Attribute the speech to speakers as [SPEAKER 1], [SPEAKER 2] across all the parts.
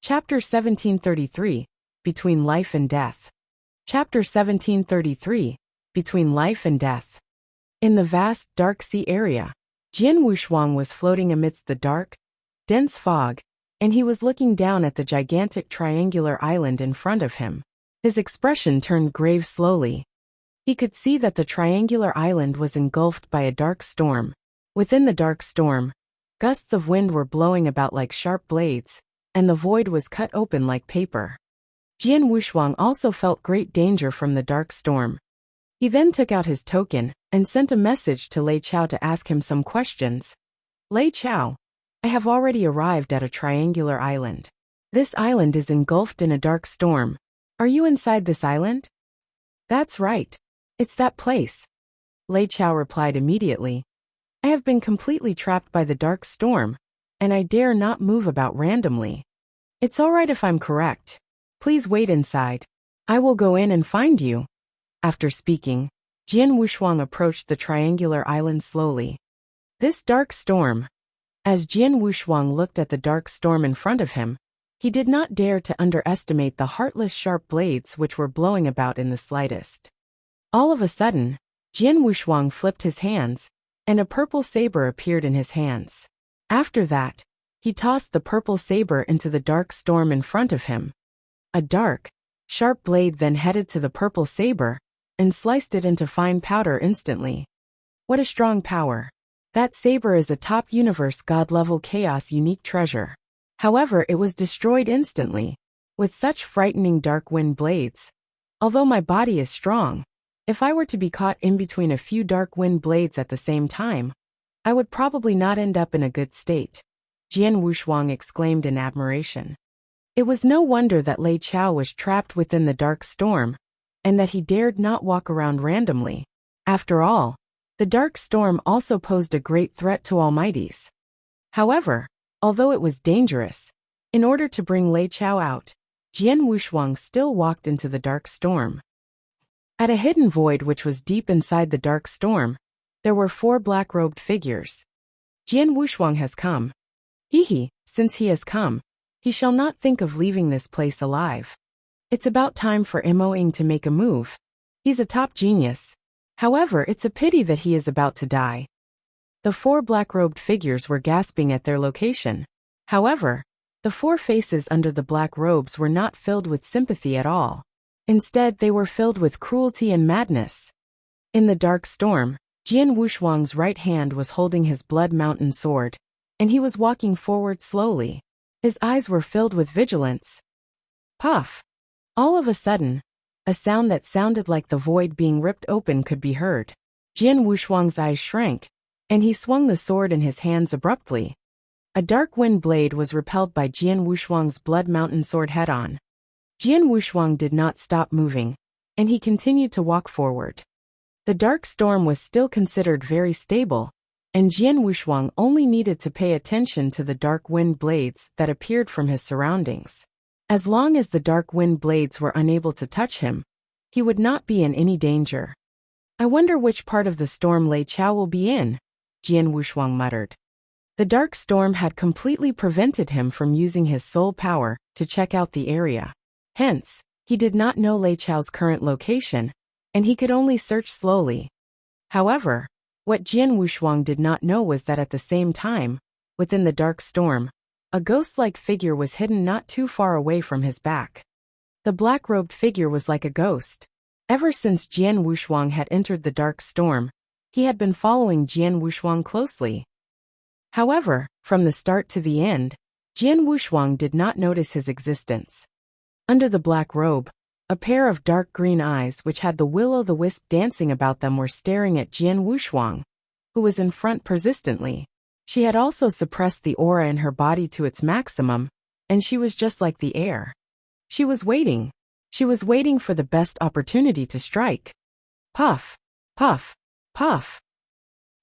[SPEAKER 1] Chapter 1733, Between Life and Death. Chapter 1733, Between Life and Death. In the vast, dark sea area, Jian Wushuang was floating amidst the dark, dense fog, and he was looking down at the gigantic triangular island in front of him. His expression turned grave slowly. He could see that the triangular island was engulfed by a dark storm. Within the dark storm, gusts of wind were blowing about like sharp blades, and the void was cut open like paper. Jian Wushuang also felt great danger from the dark storm. He then took out his token and sent a message to Lei Chao to ask him some questions. Lei Chao, I have already arrived at a triangular island. This island is engulfed in a dark storm. Are you inside this island? That's right. It's that place. Lei Chao replied immediately. I have been completely trapped by the dark storm, and I dare not move about randomly. It's all right if I'm correct. Please wait inside. I will go in and find you. After speaking, Jian Wushuang approached the triangular island slowly. This dark storm. As Jian Wushuang looked at the dark storm in front of him, he did not dare to underestimate the heartless sharp blades which were blowing about in the slightest. All of a sudden, Jian Wushuang flipped his hands, and a purple saber appeared in his hands. After that, he tossed the purple saber into the dark storm in front of him. A dark, sharp blade then headed to the purple saber and sliced it into fine powder instantly. What a strong power. That saber is a top universe god-level chaos unique treasure. However, it was destroyed instantly, with such frightening dark wind blades. Although my body is strong, if I were to be caught in between a few dark wind blades at the same time, I would probably not end up in a good state. Jian Wushuang exclaimed in admiration. It was no wonder that Lei Chao was trapped within the dark storm, and that he dared not walk around randomly. After all, the dark storm also posed a great threat to Almighties. However, although it was dangerous, in order to bring Lei Chao out, Jian Wushuang still walked into the dark storm. At a hidden void which was deep inside the dark storm, there were 4 black-robed figures. Jian Wushuang has come. Since he has come, he shall not think of leaving this place alive. It's about time for Mo Ying to make a move. He's a top genius. However, it's a pity that he is about to die. The 4 black-robed figures were gasping at their location. However, the 4 faces under the black robes were not filled with sympathy at all. Instead, they were filled with cruelty and madness. In the dark storm, Jian Wushuang's right hand was holding his blood mountain sword, and he was walking forward slowly. His eyes were filled with vigilance. Puff! All of a sudden, a sound that sounded like the void being ripped open could be heard. Jian Wushuang's eyes shrank, and he swung the sword in his hands abruptly. A dark wind blade was repelled by Jian Wushuang's blood mountain sword head-on. Jian Wushuang did not stop moving, and he continued to walk forward. The dark storm was still considered very stable, and Jian Wushuang only needed to pay attention to the dark wind blades that appeared from his surroundings. As long as the dark wind blades were unable to touch him, he would not be in any danger. I wonder which part of the storm Lei Chao will be in, Jian Wushuang muttered. The dark storm had completely prevented him from using his soul power to check out the area. Hence, he did not know Lei Chao's current location, and he could only search slowly. However, what Jian Wushuang did not know was that at the same time, within the dark storm, a ghost-like figure was hidden not too far away from his back. The black-robed figure was like a ghost. Ever since Jian Wushuang had entered the dark storm, he had been following Jian Wushuang closely. However, from the start to the end, Jian Wushuang did not notice his existence. Under the black robe, a pair of dark green eyes which had the will-o'-the-wisp dancing about them were staring at Jian Wushuang, who was in front persistently. She had also suppressed the aura in her body to its maximum, and she was just like the air. She was waiting. She was waiting for the best opportunity to strike. Puff, puff, puff.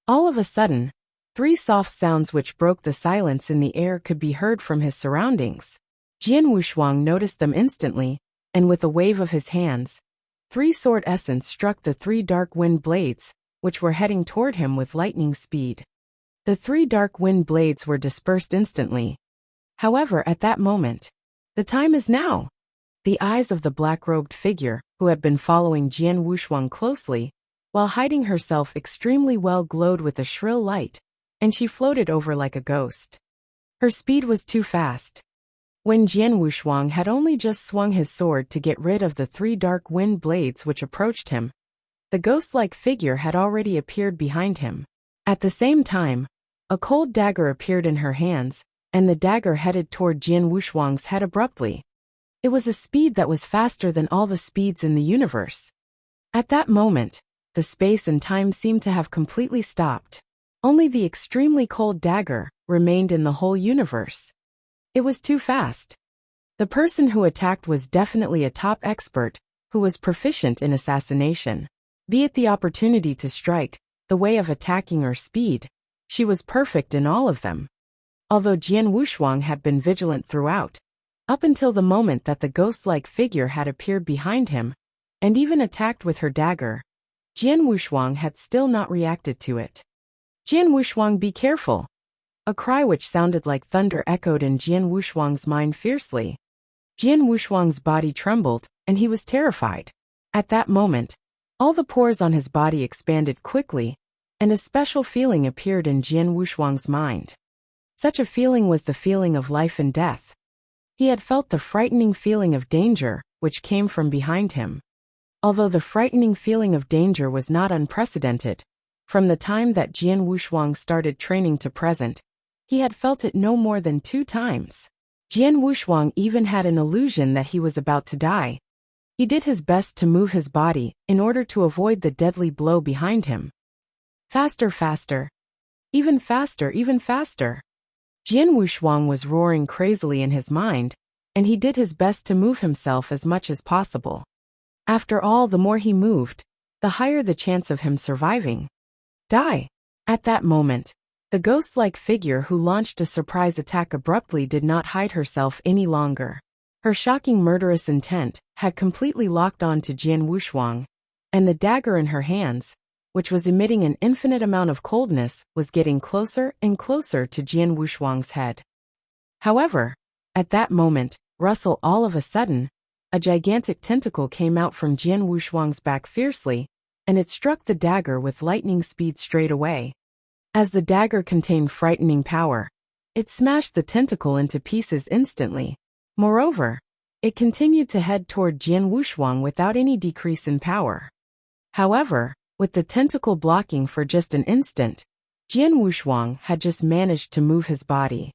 [SPEAKER 1] All of a sudden, 3 soft sounds which broke the silence in the air could be heard from his surroundings. Jian Wushuang noticed them instantly, and with a wave of his hands, 3 sword essence struck the 3 dark wind blades, which were heading toward him with lightning speed. The 3 dark wind blades were dispersed instantly. However, at that moment, The time is now. The eyes of the black-robed figure, who had been following Jian Wushuang closely, while hiding herself extremely well, glowed with a shrill light, and she floated over like a ghost. Her speed was too fast. When Jian Wushuang had only just swung his sword to get rid of the 3 dark wind blades which approached him, the ghost-like figure had already appeared behind him. At the same time, a cold dagger appeared in her hands, and the dagger headed toward Jian Wushuang's head abruptly. It was a speed that was faster than all the speeds in the universe. At that moment, the space and time seemed to have completely stopped. Only the extremely cold dagger remained in the whole universe. It was too fast. The person who attacked was definitely a top expert, who was proficient in assassination. Be it the opportunity to strike, the way of attacking, or speed, she was perfect in all of them. Although Jian Wushuang had been vigilant throughout, up until the moment that the ghost-like figure had appeared behind him, and even attacked with her dagger, Jian Wushuang had still not reacted to it. "Jian Wushuang, be careful!" A cry which sounded like thunder echoed in Jian Wushuang's mind fiercely. Jian Wushuang's body trembled, and he was terrified. At that moment, all the pores on his body expanded quickly, and a special feeling appeared in Jian Wushuang's mind. Such a feeling was the feeling of life and death. He had felt the frightening feeling of danger, which came from behind him. Although the frightening feeling of danger was not unprecedented, from the time that Jian Wushuang started training to present, he had felt it no more than 2 times. Jian Wushuang even had an illusion that he was about to die. He did his best to move his body in order to avoid the deadly blow behind him. Faster, faster. Even faster, even faster. Jian Wushuang was roaring crazily in his mind, and he did his best to move himself as much as possible. After all, the more he moved, the higher the chance of him surviving. Die. At that moment, the ghost-like figure who launched a surprise attack abruptly did not hide herself any longer. Her shocking murderous intent had completely locked on to Jian Wushuang, and the dagger in her hands, which was emitting an infinite amount of coldness, was getting closer and closer to Jian Wushuang's head. However, at that moment, Russell, all of a sudden, a gigantic tentacle came out from Jian Wushuang's back fiercely, and it struck the dagger with lightning speed straight away. As the dagger contained frightening power, it smashed the tentacle into pieces instantly. Moreover, it continued to head toward Jian Wushuang without any decrease in power. However, with the tentacle blocking for just an instant, Jian Wushuang had just managed to move his body.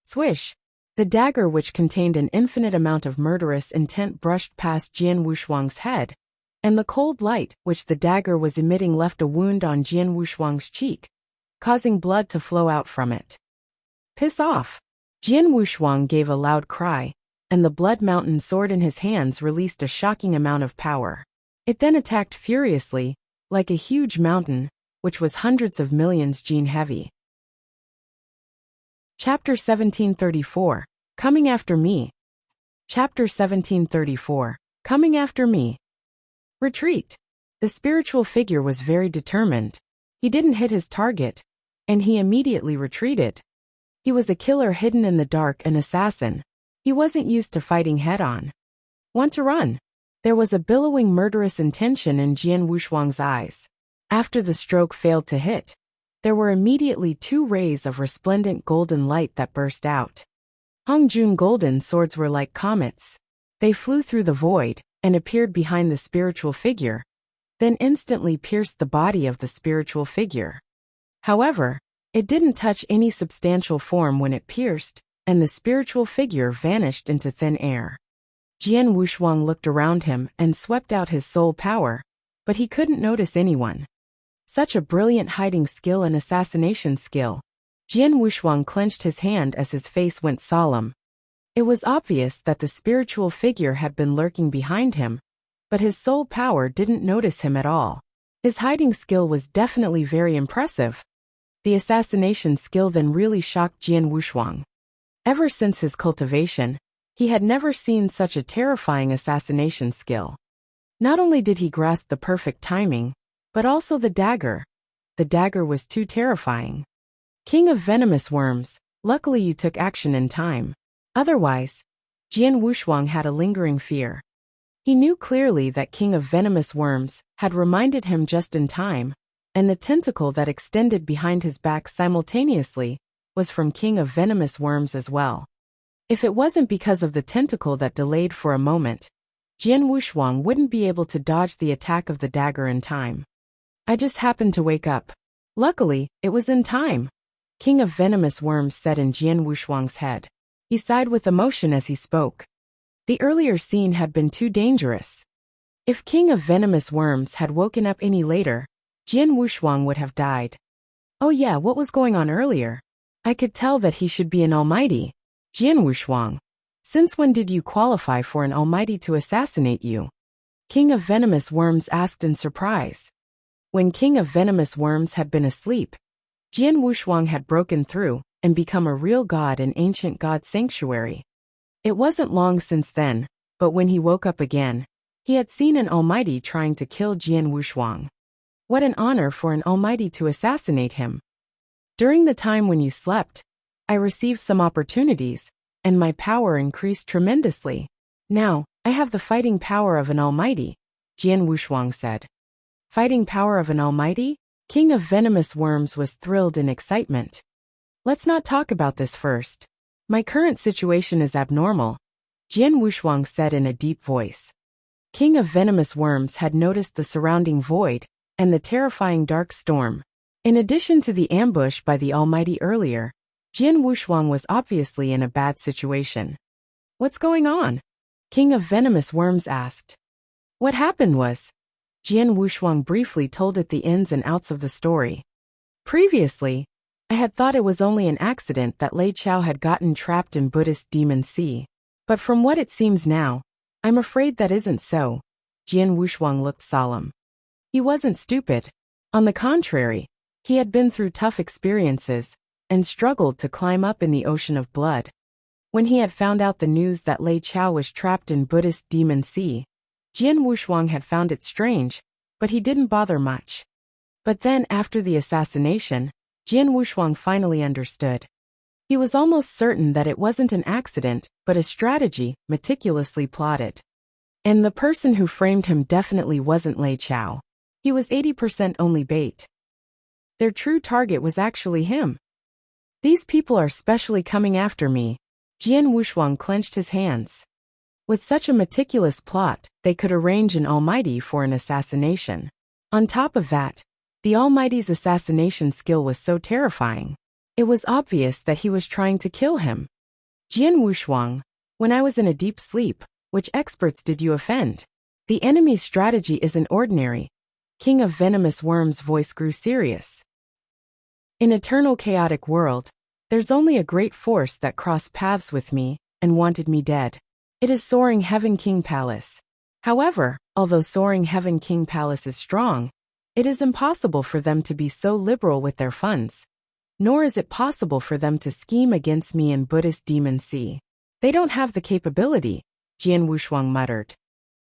[SPEAKER 1] Swish! The dagger, which contained an infinite amount of murderous intent, brushed past Jian Wushuang's head, and the cold light which the dagger was emitting left a wound on Jian Wushuang's cheek, causing blood to flow out from it. "Piss off!" Jian Wushuang gave a loud cry, and the blood mountain sword in his hands released a shocking amount of power. It then attacked furiously, like a huge mountain, which was hundreds of millions gene heavy. Chapter 1734, Coming After Me. Chapter 1734, Coming After Me. Retreat. The spiritual figure was very determined. He didn't hit his target, and he immediately retreated. He was a killer hidden in the dark, an assassin. He wasn't used to fighting head-on. Want to run? There was a billowing murderous intention in Jian Wushuang's eyes. After the stroke failed to hit, there were immediately 2 rays of resplendent golden light that burst out. Hongjun golden swords were like comets. They flew through the void and appeared behind the spiritual figure, then instantly pierced the body of the spiritual figure. However, it didn't touch any substantial form when it pierced, and the spiritual figure vanished into thin air. Jian Wushuang looked around him and swept out his soul power, but he couldn't notice anyone. Such a brilliant hiding skill and assassination skill. Jian Wushuang clenched his hand as his face went solemn. It was obvious that the spiritual figure had been lurking behind him, but his soul power didn't notice him at all. His hiding skill was definitely very impressive. The assassination skill then really shocked Jian Wushuang. Ever since his cultivation, he had never seen such a terrifying assassination skill. Not only did he grasp the perfect timing, but also the dagger. The dagger was too terrifying. King of venomous worms, luckily you took action in time. Otherwise, Jian Wushuang had a lingering fear. He knew clearly that King of Venomous Worms had reminded him just in time, and the tentacle that extended behind his back simultaneously was from King of Venomous Worms as well. If it wasn't because of the tentacle that delayed for a moment, Jian Wushuang wouldn't be able to dodge the attack of the dagger in time. I just happened to wake up. Luckily, it was in time, King of Venomous Worms said in Jian Wushuang's head. He sighed with emotion as he spoke. The earlier scene had been too dangerous. If King of Venomous Worms had woken up any later, Jian Wushuang would have died. Oh yeah, what was going on earlier? I could tell that he should be an almighty. Jian Wushuang, since when did you qualify for an almighty to assassinate you? King of Venomous Worms asked in surprise. When King of Venomous Worms had been asleep, Jian Wushuang had broken through and become a real god in ancient god sanctuary. It wasn't long since then, but when he woke up again, he had seen an almighty trying to kill Jian Wushuang. What an honor for an almighty to assassinate him. During the time when you slept, I received some opportunities, and my power increased tremendously. Now, I have the fighting power of an almighty, Jian Wushuang said. Fighting power of an almighty? King of Venomous Worms was thrilled in excitement. Let's not talk about this first. My current situation is abnormal, Jian Wushuang said in a deep voice. King of Venomous Worms had noticed the surrounding void and the terrifying dark storm. In addition to the ambush by the Almighty earlier, Jian Wushuang was obviously in a bad situation. What's going on? King of Venomous Worms asked. What happened was, Jian Wushuang briefly told it the ins and outs of the story. Previously, I had thought it was only an accident that Lei Chao had gotten trapped in Buddhist Demon Sea. But from what it seems now, I'm afraid that isn't so. Jian Wushuang looked solemn. He wasn't stupid. On the contrary, he had been through tough experiences and struggled to climb up in the ocean of blood. When he had found out the news that Lei Chao was trapped in Buddhist Demon Sea, Jian Wushuang had found it strange, but he didn't bother much. But then after the assassination, Jian Wushuang finally understood. He was almost certain that it wasn't an accident, but a strategy meticulously plotted. And the person who framed him definitely wasn't Lei Chao. He was 80% only bait. Their true target was actually him. These people are specially coming after me. Jian Wushuang clenched his hands. With such a meticulous plot, they could arrange an almighty for an assassination. On top of that, the almighty's assassination skill was so terrifying. It was obvious that he was trying to kill him. Jian Wushuang, when I was in a deep sleep, which experts did you offend? The enemy's strategy isn't ordinary. King of Venomous Worms' voice grew serious. In eternal chaotic world, there's only a great force that crossed paths with me and wanted me dead. It is Soaring Heaven King Palace. However, although Soaring Heaven King Palace is strong, it is impossible for them to be so liberal with their funds. Nor is it possible for them to scheme against me in Buddhist Demon Sea. They don't have the capability, Jian Wushuang muttered.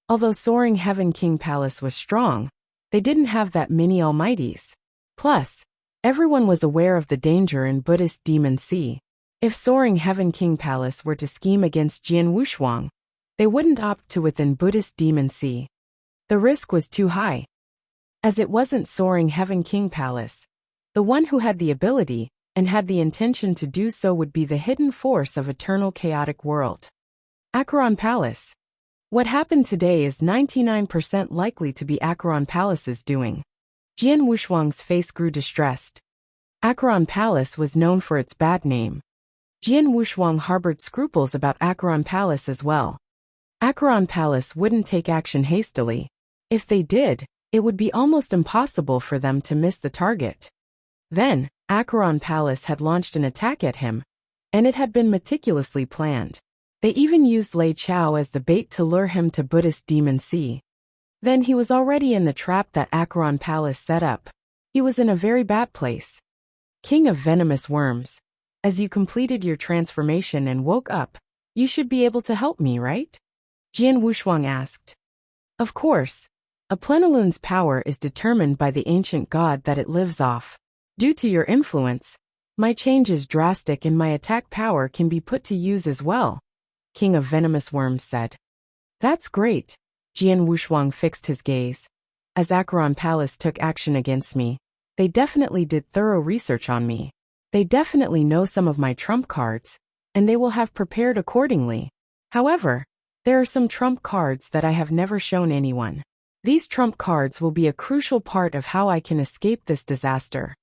[SPEAKER 1] Although Soaring Heaven King Palace was strong, they didn't have that many almighties. Plus, everyone was aware of the danger in Buddhist Demon Sea. If Soaring Heaven King Palace were to scheme against Jian Wushuang, they wouldn't opt to within Buddhist Demon Sea. The risk was too high. As it wasn't Soaring Heaven King Palace, the one who had the ability and had the intention to do so would be the hidden force of eternal chaotic world. Acheron Palace. What happened today is 99% likely to be Acheron Palace's doing. Jian Wushuang's face grew distressed. Acheron Palace was known for its bad name. Jian Wushuang harbored scruples about Acheron Palace as well. Acheron Palace wouldn't take action hastily. If they did, it would be almost impossible for them to miss the target. Then, Acheron Palace had launched an attack at him, and it had been meticulously planned. They even used Lei Chao as the bait to lure him to Buddhist Demon Sea. Then he was already in the trap that Acheron Palace set up. He was in a very bad place. King of Venomous Worms, as you completed your transformation and woke up, you should be able to help me, right? Jian Wushuang asked. Of course. A plenilune's power is determined by the ancient god that it lives off. Due to your influence, my change is drastic and my attack power can be put to use as well. King of Venomous Worms said. That's great. Jian Wushuang fixed his gaze. As Acheron Palace took action against me, they definitely did thorough research on me. They definitely know some of my trump cards, and they will have prepared accordingly. However, there are some trump cards that I have never shown anyone. These trump cards will be a crucial part of how I can escape this disaster.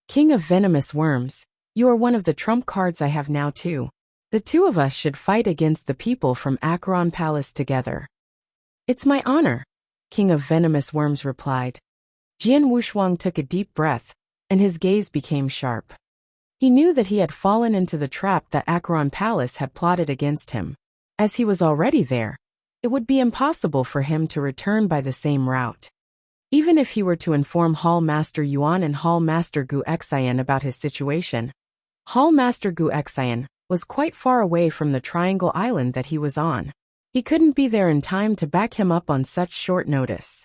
[SPEAKER 1] King of Venomous Worms, you are one of the trump cards I have now too. The two of us should fight against the people from Acheron Palace together. It's my honor, King of Venomous Worms replied. Jian Wushuang took a deep breath, and his gaze became sharp. He knew that he had fallen into the trap that Acheron Palace had plotted against him. As he was already there, it would be impossible for him to return by the same route. Even if he were to inform Hall Master Yuan and Hall Master Gu Xian about his situation, Hall Master Gu Xian was quite far away from the Triangle Island that he was on. He couldn't be there in time to back him up on such short notice.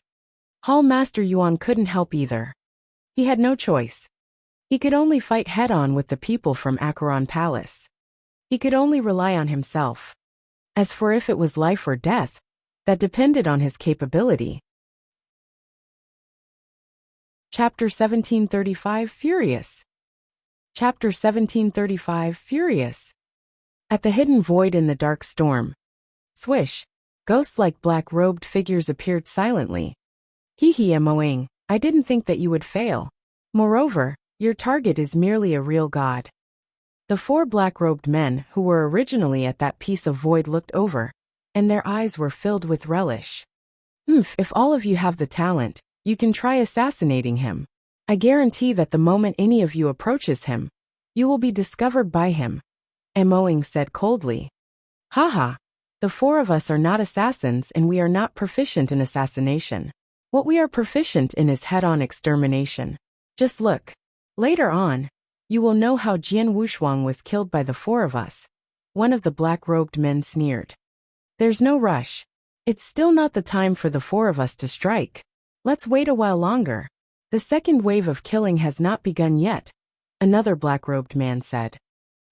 [SPEAKER 1] Hall Master Yuan couldn't help either. He had no choice. He could only fight head-on with the people from Acheron Palace. He could only rely on himself. As for if it was life or death, that depended on his capability. Chapter 1735 Furious. Chapter 1735 Furious. At the hidden void in the dark storm. Swish. Ghost-like black-robed figures appeared silently. Hee Moing, I didn't think that you would fail. Moreover, your target is merely a real god. The four black-robed men who were originally at that piece of void looked over, and their eyes were filled with relish. If all of you have the talent, you can try assassinating him. I guarantee that the moment any of you approaches him, you will be discovered by him. Moing said coldly. Haha, the four of us are not assassins and we are not proficient in assassination. What we are proficient in is head-on extermination. Just look. Later on, you will know how Jian Wushuang was killed by the four of us. One of the black-robed men sneered. There's no rush. It's still not the time for the four of us to strike. Let's wait a while longer. The second wave of killing has not begun yet, another black-robed man said.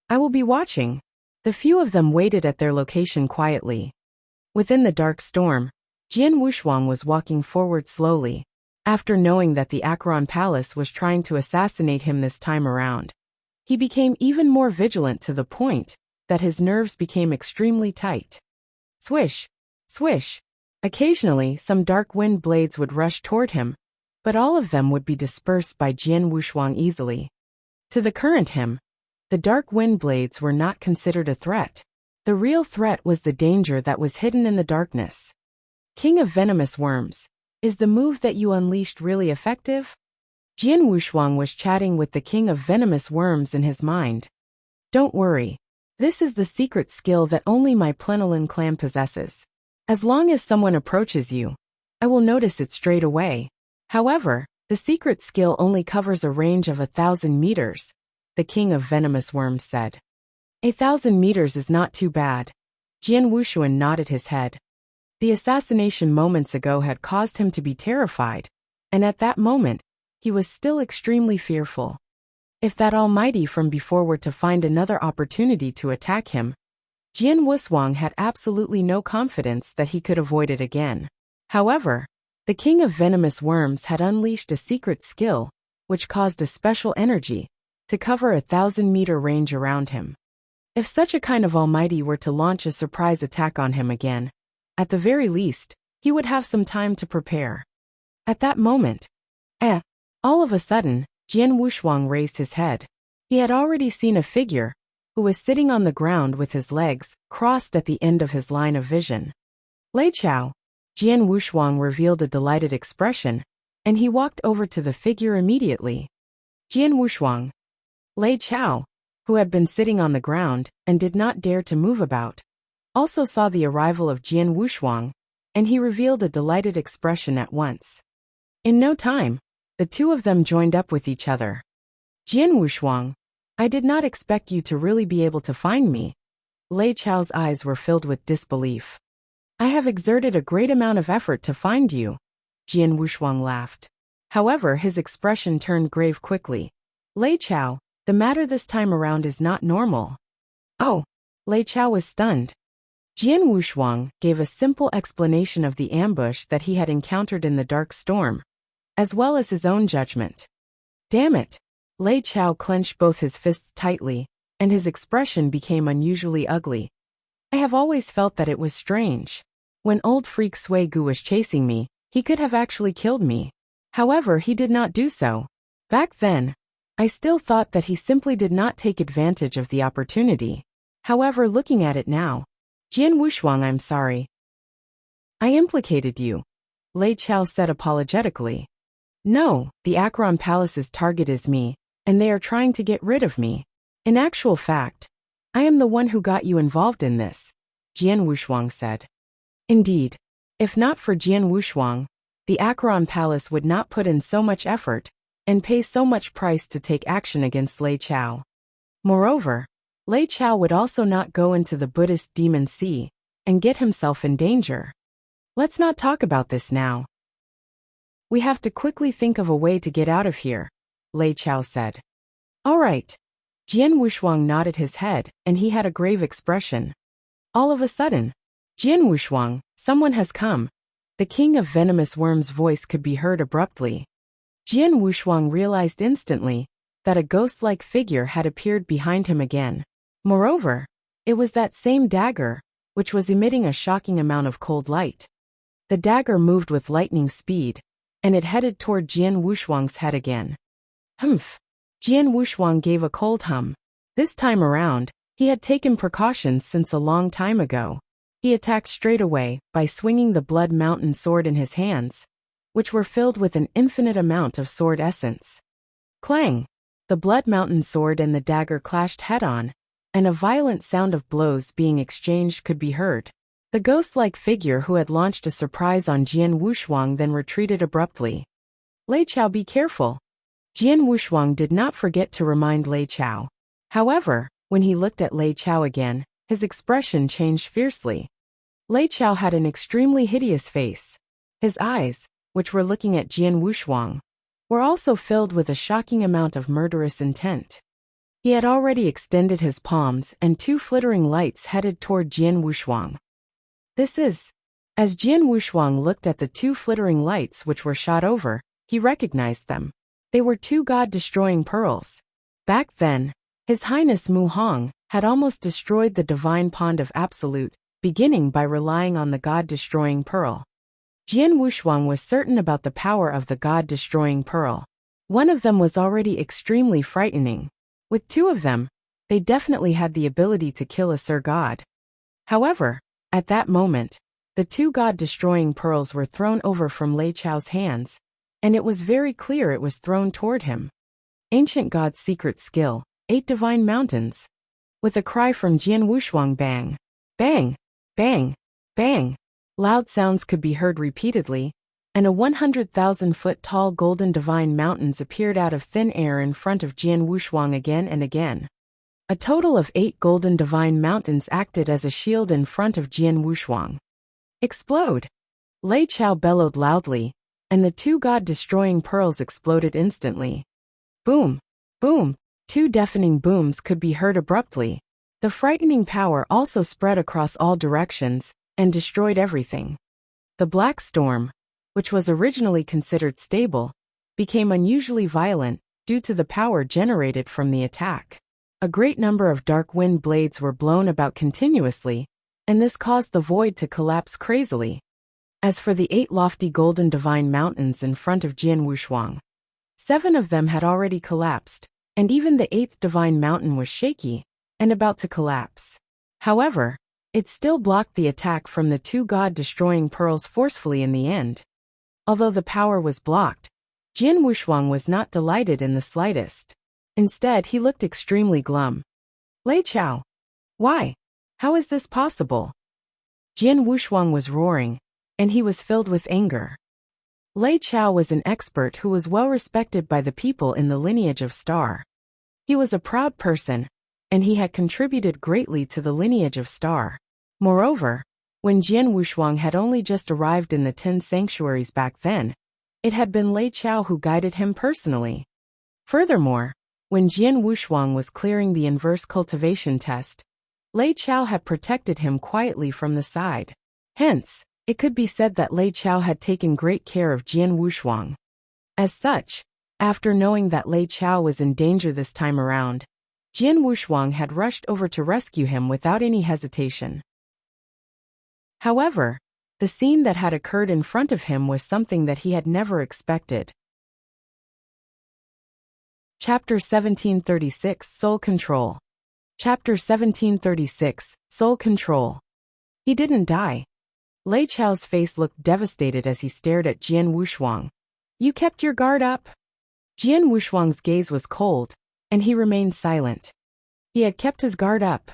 [SPEAKER 1] I will be watching. The few of them waited at their location quietly. Within the dark storm, Jian Wushuang was walking forward slowly. After knowing that the Acheron Palace was trying to assassinate him this time around, he became even more vigilant to the point that his nerves became extremely tight. Swish, swish. Occasionally, some dark wind blades would rush toward him, but all of them would be dispersed by Jian Wushuang easily. To the current him, the dark wind blades were not considered a threat. The real threat was the danger that was hidden in the darkness. King of Venomous Worms, is the move that you unleashed really effective? Jian Wushuang was chatting with the King of Venomous Worms in his mind. Don't worry. This is the secret skill that only my Plenolin clan possesses. As long as someone approaches you, I will notice it straight away. However, the secret skill only covers a range of 1,000 meters, the King of Venomous Worms said. 1,000 meters is not too bad. Jian Wushuang nodded his head. The assassination moments ago had caused him to be terrified, and at that moment, he was still extremely fearful. If that Almighty from before were to find another opportunity to attack him, Jian Wushuang had absolutely no confidence that he could avoid it again. However, the King of Venomous Worms had unleashed a secret skill, which caused a special energy to cover 1,000-meter range around him. If such a kind of Almighty were to launch a surprise attack on him again, at the very least, he would have some time to prepare. At that moment, all of a sudden, Jian Wushuang raised his head. He had already seen a figure, who was sitting on the ground with his legs crossed at the end of his line of vision. Lei Chao. Jian Wushuang revealed a delighted expression, and he walked over to the figure immediately. Jian Wushuang. Lei Chao, who had been sitting on the ground and did not dare to move about, also saw the arrival of Jian Wushuang, and he revealed a delighted expression at once. In no time, the two of them joined up with each other. Jian Wushuang, I did not expect you to really be able to find me. Lei Chao's eyes were filled with disbelief. I have exerted a great amount of effort to find you. Jian Wushuang laughed. However, his expression turned grave quickly. Lei Chao, the matter this time around is not normal. Oh, Lei Chao was stunned. Jian Wushuang gave a simple explanation of the ambush that he had encountered in the dark storm, as well as his own judgment. Damn it! Lei Chao clenched both his fists tightly, and his expression became unusually ugly. I have always felt that it was strange. When old freak Sui Gu was chasing me, he could have actually killed me. However, he did not do so. Back then, I still thought that he simply did not take advantage of the opportunity. However, looking at it now, Jian Wushuang, I'm sorry. I implicated you, Lei Chao said apologetically. No, the Acheron Palace's target is me, and they are trying to get rid of me. In actual fact, I am the one who got you involved in this, Jian Wushuang said. Indeed, if not for Jian Wushuang, the Acheron Palace would not put in so much effort and pay so much price to take action against Lei Chao. Moreover, Lei Chao would also not go into the Buddhist demon sea and get himself in danger. Let's not talk about this now. We have to quickly think of a way to get out of here, Lei Chao said. All right. Jian Wushuang nodded his head, and he had a grave expression. All of a sudden, Jian Wushuang, someone has come. The king of venomous worms' voice could be heard abruptly. Jian Wushuang realized instantly that a ghost-like figure had appeared behind him again. Moreover, it was that same dagger, which was emitting a shocking amount of cold light. The dagger moved with lightning speed, and it headed toward Jian Wushuang's head again. Humph! Jian Wushuang gave a cold hum. This time around, he had taken precautions since a long time ago. He attacked straight away by swinging the Blood Mountain sword in his hands, which were filled with an infinite amount of sword essence. Clang! The Blood Mountain sword and the dagger clashed head-on, and a violent sound of blows being exchanged could be heard. The ghost-like figure who had launched a surprise on Jian Wushuang then retreated abruptly. Lei Chao, be careful. Jian Wushuang did not forget to remind Lei Chao. However, when he looked at Lei Chao again, his expression changed fiercely. Lei Chao had an extremely hideous face. His eyes, which were looking at Jian Wushuang, were also filled with a shocking amount of murderous intent. He had already extended his palms, and two flittering lights headed toward Jian Wushuang. This is... As Jian Wushuang looked at the two flittering lights which were shot over, he recognized them. They were two god-destroying pearls. Back then, His Highness Mu Hong had almost destroyed the divine pond of Absolute, beginning by relying on the god-destroying pearl. Jian Wushuang was certain about the power of the god-destroying pearl. One of them was already extremely frightening. With two of them, they definitely had the ability to kill a Sir God. However, at that moment, the two god-destroying pearls were thrown over from Lei Chao's hands, and it was very clear it was thrown toward him. Ancient God's secret skill, 8 divine mountains. With a cry from Jian Wushuang, bang, bang, bang, bang. Loud sounds could be heard repeatedly, and a 100,000-foot tall golden divine mountains appeared out of thin air in front of Jian Wushuang again and again. A total of 8 golden divine mountains acted as a shield in front of Jian Wushuang. Explode! Lei Chao bellowed loudly, and the two god-destroying pearls exploded instantly. Boom! Boom! 2 deafening booms could be heard abruptly. The frightening power also spread across all directions and destroyed everything. The Black Storm, which was originally considered stable, became unusually violent due to the power generated from the attack. A great number of dark wind blades were blown about continuously, and this caused the void to collapse crazily. As for the 8 lofty golden divine mountains in front of Jian Wushuang, 7 of them had already collapsed, and even the 8th divine mountain was shaky and about to collapse. However, it still blocked the attack from the 2 god-destroying pearls forcefully in the end. Although the power was blocked, Jian Wushuang was not delighted in the slightest. Instead, he looked extremely glum. Lei Chao. Why? How is this possible? Jian Wushuang was roaring, and he was filled with anger. Lei Chao was an expert who was well respected by the people in the lineage of Star. He was a proud person, and he had contributed greatly to the lineage of Star. Moreover, when Jian Wushuang had only just arrived in the 10 sanctuaries back then, it had been Lei Chao who guided him personally. Furthermore, when Jian Wushuang was clearing the inverse cultivation test, Lei Chao had protected him quietly from the side. Hence, it could be said that Lei Chao had taken great care of Jian Wushuang. As such, after knowing that Lei Chao was in danger this time around, Jian Wushuang had rushed over to rescue him without any hesitation. However, the scene that had occurred in front of him was something that he had never expected. Chapter 1736 Soul Control. Chapter 1736 Soul Control. He didn't die. Lei Chao's face looked devastated as he stared at Jian Wushuang. You kept your guard up? Jian Wushuang's gaze was cold, and he remained silent. He had kept his guard up.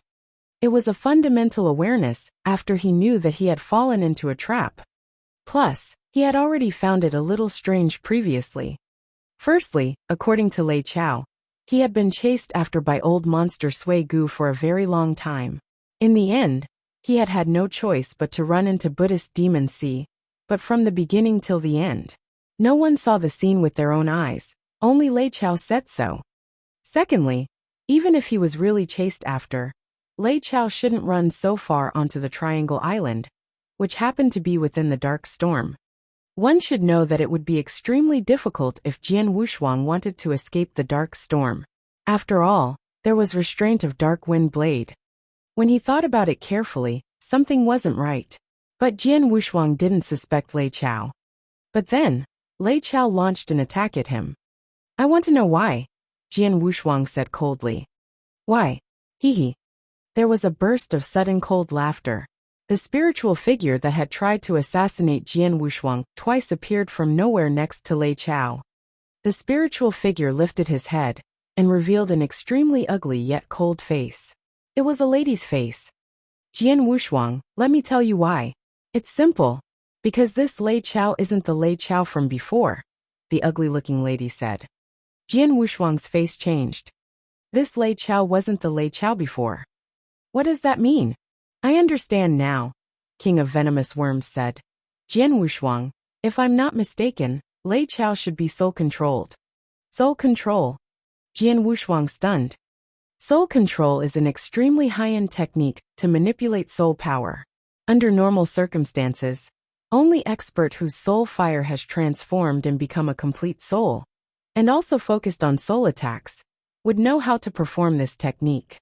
[SPEAKER 1] It was a fundamental awareness after he knew that he had fallen into a trap. Plus, he had already found it a little strange previously. Firstly, according to Lei Chao, he had been chased after by old monster Sui Gu for a very long time. In the end, he had had no choice but to run into Buddhist Demon Sea, but from the beginning till the end, no one saw the scene with their own eyes, only Lei Chao said so. Secondly, even if he was really chased after, Lei Chao shouldn't run so far onto the Triangle Island, which happened to be within the dark storm. One should know that it would be extremely difficult if Jian Wushuang wanted to escape the dark storm. After all, there was restraint of Dark Wind Blade. When he thought about it carefully, something wasn't right. But Jian Wushuang didn't suspect Lei Chao. But then, Lei Chao launched an attack at him. I want to know why, Jian Wushuang said coldly. Why? Hee. There was a burst of sudden cold laughter. The spiritual figure that had tried to assassinate Jian Wushuang twice appeared from nowhere next to Lei Chao. The spiritual figure lifted his head and revealed an extremely ugly yet cold face. It was a lady's face. Jian Wushuang, let me tell you why. It's simple. Because this Lei Chao isn't the Lei Chao from before, the ugly-looking lady said. Jian Wushuang's face changed. This Lei Chao wasn't the Lei Chao before. What does that mean? I understand now, King of Venomous Worms said. Jian Wushuang, if I'm not mistaken, Lei Chao should be soul-controlled. Soul control? Jian Wushuang stunned. Soul control is an extremely high-end technique to manipulate soul power. Under normal circumstances, only expert whose soul fire has transformed and become a complete soul, and also focused on soul attacks, would know how to perform this technique.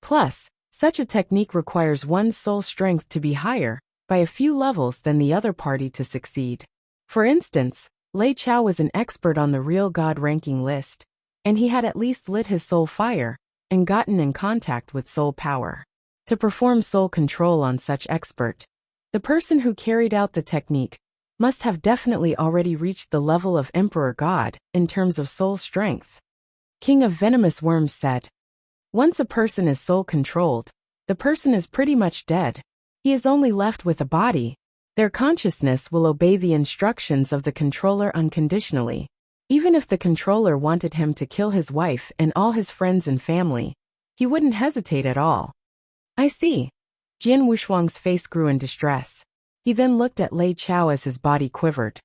[SPEAKER 1] Plus, such a technique requires one's soul strength to be higher, by a few levels than the other party to succeed. For instance, Lei Chao was an expert on the real God ranking list, and he had at least lit his soul fire, and gotten in contact with soul power. To perform soul control on such expert, the person who carried out the technique must have definitely already reached the level of Emperor God in terms of soul strength. King of Venomous Worms said. Once a person is soul-controlled, the person is pretty much dead. He is only left with a body. Their consciousness will obey the instructions of the controller unconditionally. Even if the controller wanted him to kill his wife and all his friends and family, he wouldn't hesitate at all. I see. Jian Wushuang's face grew in distress. He then looked at Lei Chao as his body quivered.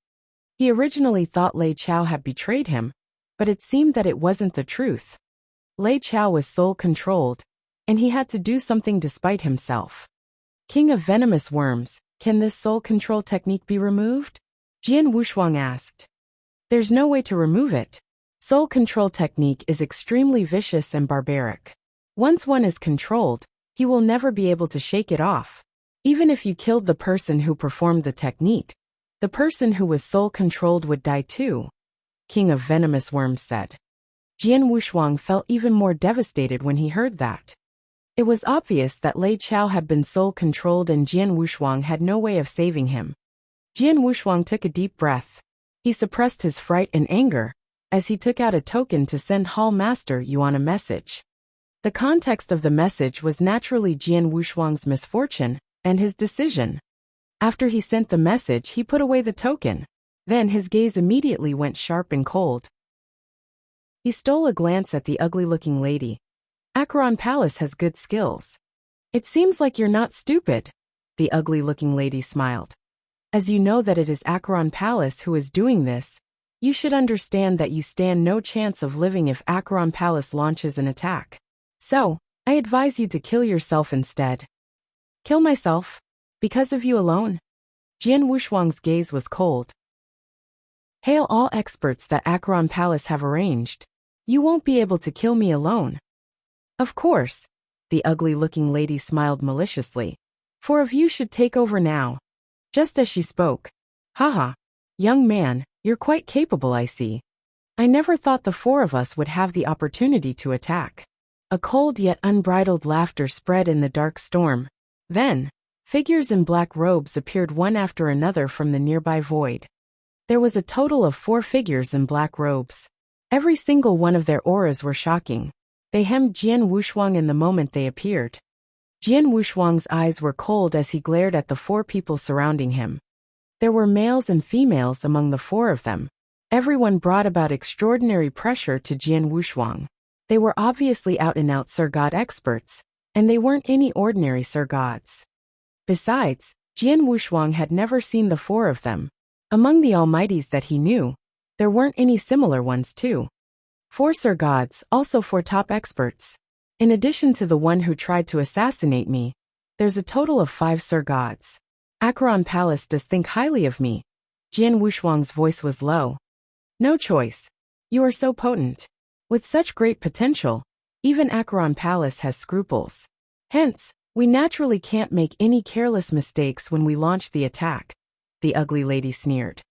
[SPEAKER 1] He originally thought Lei Chao had betrayed him, but it seemed that it wasn't the truth. Lei Chao was soul-controlled, and he had to do something despite himself. King of Venomous Worms, can this soul control technique be removed? Jian Wushuang asked. There's no way to remove it. Soul control technique is extremely vicious and barbaric. Once one is controlled, he will never be able to shake it off. Even if you killed the person who performed the technique, the person who was soul-controlled would die too, King of Venomous Worms said. Jian Wushuang felt even more devastated when he heard that. It was obvious that Lei Chao had been soul-controlled and Jian Wushuang had no way of saving him. Jian Wushuang took a deep breath. He suppressed his fright and anger, as he took out a token to send Hall Master Yuan a message. The context of the message was naturally Jian Wushuang's misfortune and his decision. After he sent the message, he put away the token. Then his gaze immediately went sharp and cold. He stole a glance at the ugly-looking lady. Acheron Palace has good skills. It seems like you're not stupid, the ugly-looking lady smiled. As you know that it is Acheron Palace who is doing this, you should understand that you stand no chance of living if Acheron Palace launches an attack. So, I advise you to kill yourself instead. Kill myself? Because of you alone? Jian Wushuang's gaze was cold. Hail all experts that Acheron Palace have arranged. You won't be able to kill me alone. Of course. The ugly-looking lady smiled maliciously. 4 of you should take over now. Just as she spoke. Haha. Young man, you're quite capable, I see. I never thought the 4 of us would have the opportunity to attack. A cold yet unbridled laughter spread in the dark storm. Then, figures in black robes appeared one after another from the nearby void. There was a total of 4 figures in black robes. Every single one of their auras were shocking. They hemmed Jian Wushuang in the moment they appeared. Jian Wushuang's eyes were cold as he glared at the 4 people surrounding him. There were males and females among the 4 of them. Everyone brought about extraordinary pressure to Jian Wushuang. They were obviously out-and-out Sir God experts, and they weren't any ordinary Sir Gods. Besides, Jian Wushuang had never seen the 4 of them. Among the almighties that he knew, there weren't any similar ones too. 4 Sir Gods, also 4 top experts. In addition to the one who tried to assassinate me, there's a total of 5 Sir Gods. Acheron Palace does think highly of me. Jian Wushuang's voice was low. No choice. You are so potent. With such great potential, even Acheron Palace has scruples. Hence, we naturally can't make any careless mistakes when we launch the attack. The ugly lady sneered.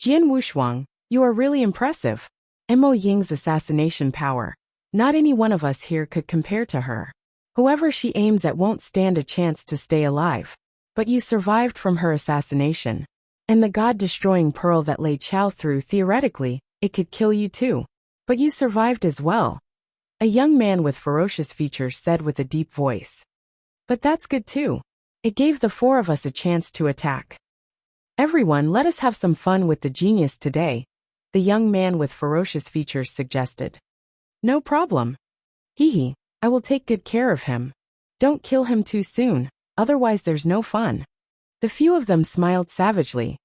[SPEAKER 1] Jian Wushuang, you are really impressive. Mo Ying's assassination power. Not any one of us here could compare to her. Whoever she aims at won't stand a chance to stay alive. But you survived from her assassination. And the god-destroying pearl that Lei Chao threw, theoretically, it could kill you too. But you survived as well. A young man with ferocious features said with a deep voice. But that's good too. It gave the 4 of us a chance to attack. Everyone, let us have some fun with the genius today, the young man with ferocious features suggested. No problem. Hee, I will take good care of him. Don't kill him too soon, otherwise there's no fun. The few of them smiled savagely.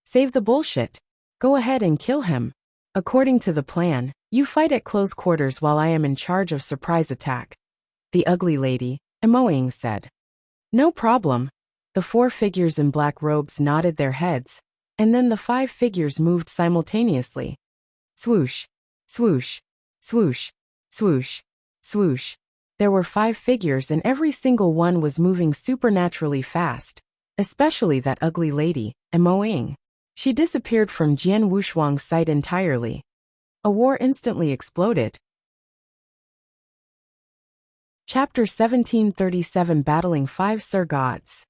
[SPEAKER 1] Save the bullshit. Go ahead and kill him. According to the plan, you fight at close quarters while I am in charge of surprise attack. The ugly lady, Mo Ying, said. No problem. The 4 figures in black robes nodded their heads, and then the 5 figures moved simultaneously. Swoosh, swoosh, swoosh, swoosh, swoosh. There were 5 figures and every single one was moving supernaturally fast, especially that ugly lady, Mo Ying. She disappeared from Jian Wushuang's sight entirely. A war instantly exploded. Chapter 1737 Battling 5 Sir Gods.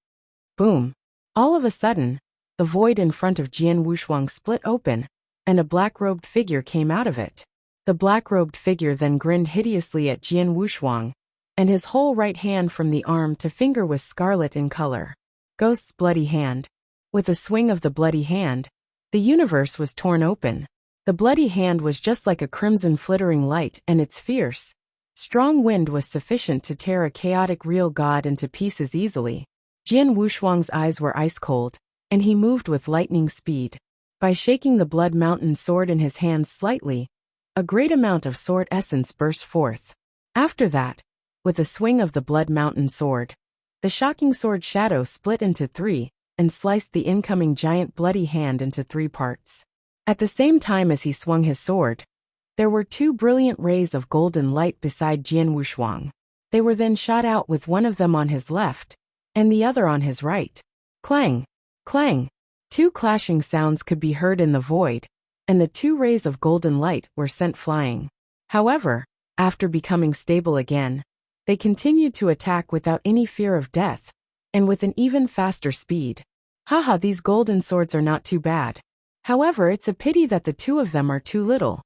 [SPEAKER 1] Boom. All of a sudden, the void in front of Jian Wushuang split open, and a black-robed figure came out of it. The black-robed figure then grinned hideously at Jian Wushuang, and his whole right hand from the arm to finger was scarlet in color. Ghost's bloody hand. With a swing of the bloody hand, the universe was torn open. The bloody hand was just like a crimson flittering light, and its fierce, strong wind was sufficient to tear a chaotic real god into pieces easily. Jian Wushuang's eyes were ice-cold, and he moved with lightning speed. By shaking the Blood Mountain sword in his hands slightly, a great amount of sword essence burst forth. After that, with a swing of the Blood Mountain sword, the shocking sword shadow split into 3, and sliced the incoming giant bloody hand into 3 parts. At the same time as he swung his sword, there were 2 brilliant rays of golden light beside Jian Wushuang. They were then shot out with one of them on his left, and the other on his right. Clang! Clang! 2 clashing sounds could be heard in the void, and the 2 rays of golden light were sent flying. However, after becoming stable again, they continued to attack without any fear of death, and with an even faster speed. Haha, these golden swords are not too bad. However, it's a pity that the 2 of them are too little.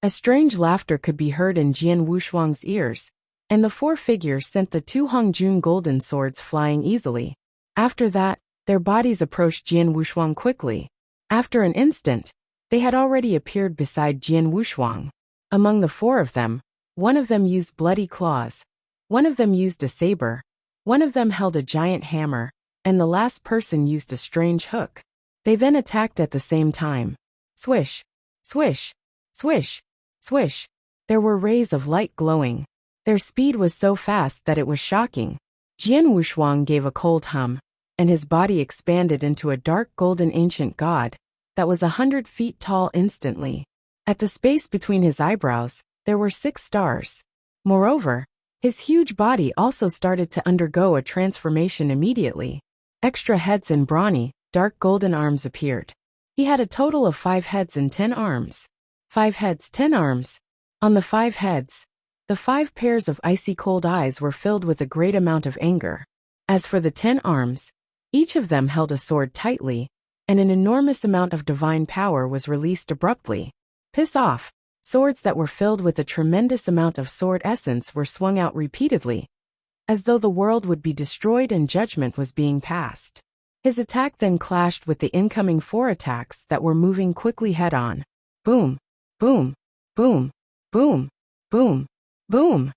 [SPEAKER 1] A strange laughter could be heard in Jian Wushuang's ears, and the 4 figures sent the 2 Hongjun golden swords flying easily. After that, their bodies approached Jian Wushuang quickly. After an instant, they had already appeared beside Jian Wushuang. Among the 4 of them, one of them used bloody claws, one of them used a saber, one of them held a giant hammer, and the last person used a strange hook. They then attacked at the same time. Swish, swish, swish, swish. There were rays of light glowing. Their speed was so fast that it was shocking. Jian Wushuang gave a cold hum, and his body expanded into a dark golden ancient god that was 100 feet tall instantly. At the space between his eyebrows, there were 6 stars. Moreover, his huge body also started to undergo a transformation immediately. Extra heads and brawny, dark golden arms appeared. He had a total of 5 heads and 10 arms. 5 heads, 10 arms. On the 5 heads, the 5 pairs of icy cold eyes were filled with a great amount of anger. As for the 10 arms, each of them held a sword tightly, and an enormous amount of divine power was released abruptly. Piss off! Swords that were filled with a tremendous amount of sword essence were swung out repeatedly, as though the world would be destroyed and judgment was being passed. His attack then clashed with the incoming 4 attacks that were moving quickly head-on. Boom! Boom! Boom! Boom! Boom! Boom!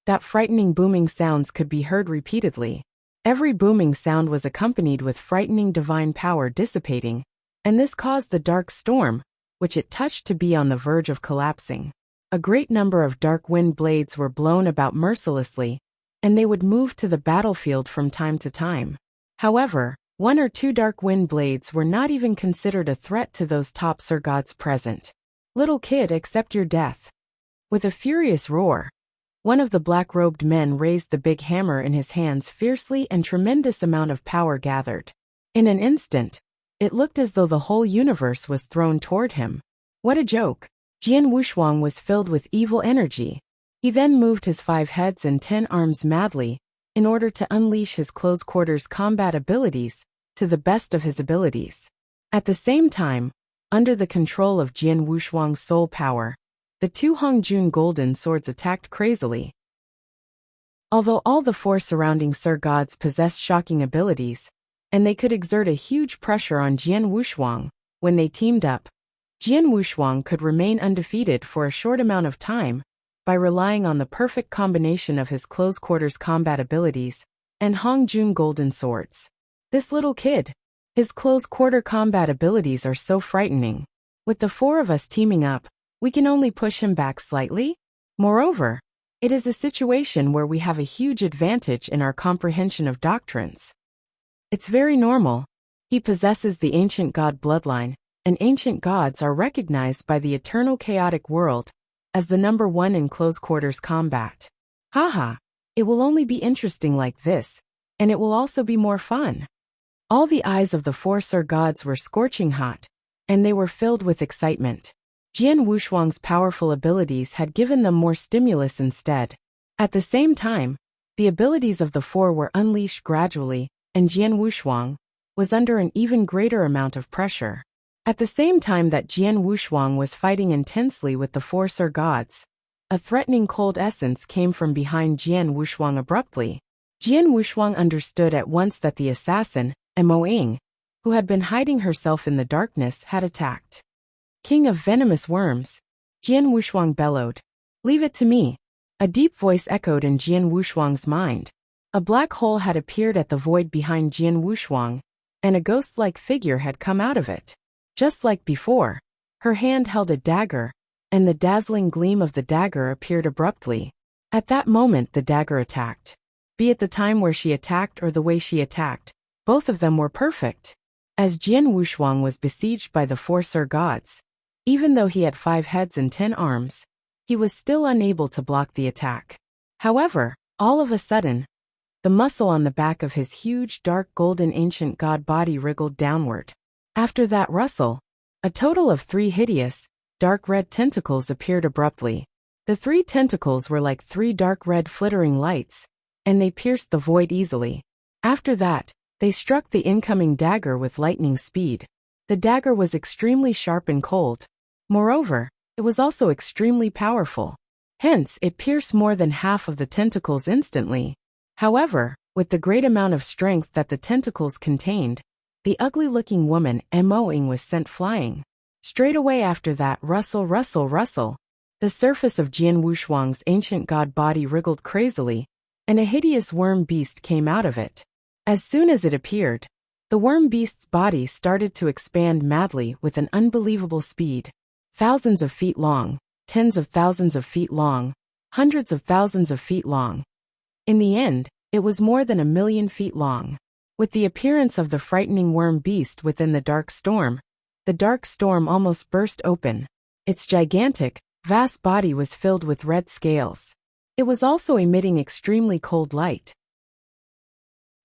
[SPEAKER 1] That frightening booming sounds could be heard repeatedly. Every booming sound was accompanied with frightening divine power dissipating, and this caused the dark storm, which it touched to be on the verge of collapsing. A great number of dark wind blades were blown about mercilessly, and they would move to the battlefield from time to time. However, 1 or 2 dark wind blades were not even considered a threat to those top Sir Gods present. Little kid, accept your death. With a furious roar, one of the black-robed men raised the big hammer in his hands fiercely, and tremendous amount of power gathered. In an instant, it looked as though the whole universe was thrown toward him. What a joke! Jian Wushuang was filled with evil energy. He then moved his 5 heads and 10 arms madly, in order to unleash his close-quarters combat abilities to the best of his abilities. At the same time, under the control of Jian Wushuang's soul power, the 2 Hongjun golden swords attacked crazily. Although all the 4 surrounding Sir Gods possessed shocking abilities, and they could exert a huge pressure on Jian Wushuang, when they teamed up, Jian Wushuang could remain undefeated for a short amount of time by relying on the perfect combination of his close-quarters combat abilities and Hongjun golden swords. This little kid, his close-quarter combat abilities are so frightening. With the 4 of us teaming up, we can only push him back slightly. Moreover, it is a situation where we have a huge advantage in our comprehension of doctrines. It's very normal. He possesses the ancient god bloodline, and ancient gods are recognized by the eternal chaotic world as the number 1 in close-quarters combat. Haha, it will only be interesting like this, and it will also be more fun. All the eyes of the 4 Sir Gods were scorching hot, and they were filled with excitement. Jian Wushuang's powerful abilities had given them more stimulus instead. At the same time, the abilities of the 4 were unleashed gradually, and Jian Wushuang was under an even greater amount of pressure. At the same time that Jian Wushuang was fighting intensely with the 4 Sir Gods, a threatening cold essence came from behind Jian Wushuang abruptly. Jian Wushuang understood at once that the assassin, Emoing, who had been hiding herself in the darkness, had attacked. King of venomous worms, Jian Wushuang bellowed. Leave it to me. A deep voice echoed in Jian Wushuang's mind. A black hole had appeared at the void behind Jian Wushuang, and a ghost-like figure had come out of it. Just like before, her hand held a dagger, and the dazzling gleam of the dagger appeared abruptly. At that moment the dagger attacked. Be it the time where she attacked or the way she attacked, both of them were perfect. As Jian Wushuang was besieged by the 4 Sir Gods, even though he had 5 heads and 10 arms, he was still unable to block the attack. However, all of a sudden, the muscle on the back of his huge dark golden ancient god body wriggled downward. After that rustle, a total of 3 hideous, dark red tentacles appeared abruptly. The 3 tentacles were like 3 dark red flittering lights, and they pierced the void easily. After that, they struck the incoming dagger with lightning speed. The dagger was extremely sharp and cold. Moreover, it was also extremely powerful. Hence, it pierced more than half of the tentacles instantly. However, with the great amount of strength that the tentacles contained, the ugly-looking woman Emoing was sent flying. Straight away after that, rustle, rustle, rustle. The surface of Jian Wushuang's ancient god body wriggled crazily, and a hideous worm beast came out of it. As soon as it appeared, the worm beast's body started to expand madly with an unbelievable speed. Thousands of feet long, tens of thousands of feet long, hundreds of thousands of feet long. In the end, it was more than 1,000,000 feet long. With the appearance of the frightening worm beast within the dark storm almost burst open. Its gigantic, vast body was filled with red scales. It was also emitting extremely cold light.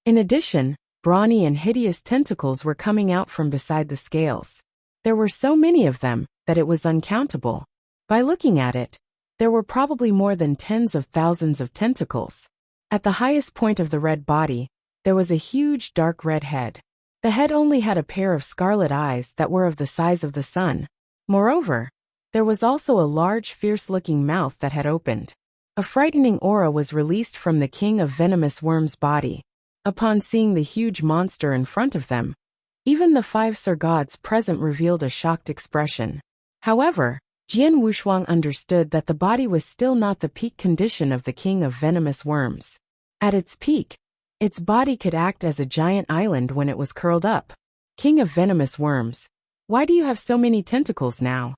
[SPEAKER 1] In addition, brawny and hideous tentacles were coming out from beside the scales. There were so many of them that it was uncountable. By looking at it, there were probably more than tens of thousands of tentacles. At the highest point of the red body, there was a huge dark red head. The head only had a pair of scarlet eyes that were of the size of the sun. Moreover, there was also a large fierce-looking mouth that had opened. A frightening aura was released from the king of venomous worms' body. Upon seeing the huge monster in front of them, even the 5 Sir Gods present revealed a shocked expression. However, Jian Wushuang understood that the body was still not the peak condition of the king of venomous worms. At its peak, its body could act as a giant island when it was curled up. King of venomous worms, why do you have so many tentacles now?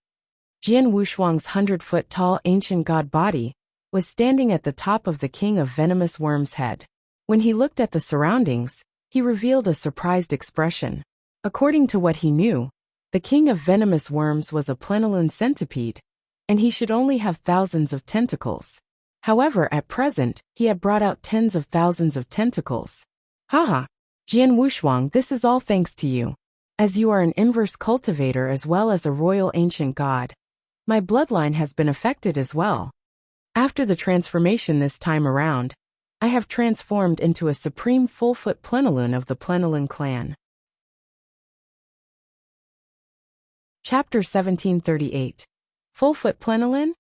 [SPEAKER 1] Jian Wushuang's 100-foot-tall ancient god body was standing at the top of the king of venomous worms' head. When he looked at the surroundings, he revealed a surprised expression. According to what he knew, the king of venomous worms was a plenilune centipede, and he should only have thousands of tentacles. However, at present, he had brought out tens of thousands of tentacles. Haha! Jian Wushuang, this is all thanks to you. As you are an inverse cultivator as well as a royal ancient god, my bloodline has been affected as well. After the transformation this time around, I have transformed into a supreme full-foot plenilune of the Plenilune clan. Chapter 1738. Full-foot plenilune?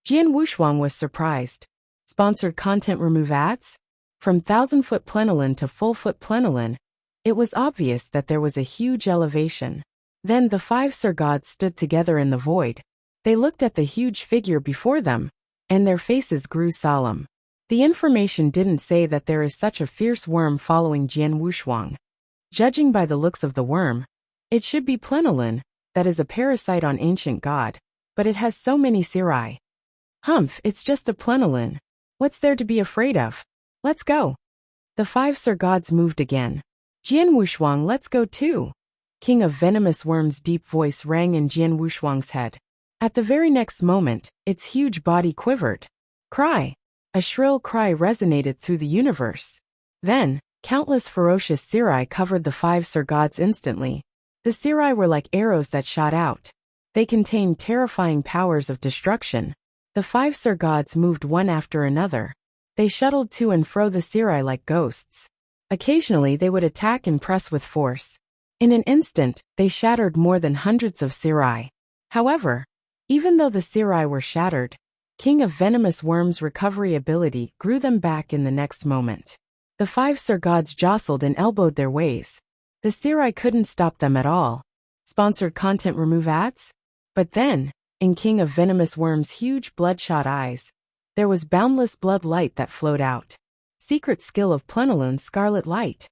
[SPEAKER 1] Jian Wushuang was surprised. Sponsored content remove ads? From 1,000-foot plenilune to full-foot plenilune, it was obvious that there was a huge elevation. Then the 5 Sir Gods stood together in the void. They looked at the huge figure before them, and their faces grew solemn. The information didn't say that there is such a fierce worm following Jian Wushuang. Judging by the looks of the worm, it should be plenilune, that is a parasite on ancient god, but it has so many cirri. Humph, it's just a plenilune. What's there to be afraid of? Let's go. The 5 Sir Gods moved again. Jian Wushuang, let's go too. King of venomous worms' deep voice rang in Jian Wushuang's head. At the very next moment, its huge body quivered. Cry! A shrill cry resonated through the universe. Then, countless ferocious cirri covered the 5 Sir Gods instantly. The cirri were like arrows that shot out. They contained terrifying powers of destruction. The 5 Sir Gods moved one after another. They shuttled to and fro the cirri like ghosts. Occasionally they would attack and press with force. In an instant, they shattered more than hundreds of cirri. However, even though the cirri were shattered, King of Venomous Worms' recovery ability grew them back in the next moment. The 5 Sir Gods jostled and elbowed their ways. The cirri couldn't stop them at all. Sponsored content remove ads? But then, in King of Venomous Worms' huge bloodshot eyes, there was boundless blood light that flowed out. Secret skill of Plenilune's scarlet light.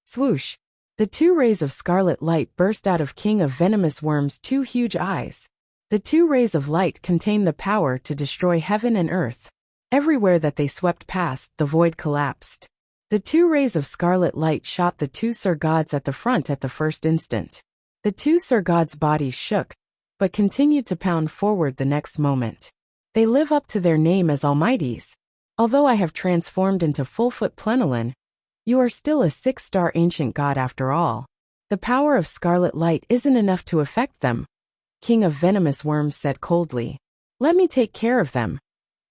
[SPEAKER 1] Swoosh! The 2 rays of scarlet light burst out of King of Venomous Worms' 2 huge eyes. The 2 rays of light contained the power to destroy heaven and earth. Everywhere that they swept past, the void collapsed. The 2 rays of scarlet light shot the 2 Sir Gods at the front at the first instant. The 2 Sir Gods' bodies shook, but continued to pound forward the next moment. They live up to their name as almighties. Although I have transformed into full-foot Plenilune, you are still a 6-star ancient god after all. The power of scarlet light isn't enough to affect them, King of Venomous Worms said coldly. Let me take care of them.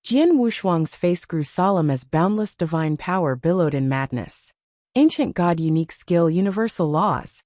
[SPEAKER 1] Jian Wushuang's face grew solemn as boundless divine power billowed in madness. Ancient god unique skill universal laws.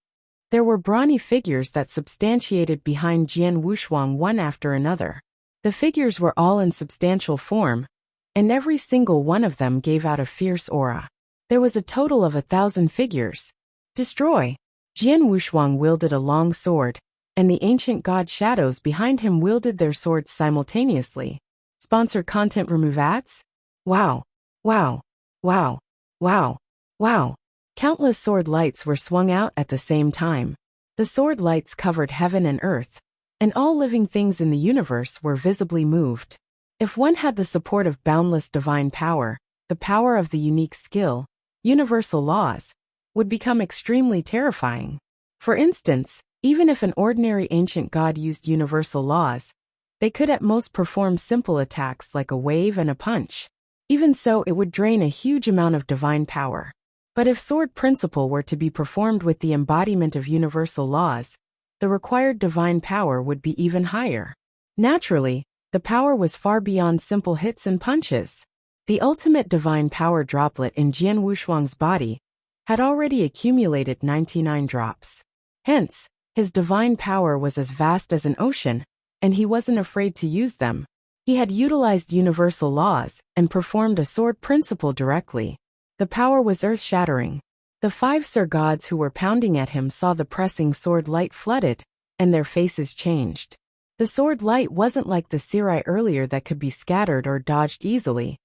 [SPEAKER 1] There were brawny figures that substantiated behind Jian Wushuang one after another. The figures were all in substantial form, and every single one of them gave out a fierce aura. There was a total of 1,000 figures. Destroy! Jian Wushuang wielded a long sword, and the ancient god shadows behind him wielded their swords simultaneously. Sponsored content remove ads? Wow! Wow! Wow! Wow! Wow! Countless sword lights were swung out at the same time. The sword lights covered heaven and earth, and all living things in the universe were visibly moved. If one had the support of boundless divine power, the power of the unique skill, universal laws, would become extremely terrifying. For instance, even if an ordinary ancient god used universal laws, they could at most perform simple attacks like a wave and a punch. Even so, it would drain a huge amount of divine power. But if sword principle were to be performed with the embodiment of universal laws, the required divine power would be even higher. Naturally, the power was far beyond simple hits and punches. The ultimate divine power droplet in Jian Wushuang's body had already accumulated 99 drops. Hence, his divine power was as vast as an ocean, and he wasn't afraid to use them. He had utilized universal laws and performed a sword principle directly. The power was earth-shattering. The 5 Sir Gods who were pounding at him saw the pressing sword light flooded, and their faces changed. The sword light wasn't like the Sirai earlier that could be scattered or dodged easily.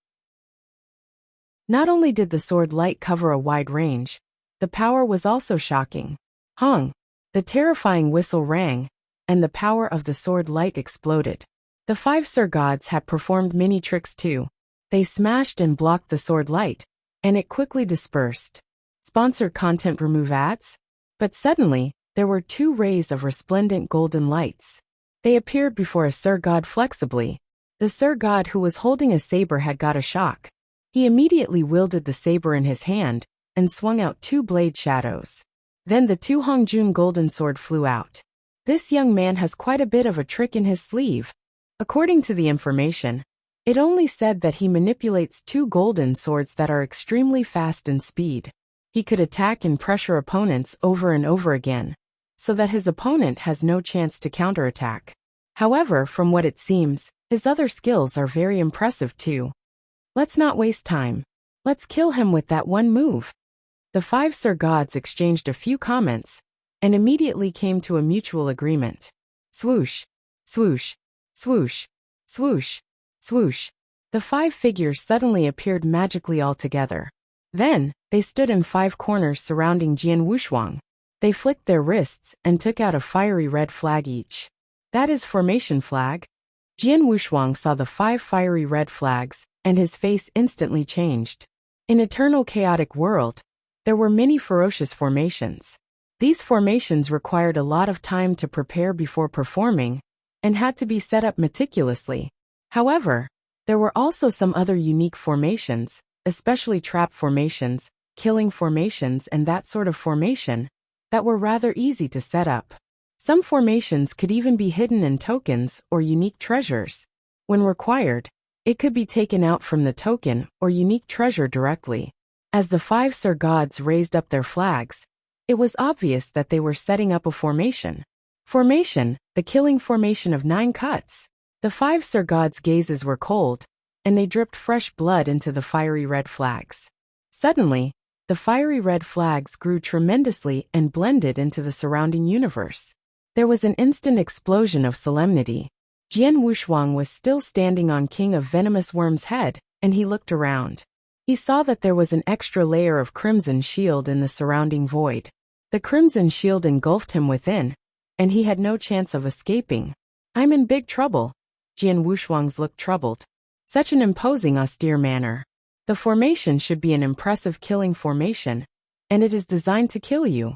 [SPEAKER 1] Not only did the sword light cover a wide range, the power was also shocking. Hong! The terrifying whistle rang, and the power of the sword light exploded. The 5 Sir Gods had performed many tricks too. They smashed and blocked the sword light, and it quickly dispersed. Sponsored content remove ads? But suddenly, there were 2 rays of resplendent golden lights. They appeared before a Sir God flexibly. The Sir God who was holding a saber had got a shock. He immediately wielded the saber in his hand and swung out 2 blade shadows. Then the 2 Hongjun golden sword flew out. This young man has quite a bit of a trick in his sleeve. According to the information, it only said that he manipulates 2 golden swords that are extremely fast in speed. He could attack and pressure opponents over and over again, so that his opponent has no chance to counterattack. However, from what it seems, his other skills are very impressive too. Let's not waste time. Let's kill him with that one move. The 5 Sir Gods exchanged a few comments, and immediately came to a mutual agreement. Swoosh, swoosh, swoosh, swoosh, swoosh. The 5 figures suddenly appeared magically all together. Then, they stood in 5 corners surrounding Jian Wushuang. They flicked their wrists and took out a fiery red flag each. That is formation flag. Jian Wushuang saw the 5 fiery red flags, and his face instantly changed. In eternal chaotic world, there were many ferocious formations. These formations required a lot of time to prepare before performing, and had to be set up meticulously. However, there were also some other unique formations, especially trap formations, killing formations and that sort of formation, that were rather easy to set up. Some formations could even be hidden in tokens or unique treasures. When required, it could be taken out from the token or unique treasure directly. As the 5 Sir Gods raised up their flags, it was obvious that they were setting up a formation. Formation, the killing formation of 9 cuts. The 5 Sir Gods' gazes were cold, and they dripped fresh blood into the fiery red flags. Suddenly, the fiery red flags grew tremendously and blended into the surrounding universe. There was an instant explosion of solemnity. Jian Wushuang was still standing on King of Venomous Worm's head, and he looked around. He saw that there was an extra layer of crimson shield in the surrounding void. The crimson shield engulfed him within, and he had no chance of escaping. I'm in big trouble. Jian Wushuang's looked troubled. Such an imposing, austere manner. The formation should be an impressive killing formation, and it is designed to kill you.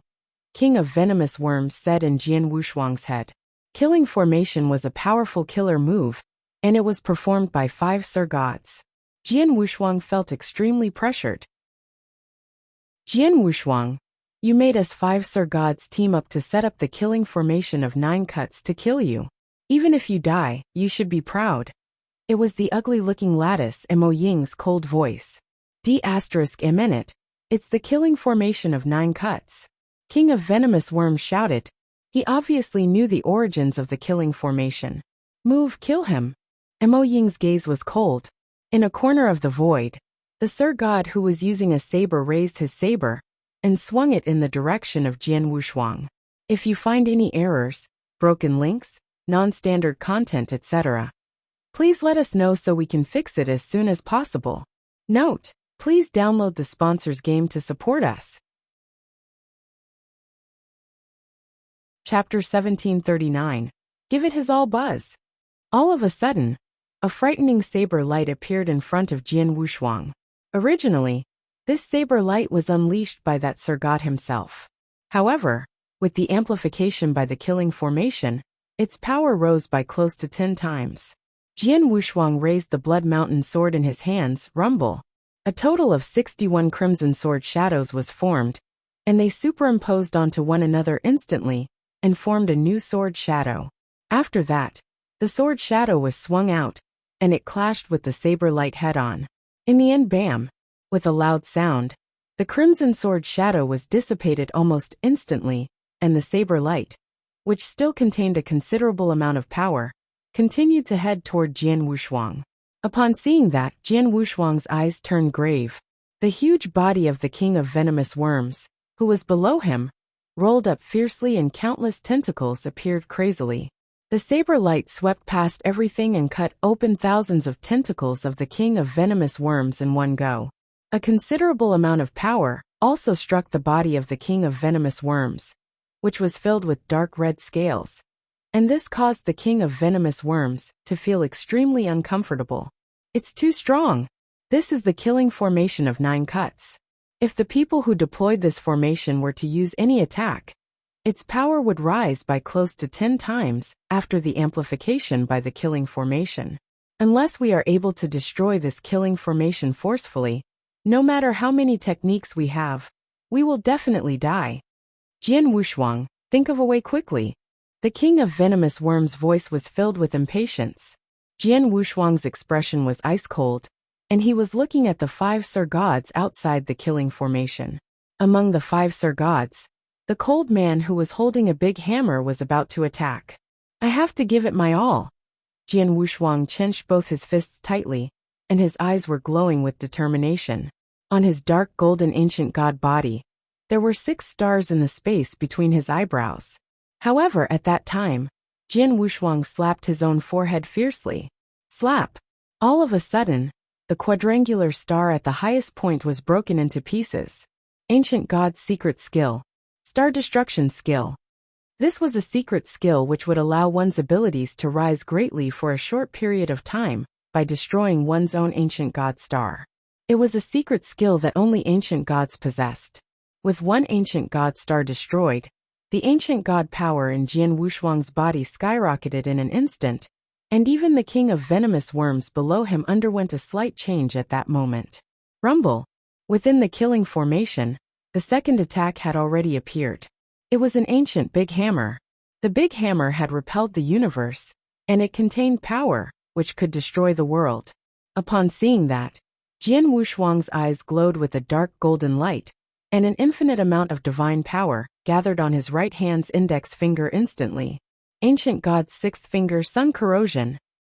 [SPEAKER 1] King of Venomous Worms said in Jian Wushuang's head. Killing formation was a powerful killer move, and it was performed by 5 Sir Gods. Jian Wushuang felt extremely pressured. Jian Wushuang, you made us 5 Sir Gods team up to set up the killing formation of 9 cuts to kill you. Even if you die, you should be proud. It was the ugly-looking lattice in Mo Ying's cold voice. D****, it's the killing formation of 9 cuts. King of Venomous Worms shouted. He obviously knew the origins of the killing formation. Move, kill him. Mo Ying's gaze was cold. In a corner of the void, the Sir God who was using a saber raised his saber and swung it in the direction of Jian Wushuang. If you find any errors, broken links, non-standard content, etc., please let us know so we can fix it as soon as possible. Note, please download the sponsor's game to support us. Chapter 1739. Give it his all buzz. All of a sudden, A frightening saber light appeared in front of Jian Wushuang. Originally, this saber light was unleashed by that Sir God himself. However, with the amplification by the killing formation, its power rose by close to 10 times. Jian Wushuang raised the Blood Mountain sword in his hands, rumble. A total of 61 crimson sword shadows was formed, and they superimposed onto one another instantly, and formed a new sword shadow. After that, the sword shadow was swung out, and it clashed with the saber light head-on. In the end, bam! With a loud sound, the crimson sword shadow was dissipated almost instantly, and the saber light, which still contained a considerable amount of power, continued to head toward Jian Wushuang. Upon seeing that, Jian Wushuang's eyes turned grave. The huge body of the king of venomous worms, who was below him, rolled up fiercely and countless tentacles appeared crazily. The saber light swept past everything and cut open thousands of tentacles of the king of venomous worms in one go. A considerable amount of power also struck the body of the king of venomous worms, which was filled with dark red scales, and this caused the king of venomous worms to feel extremely uncomfortable. It's too strong. This is the killing formation of 9 cuts. If the people who deployed this formation were to use any attack, its power would rise by close to 10 times after the amplification by the killing formation. Unless we are able to destroy this killing formation forcefully, no matter how many techniques we have, we will definitely die. Jian Wushuang, think of a way quickly. The king of venomous worms' voice was filled with impatience. Jian Wushuang's expression was ice-cold, and he was looking at the 5 Sir Gods outside the killing formation. Among the 5 Sir Gods, the cold man who was holding a big hammer was about to attack. I have to give it my all. Jian Wushuang clenched both his fists tightly, and his eyes were glowing with determination. On his dark golden ancient god body, there were 6 stars in the space between his eyebrows. However, at that time, Jian Wushuang slapped his own forehead fiercely. Slap! All of a sudden, the quadrangular star at the highest point was broken into pieces. Ancient God's secret skill. Star destruction skill. This was a secret skill which would allow one's abilities to rise greatly for a short period of time by destroying one's own ancient god star. It was a secret skill that only ancient gods possessed. With one ancient god star destroyed, the ancient god power in Jian Wushuang's body skyrocketed in an instant, and even the king of venomous worms below him underwent a slight change at that moment. Rumble! Within the killing formation, the second attack had already appeared. It was an ancient big hammer. The big hammer had repelled the universe, and it contained power, which could destroy the world. Upon seeing that, Jian Wushuang's eyes glowed with a dark golden light, and an infinite amount of divine power gathered on his right hand's index finger instantly. Ancient God's 6th finger sun corrosion.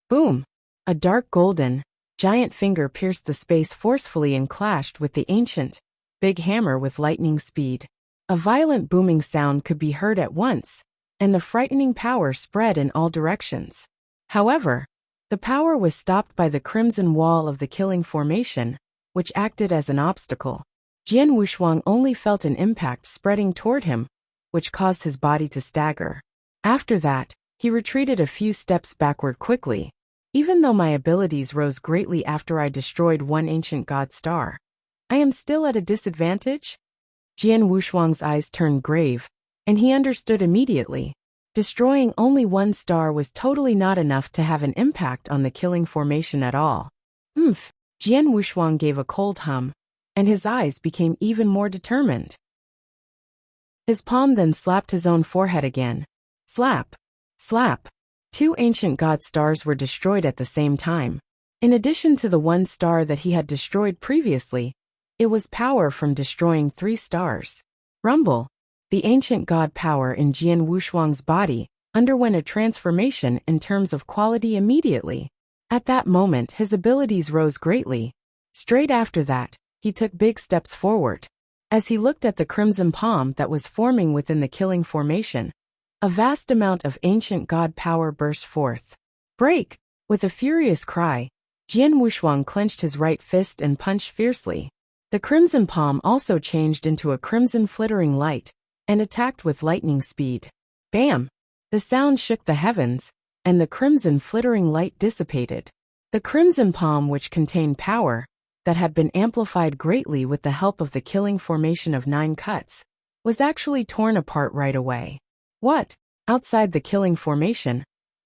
[SPEAKER 1] Boom! A dark golden, giant finger pierced the space forcefully and clashed with the ancient, big hammer with lightning speed. A violent booming sound could be heard at once, and the frightening power spread in all directions. However, the power was stopped by the crimson wall of the killing formation, which acted as an obstacle. Jian Wushuang only felt an impact spreading toward him, which caused his body to stagger. After that, he retreated a few steps backward quickly. Even though my abilities rose greatly after I destroyed one ancient god star, I am still at a disadvantage? Jian Wushuang's eyes turned grave, and he understood immediately. Destroying only one star was totally not enough to have an impact on the killing formation at all. Jian Wushuang gave a cold hum, and his eyes became even more determined. His palm then slapped his own forehead again. Slap! Slap! 2 ancient god stars were destroyed at the same time. In addition to the one star that he had destroyed previously, it was power from destroying 3 stars. Rumble! The ancient god power in Jian Wushuang's body underwent a transformation in terms of quality immediately. At that moment, his abilities rose greatly. Straight after that, he took big steps forward. As he looked at the crimson palm that was forming within the killing formation, a vast amount of ancient god power burst forth. Break! With a furious cry, Jian Wushuang clenched his right fist and punched fiercely. The crimson palm also changed into a crimson flittering light, and attacked with lightning speed. Bam! The sound shook the heavens, and the crimson flittering light dissipated. The crimson palm, which contained power that had been amplified greatly with the help of the killing formation of 9 cuts, was actually torn apart right away. What? Outside the killing formation,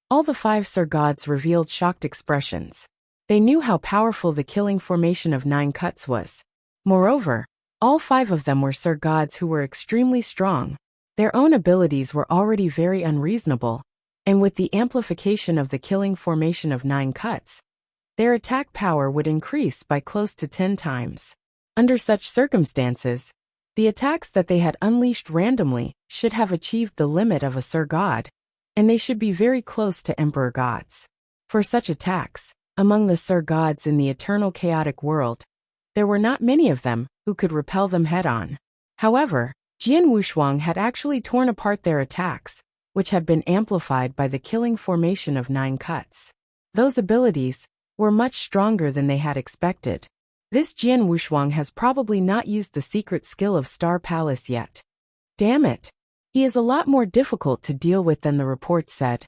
[SPEAKER 1] all the 5 Sir Gods revealed shocked expressions. They knew how powerful the killing formation of 9 cuts was. Moreover, all 5 of them were Sir Gods who were extremely strong. Their own abilities were already very unreasonable, and with the amplification of the killing formation of 9 cuts, their attack power would increase by close to 10 times. Under such circumstances, the attacks that they had unleashed randomly should have achieved the limit of a Sir God, and they should be very close to Emperor Gods. For such attacks, among the Sir Gods in the eternal chaotic world, there were not many of them who could repel them head-on. However, Jian Wushuang had actually torn apart their attacks, which had been amplified by the killing formation of 9 cuts. Those abilities were much stronger than they had expected. This Jian Wushuang has probably not used the secret skill of Star Palace yet. Damn it! He is a lot more difficult to deal with than the report said.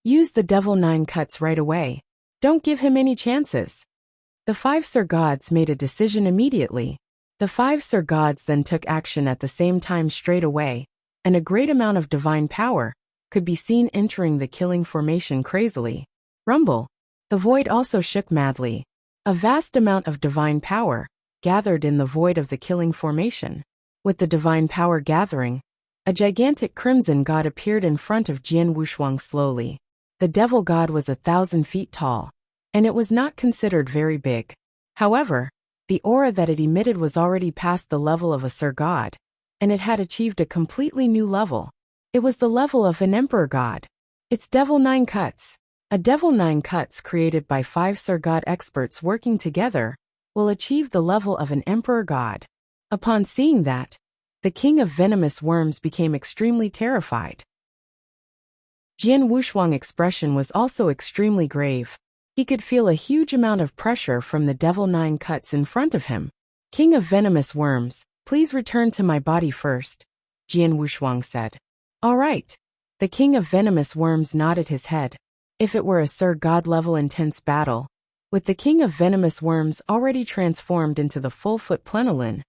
[SPEAKER 1] Use the Devil 9 cuts right away. Don't give him any chances. The 5 Sir Gods made a decision immediately. The 5 Sir Gods then took action at the same time straight away, and a great amount of divine power could be seen entering the killing formation crazily. Rumble. The void also shook madly. A vast amount of divine power gathered in the void of the killing formation. With the divine power gathering, a gigantic crimson god appeared in front of Jian Wushuang slowly. The devil god was 1,000 feet tall, and it was not considered very big. However, the aura that it emitted was already past the level of a Sir God, and it had achieved a completely new level. It was the level of an Emperor God. It's Devil 9 cuts. A Devil 9 cuts created by 5 Sir God experts working together will achieve the level of an Emperor God. Upon seeing that, the King of Venomous Worms became extremely terrified. Jian Wushuang's expression was also extremely grave. He could feel a huge amount of pressure from the Devil 9 cuts in front of him. King of Venomous Worms, please return to my body first, Jian Wushuang said. All right. The King of Venomous Worms nodded his head. If it were a Sir God-level intense battle, with the King of Venomous Worms already transformed into the full-foot Plenolin,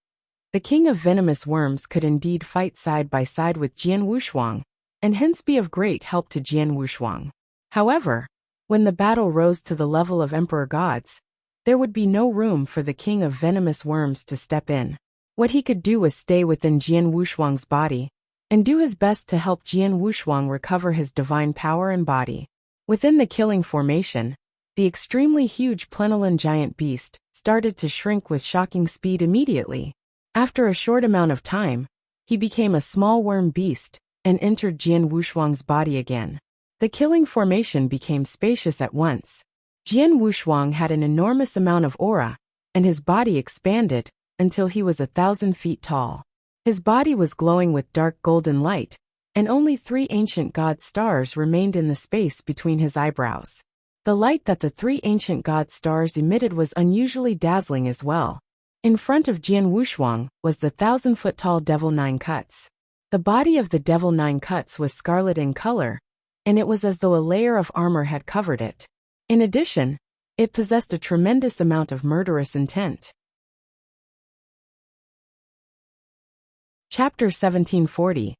[SPEAKER 1] the King of Venomous Worms could indeed fight side by side with Jian Wushuang, and hence be of great help to Jian Wushuang. However, when the battle rose to the level of Emperor Gods, there would be no room for the King of Venomous Worms to step in. What he could do was stay within Jian Wushuang's body, and do his best to help Jian Wushuang recover his divine power and body. Within the killing formation, the extremely huge Plenolin giant beast started to shrink with shocking speed immediately. After a short amount of time, he became a small worm beast and entered Jian Wushuang's body again. The killing formation became spacious at once. Jian Wushuang had an enormous amount of aura, and his body expanded until he was 1,000 feet tall. His body was glowing with dark golden light, and only 3 ancient god stars remained in the space between his eyebrows. The light that the 3 ancient god stars emitted was unusually dazzling as well. In front of Jian Wushuang was the 1,000-foot-tall Devil 9 cuts. The body of the Devil 9 cuts was scarlet in color, and it was as though a layer of armor had covered it. In addition, it possessed a tremendous amount of murderous intent. Chapter 1740.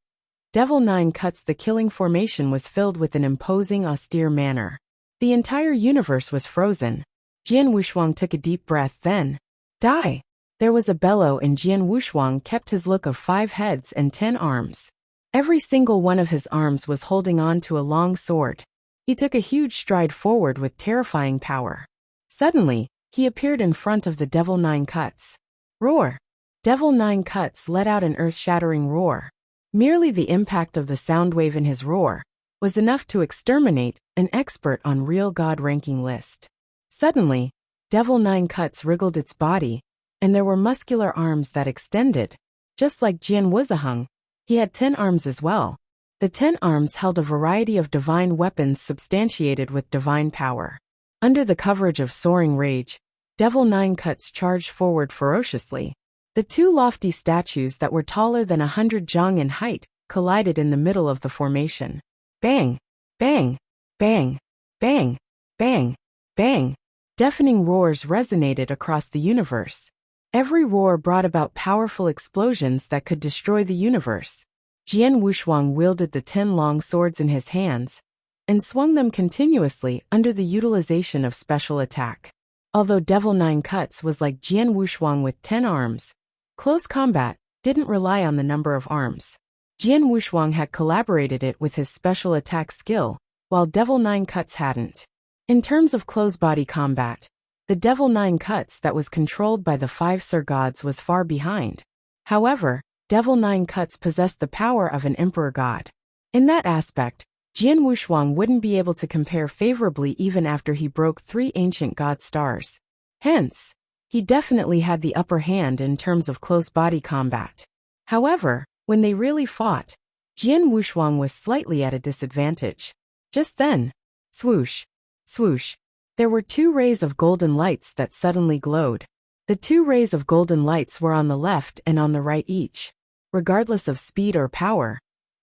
[SPEAKER 1] Devil 9 cuts. The killing formation was filled with an imposing, austere manner. The entire universe was frozen. Jian Wushuang took a deep breath, then, die! There was a bellow, and Jian Wushuang kept his look of 5 heads and 10 arms. Every single one of his arms was holding on to a long sword. He took a huge stride forward with terrifying power. Suddenly, he appeared in front of the Devil 9 cuts. Roar! Devil 9 cuts let out an earth-shattering roar. Merely the impact of the sound wave in his roar was enough to exterminate an expert on real god ranking list. Suddenly, Devil 9 cuts wriggled its body, and there were muscular arms that extended. Just like Jian Wushuang, he had 10 arms as well. The 10 arms held a variety of divine weapons substantiated with divine power. Under the coverage of soaring rage, Devil 9 cuts charged forward ferociously. The 2 lofty statues that were taller than 100 zhang in height collided in the middle of the formation. Bang! Bang! Bang! Bang! Bang! Bang! Deafening roars resonated across the universe. Every roar brought about powerful explosions that could destroy the universe. Jian Wushuang wielded the 10 long swords in his hands and swung them continuously under the utilization of special attack. Although Devil Nine Cuts was like Jian Wushuang with 10 arms, close combat didn't rely on the number of arms. Jian Wushuang had collaborated it with his special attack skill, while Devil Nine Cuts hadn't. In terms of close-body combat, the Devil Nine Cuts that was controlled by the 5 Sir Gods was far behind. However, Devil Nine Cuts possessed the power of an Emperor God. In that aspect, Jian Wushuang wouldn't be able to compare favorably even after he broke 3 ancient god stars. Hence, he definitely had the upper hand in terms of close-body combat. However, when they really fought, Jian Wushuang was slightly at a disadvantage. Just then, swoosh, swoosh, there were 2 rays of golden lights that suddenly glowed. The 2 rays of golden lights were on the left and on the right each. Regardless of speed or power,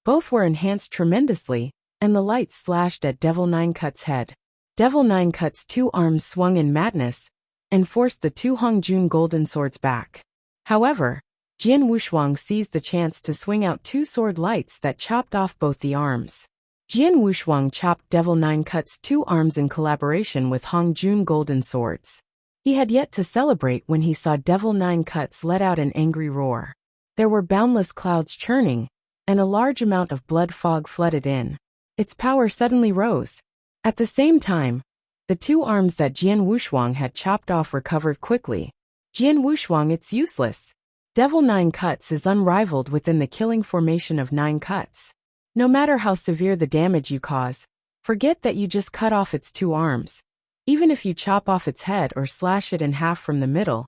[SPEAKER 1] both were enhanced tremendously, and the lights slashed at Devil Nine Cuts' head. Devil Nine Cuts' 2 arms swung in madness and forced the 2 Hongjun golden swords back. However, Jian Wushuang seized the chance to swing out 2 sword lights that chopped off both the arms. Jian Wushuang chopped Devil Nine Cuts' 2 arms in collaboration with Hongjun golden swords. He had yet to celebrate when he saw Devil Nine Cuts let out an angry roar. There were boundless clouds churning, and a large amount of blood fog flooded in. Its power suddenly rose. At the same time, the 2 arms that Jian Wushuang had chopped off recovered quickly. Jian Wushuang, it's useless. Devil Nine Cuts is unrivaled within the killing formation of 9 cuts. No matter how severe the damage you cause, forget that you just cut off its 2 arms. Even if you chop off its head or slash it in half from the middle,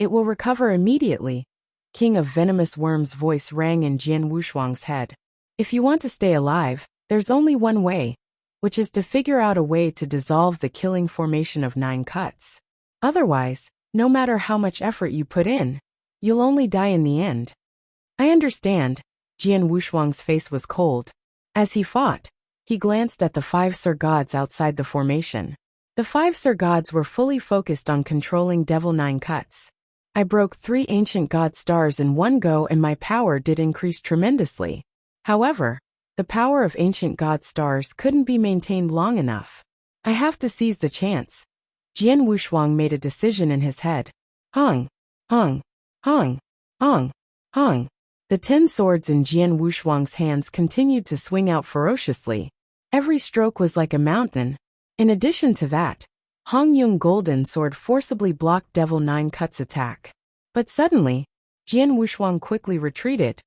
[SPEAKER 1] it will recover immediately. King of Venomous Worms' voice rang in Jian Wushuang's head. If you want to stay alive, there's only one way, which is to figure out a way to dissolve the killing formation of 9 cuts. Otherwise, no matter how much effort you put in, you'll only die in the end. I understand. Jian Wushuang's face was cold. As he fought, he glanced at the 5 Sir Gods outside the formation. The 5 Sir Gods were fully focused on controlling Devil Nine Cuts. I broke 3 ancient god stars in one go and my power did increase tremendously. However, the power of ancient god stars couldn't be maintained long enough. I have to seize the chance. Jian Wushuang made a decision in his head. Hong, hong, hong, hong, hong. The 10 swords in Jian Wushuang's hands continued to swing out ferociously. Every stroke was like a mountain. In addition to that, Hongyun Golden Sword forcibly blocked Devil Nine Cuts' attack. But suddenly, Jian Wushuang quickly retreated.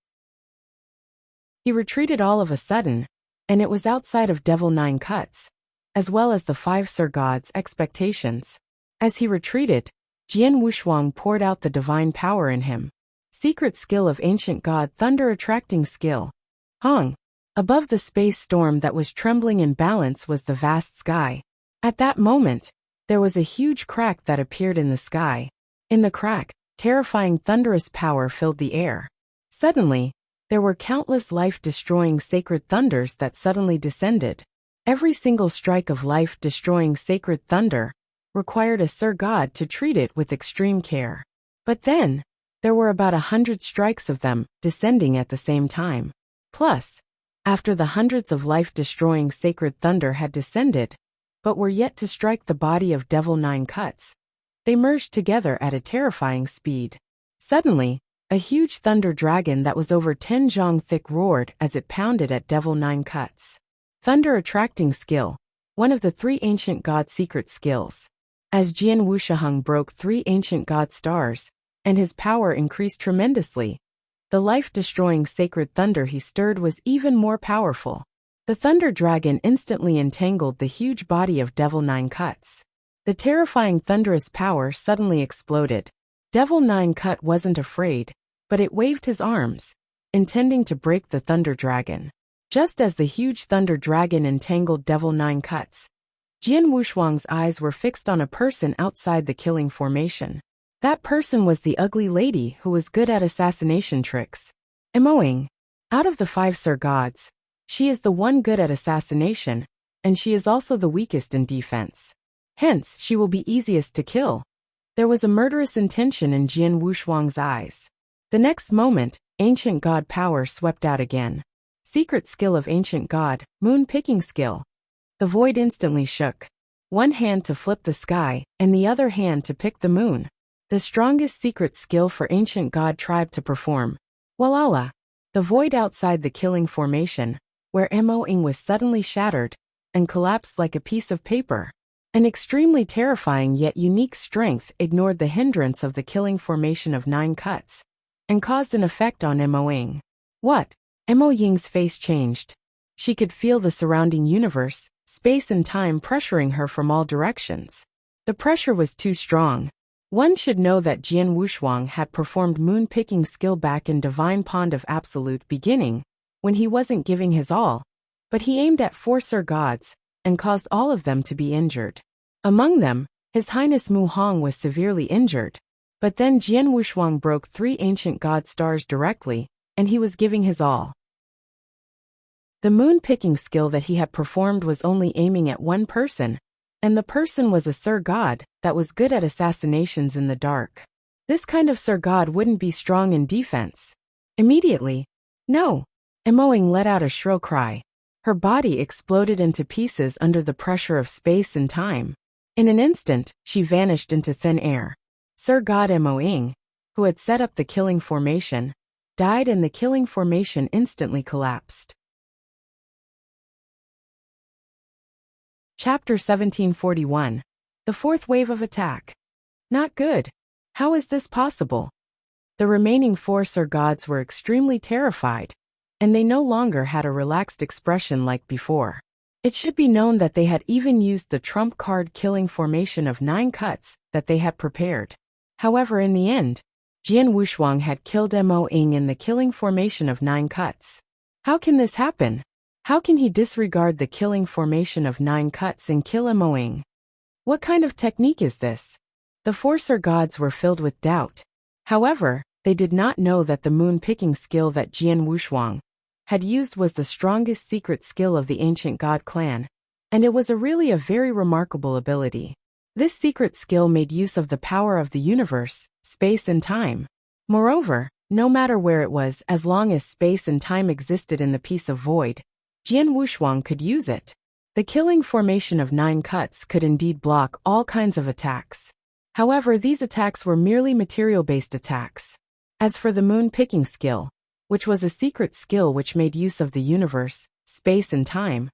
[SPEAKER 1] He retreated all of a sudden, and it was outside of Devil Nine Cuts, as well as the 5 Sir Gods' expectations. As he retreated, Jian Wushuang poured out the divine power in him. Secret skill of ancient god thunder attracting skill. Hong. Above the space storm that was trembling in balance was the vast sky. At that moment, there was a huge crack that appeared in the sky. In the crack, terrifying thunderous power filled the air. Suddenly, there were countless life-destroying sacred thunders that suddenly descended. Every single strike of life-destroying sacred thunder required a Sir God to treat it with extreme care. But then, there were about 100 strikes of them descending at the same time. Plus, after the hundreds of life-destroying sacred thunder had descended, but were yet to strike the body of Devil Nine Cuts, they merged together at a terrifying speed. Suddenly, a huge thunder dragon that was over 10 zhang thick roared as it pounded at Devil Nine Cuts. Thunder attracting skill, one of the 3 ancient god secret skills. As Jian Wushuang broke 3 ancient god stars, and his power increased tremendously, the life-destroying sacred thunder he stirred was even more powerful. The thunder dragon instantly entangled the huge body of Devil Nine Cuts. The terrifying thunderous power suddenly exploded. Devil Nine Cut wasn't afraid, but it waved his arms, intending to break the thunder dragon. Just as the huge thunder dragon entangled Devil Nine Cuts, Jian Wushuang's eyes were fixed on a person outside the killing formation. That person was the ugly lady who was good at assassination tricks. Emoing. Out of the 5 Sir Gods, she is the one good at assassination, and she is also the weakest in defense. Hence, she will be easiest to kill. There was a murderous intention in Jian Wushuang's eyes. The next moment, ancient god power swept out again. Secret skill of ancient god, moon picking skill. The void instantly shook. One hand to flip the sky, and the other hand to pick the moon. The strongest secret skill for ancient god tribe to perform. Walala! The void outside the killing formation, where Mo-ing was suddenly shattered and collapsed like a piece of paper. An extremely terrifying yet unique strength ignored the hindrance of the killing formation of 9 cuts and caused an effect on Mo-ing. What? Mo-ying's face changed. She could feel the surrounding universe, space and time pressuring her from all directions. The pressure was too strong. One should know that Jian Wushuang had performed moon-picking skill back in Divine Pond of Absolute beginning, when he wasn't giving his all, but he aimed at 4 Sir Gods and caused all of them to be injured. Among them, His Highness Mu Hong was severely injured. But then Jian Wushuang broke 3 ancient god stars directly, and he was giving his all. The moon-picking skill that he had performed was only aiming at one person, and the person was a Sir God that was good at assassinations in the dark. This kind of Sir God wouldn't be strong in defense. Immediately, no! Mo-ing let out a shrill cry. Her body exploded into pieces under the pressure of space and time. In an instant, she vanished into thin air. Sir God Mo-ing, who had set up the killing formation, died and the killing formation instantly collapsed. Chapter 1741. The 4th Wave of Attack. Not good. How is this possible? The remaining 4 Sir Gods were extremely terrified, and they no longer had a relaxed expression like before. It should be known that they had even used the trump card killing formation of 9 cuts that they had prepared. However, in the end, Jian Wushuang had killed Mo-ing in the killing formation of 9 cuts. How can this happen? How can he disregard the killing formation of 9 cuts and kill Mo-ing? What kind of technique is this? The 4 Sir Gods were filled with doubt. However, they did not know that the moon-picking skill that Jian Wushuang had used was the strongest secret skill of the ancient god clan, and it was really a very remarkable ability. This secret skill made use of the power of the universe, space and time. Moreover, no matter where it was, as long as space and time existed in the piece of void, Jian Wushuang could use it. The killing formation of 9 cuts could indeed block all kinds of attacks. However, these attacks were merely material-based attacks. As for the moon-picking skill, which was a secret skill which made use of the universe, space and time,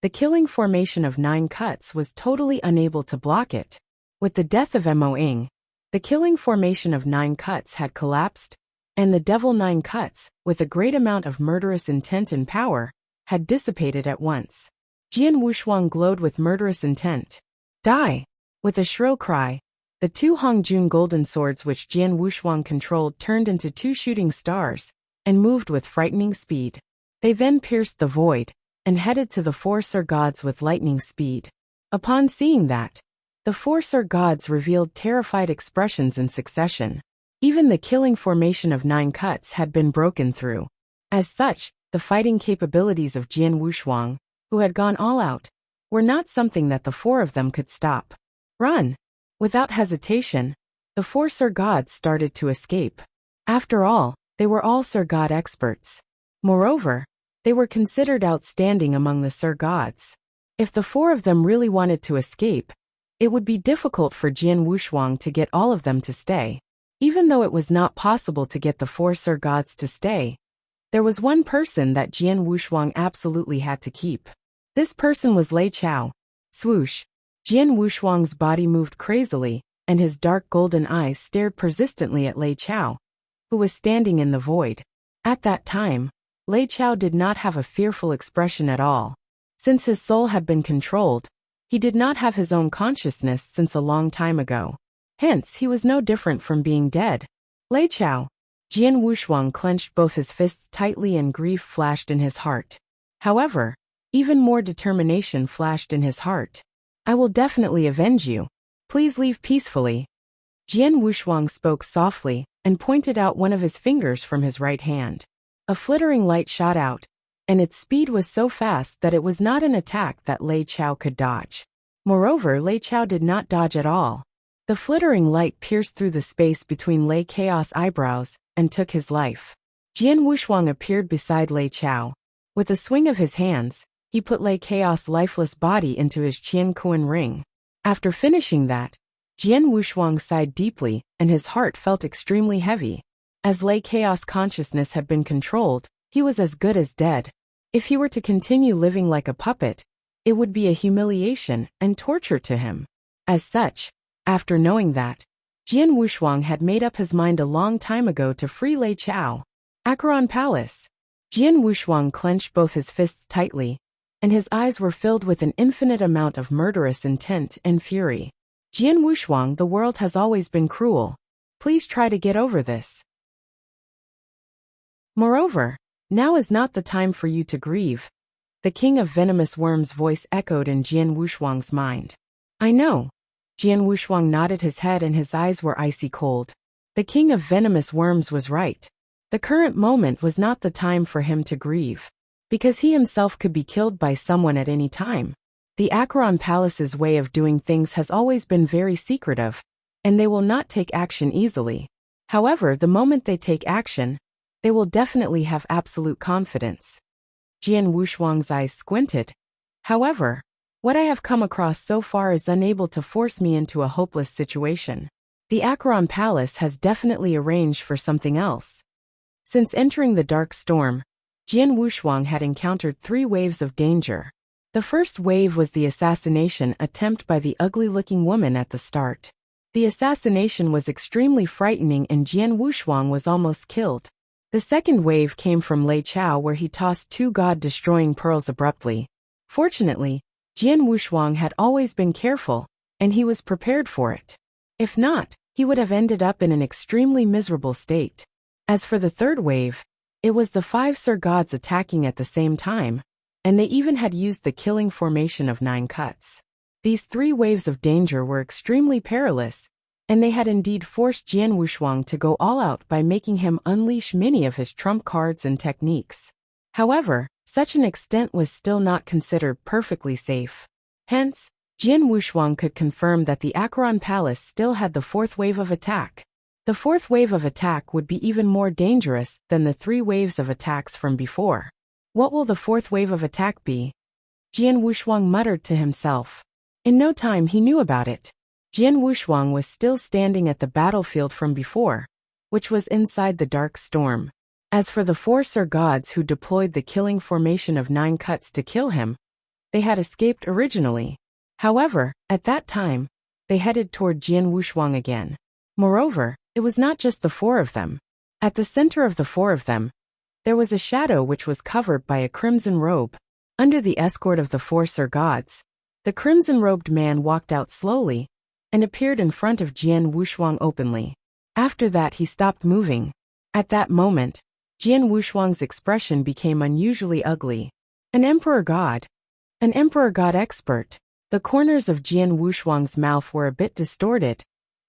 [SPEAKER 1] the killing formation of 9 cuts was totally unable to block it. With the death of Mo-ing, the killing formation of 9 cuts had collapsed, and the devil 9 cuts, with a great amount of murderous intent and power, had dissipated at once. Jian Wushuang glowed with murderous intent. Die! With a shrill cry, the 2 Hongjun golden swords which Jian Wushuang controlled turned into 2 shooting stars, and moved with frightening speed. They then pierced the void, and headed to the 4 Sir Gods with lightning speed. Upon seeing that, the 4 Sir Gods revealed terrified expressions in succession. Even the killing formation of 9 cuts had been broken through. As such, the fighting capabilities of Jian Wushuang, who had gone all out, were not something that the 4 of them could stop. Run! Without hesitation, the 4 Sir Gods started to escape. After all, they were all Sir God experts. Moreover, they were considered outstanding among the Sir Gods. If the 4 of them really wanted to escape, it would be difficult for Jian Wushuang to get all of them to stay. Even though it was not possible to get the 4 Sir Gods to stay, there was one person that Jian Wushuang absolutely had to keep. This person was Lei Chao. Swoosh! Jian Wushuang's body moved crazily, and his dark golden eyes stared persistently at Lei Chao, who was standing in the void. At that time, Lei Chao did not have a fearful expression at all. Since his soul had been controlled, he did not have his own consciousness since a long time ago. Hence, he was no different from being dead. Lei Chao! Jian Wushuang clenched both his fists tightly and grief flashed in his heart. However, even more determination flashed in his heart. I will definitely avenge you. Please leave peacefully. Jian Wushuang spoke softly and pointed out one of his fingers from his right hand. A flittering light shot out, and its speed was so fast that it was not an attack that Lei Chao could dodge. Moreover, Lei Chao did not dodge at all. The flittering light pierced through the space between Lei Chaos' eyebrows and took his life. Jian Wushuang appeared beside Lei Chao. With a swing of his hands, he put Lei Chaos' lifeless body into his Qian Kuan ring. After finishing that, Jian Wushuang sighed deeply, and his heart felt extremely heavy. As Lei Chaos' consciousness had been controlled, he was as good as dead. If he were to continue living like a puppet, it would be a humiliation and torture to him. As such, after knowing that, Jian Wushuang had made up his mind a long time ago to free Lei Chao. Acheron Palace. Jian Wushuang clenched both his fists tightly, and his eyes were filled with an infinite amount of murderous intent and fury. Jian Wushuang, the world has always been cruel. Please try to get over this. Moreover, now is not the time for you to grieve. The king of venomous worms' voice echoed in Jian Wushuang's mind. I know. Jian Wushuang nodded his head and his eyes were icy cold. The king of venomous worms was right. The current moment was not the time for him to grieve, because he himself could be killed by someone at any time. The Acheron Palace's way of doing things has always been very secretive, and they will not take action easily. However, the moment they take action, they will definitely have absolute confidence. Jian Wushuang's eyes squinted. However, what I have come across so far is unable to force me into a hopeless situation. The Acheron Palace has definitely arranged for something else. Since entering the dark storm, Jian Wushuang had encountered 3 waves of danger. The first wave was the assassination attempt by the ugly-looking woman at the start. The assassination was extremely frightening and Jian Wushuang was almost killed. The second wave came from Lei Chao where he tossed 2 god-destroying pearls abruptly. Fortunately, Jian Wushuang had always been careful, and he was prepared for it. If not, he would have ended up in an extremely miserable state. As for the third wave, it was the 5 Sir Gods attacking at the same time, and they even had used the killing formation of 9 cuts. These 3 waves of danger were extremely perilous, and they had indeed forced Jian Wushuang to go all out by making him unleash many of his trump cards and techniques. However, such an extent was still not considered perfectly safe. Hence, Jian Wushuang could confirm that the Acheron Palace still had the 4th wave of attack. The 4th wave of attack would be even more dangerous than the 3 waves of attacks from before. What will the 4th wave of attack be? Jian Wushuang muttered to himself. In no time he knew about it. Jian Wushuang was still standing at the battlefield from before, which was inside the dark storm. As for the 4 Sir Gods who deployed the killing formation of 9 cuts to kill him, they had escaped originally. However, at that time, they headed toward Jian Wushuang again. Moreover, it was not just the 4 of them. At the center of the 4 of them, there was a shadow which was covered by a crimson robe. Under the escort of the 4 Sir Gods, the crimson-robed man walked out slowly and appeared in front of Jian Wushuang openly. After that he stopped moving. At that moment, Jian Wushuang's expression became unusually ugly. An emperor god. An emperor god expert. The corners of Jian Wushuang's mouth were a bit distorted,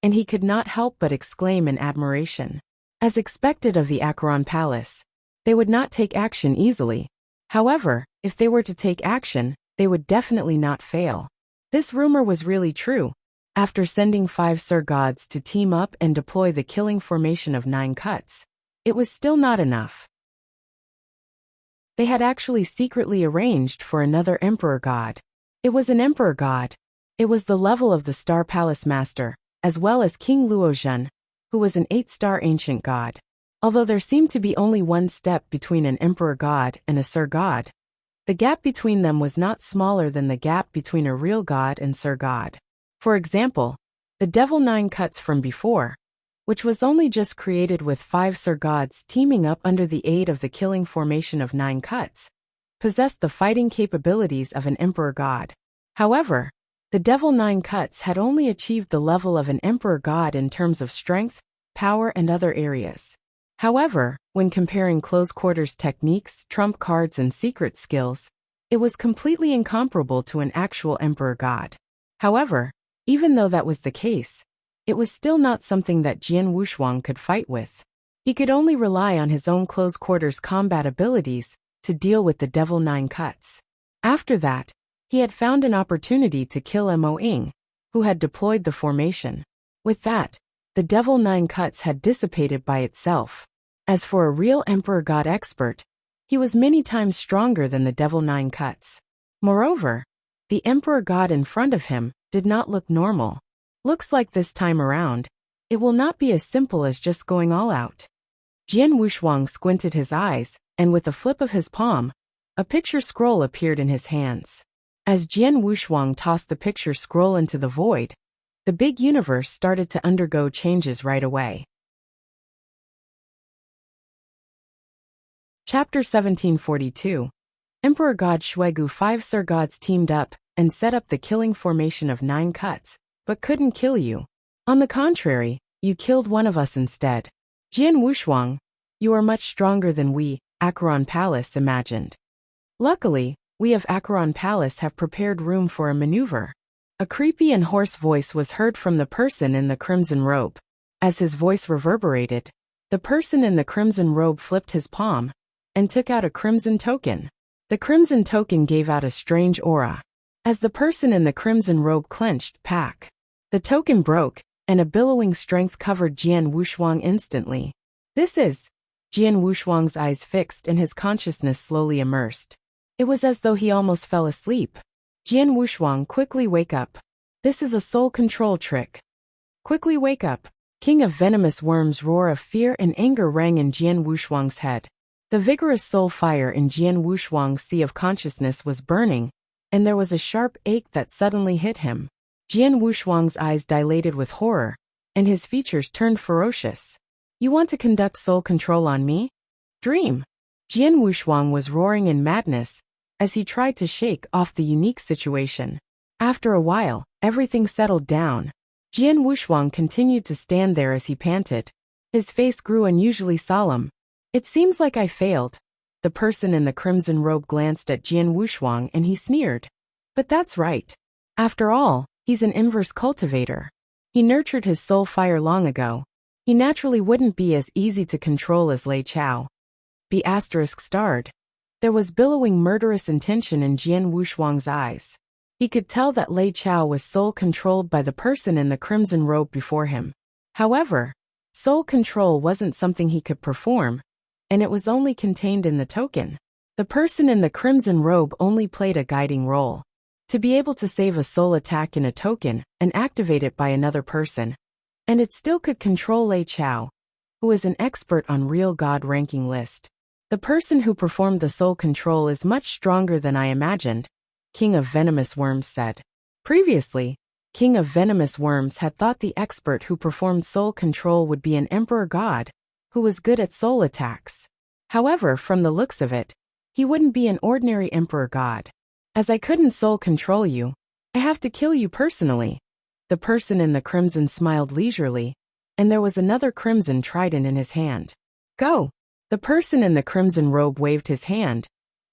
[SPEAKER 1] and he could not help but exclaim in admiration. As expected of the Acheron Palace, they would not take action easily. However, if they were to take action, they would definitely not fail. This rumor was really true. After sending 5 Sir Gods to team up and deploy the killing formation of 9 cuts, it was still not enough. They had actually secretly arranged for another emperor god. It was an emperor god. It was the level of the Star Palace Master, as well as King Luozhen, who was an 8-star ancient god. Although there seemed to be only 1 step between an emperor god and a Sir God, the gap between them was not smaller than the gap between a real god and Sir God. For example, the Devil 9 cuts from before, which was only just created with 5 Sir Gods teaming up under the aid of the killing formation of 9 cuts, possessed the fighting capabilities of an emperor god. However, the Devil 9 cuts had only achieved the level of an emperor god in terms of strength, power and other areas. However, when comparing close quarters techniques, trump cards and secret skills, it was completely incomparable to an actual emperor god. However, even though that was the case, it was still not something that Jian Wushuang could fight with. He could only rely on his own close quarters combat abilities to deal with the Devil 9 cuts. After that, He had found an opportunity to kill Mo Ing, who had deployed the formation. With that, the Devil Nine Cuts had dissipated by itself. As for a real Emperor God expert, he was many times stronger than the Devil Nine Cuts. Moreover, the Emperor God in front of him did not look normal. Looks like this time around, it will not be as simple as just going all out. Jian Wushuang squinted his eyes, and with a flip of his palm, a picture scroll appeared in his hands. As Jian Wushuang tossed the picture scroll into the void, the big universe started to undergo changes right away. Chapter 1742. Emperor God Shuigu. 5 Sir Gods teamed up and set up the killing formation of 9 cuts, but couldn't kill you. On the contrary, you killed one of us instead. Jian Wushuang, you are much stronger than we, Acheron Palace, imagined. Luckily, we of Acheron Palace have prepared room for a maneuver. A creepy and hoarse voice was heard from the person in the crimson robe. As his voice reverberated, the person in the crimson robe flipped his palm and took out a crimson token. The crimson token gave out a strange aura. As the person in the crimson robe clenched, pack, the token broke, and a billowing strength covered Jian Wushuang instantly. This is... Jian Wushuang's eyes fixed and his consciousness slowly immersed. It was as though he almost fell asleep. Jian Wushuang, quickly wake up. This is a soul control trick. Quickly wake up. King of venomous worms' roar of fear and anger rang in Jian Wushuang's head. The vigorous soul fire in Jian Wushuang's sea of consciousness was burning, and there was a sharp ache that suddenly hit him. Jian Wushuang's eyes dilated with horror, and his features turned ferocious. You want to conduct soul control on me? Dream! Jian Wushuang was roaring in madness as he tried to shake off the unique situation. After a while, everything settled down. Jian Wushuang continued to stand there as he panted. His face grew unusually solemn. It seems like I failed. The person in the crimson robe glanced at Jian Wushuang and he sneered. But that's right. After all, he's an inverse cultivator. He nurtured his soul fire long ago. He naturally wouldn't be as easy to control as Lei Chao. B** starred. There was billowing murderous intention in Jian Wushuang's eyes. He could tell that Lei Chao was soul controlled by the person in the crimson robe before him. However, soul control wasn't something he could perform, and it was only contained in the token. The person in the crimson robe only played a guiding role. To be able to save a soul attack in a token and activate it by another person, and it still could control Lei Chao, who is an expert on real god ranking list. The person who performed the soul control is much stronger than I imagined, King of Venomous Worms said. Previously, King of Venomous Worms had thought the expert who performed soul control would be an emperor god, who was good at soul attacks. However, from the looks of it, he wouldn't be an ordinary emperor god. As I couldn't soul control you, I have to kill you personally. The person in the crimson smiled leisurely, and there was another crimson trident in his hand. Go! The person in the crimson robe waved his hand,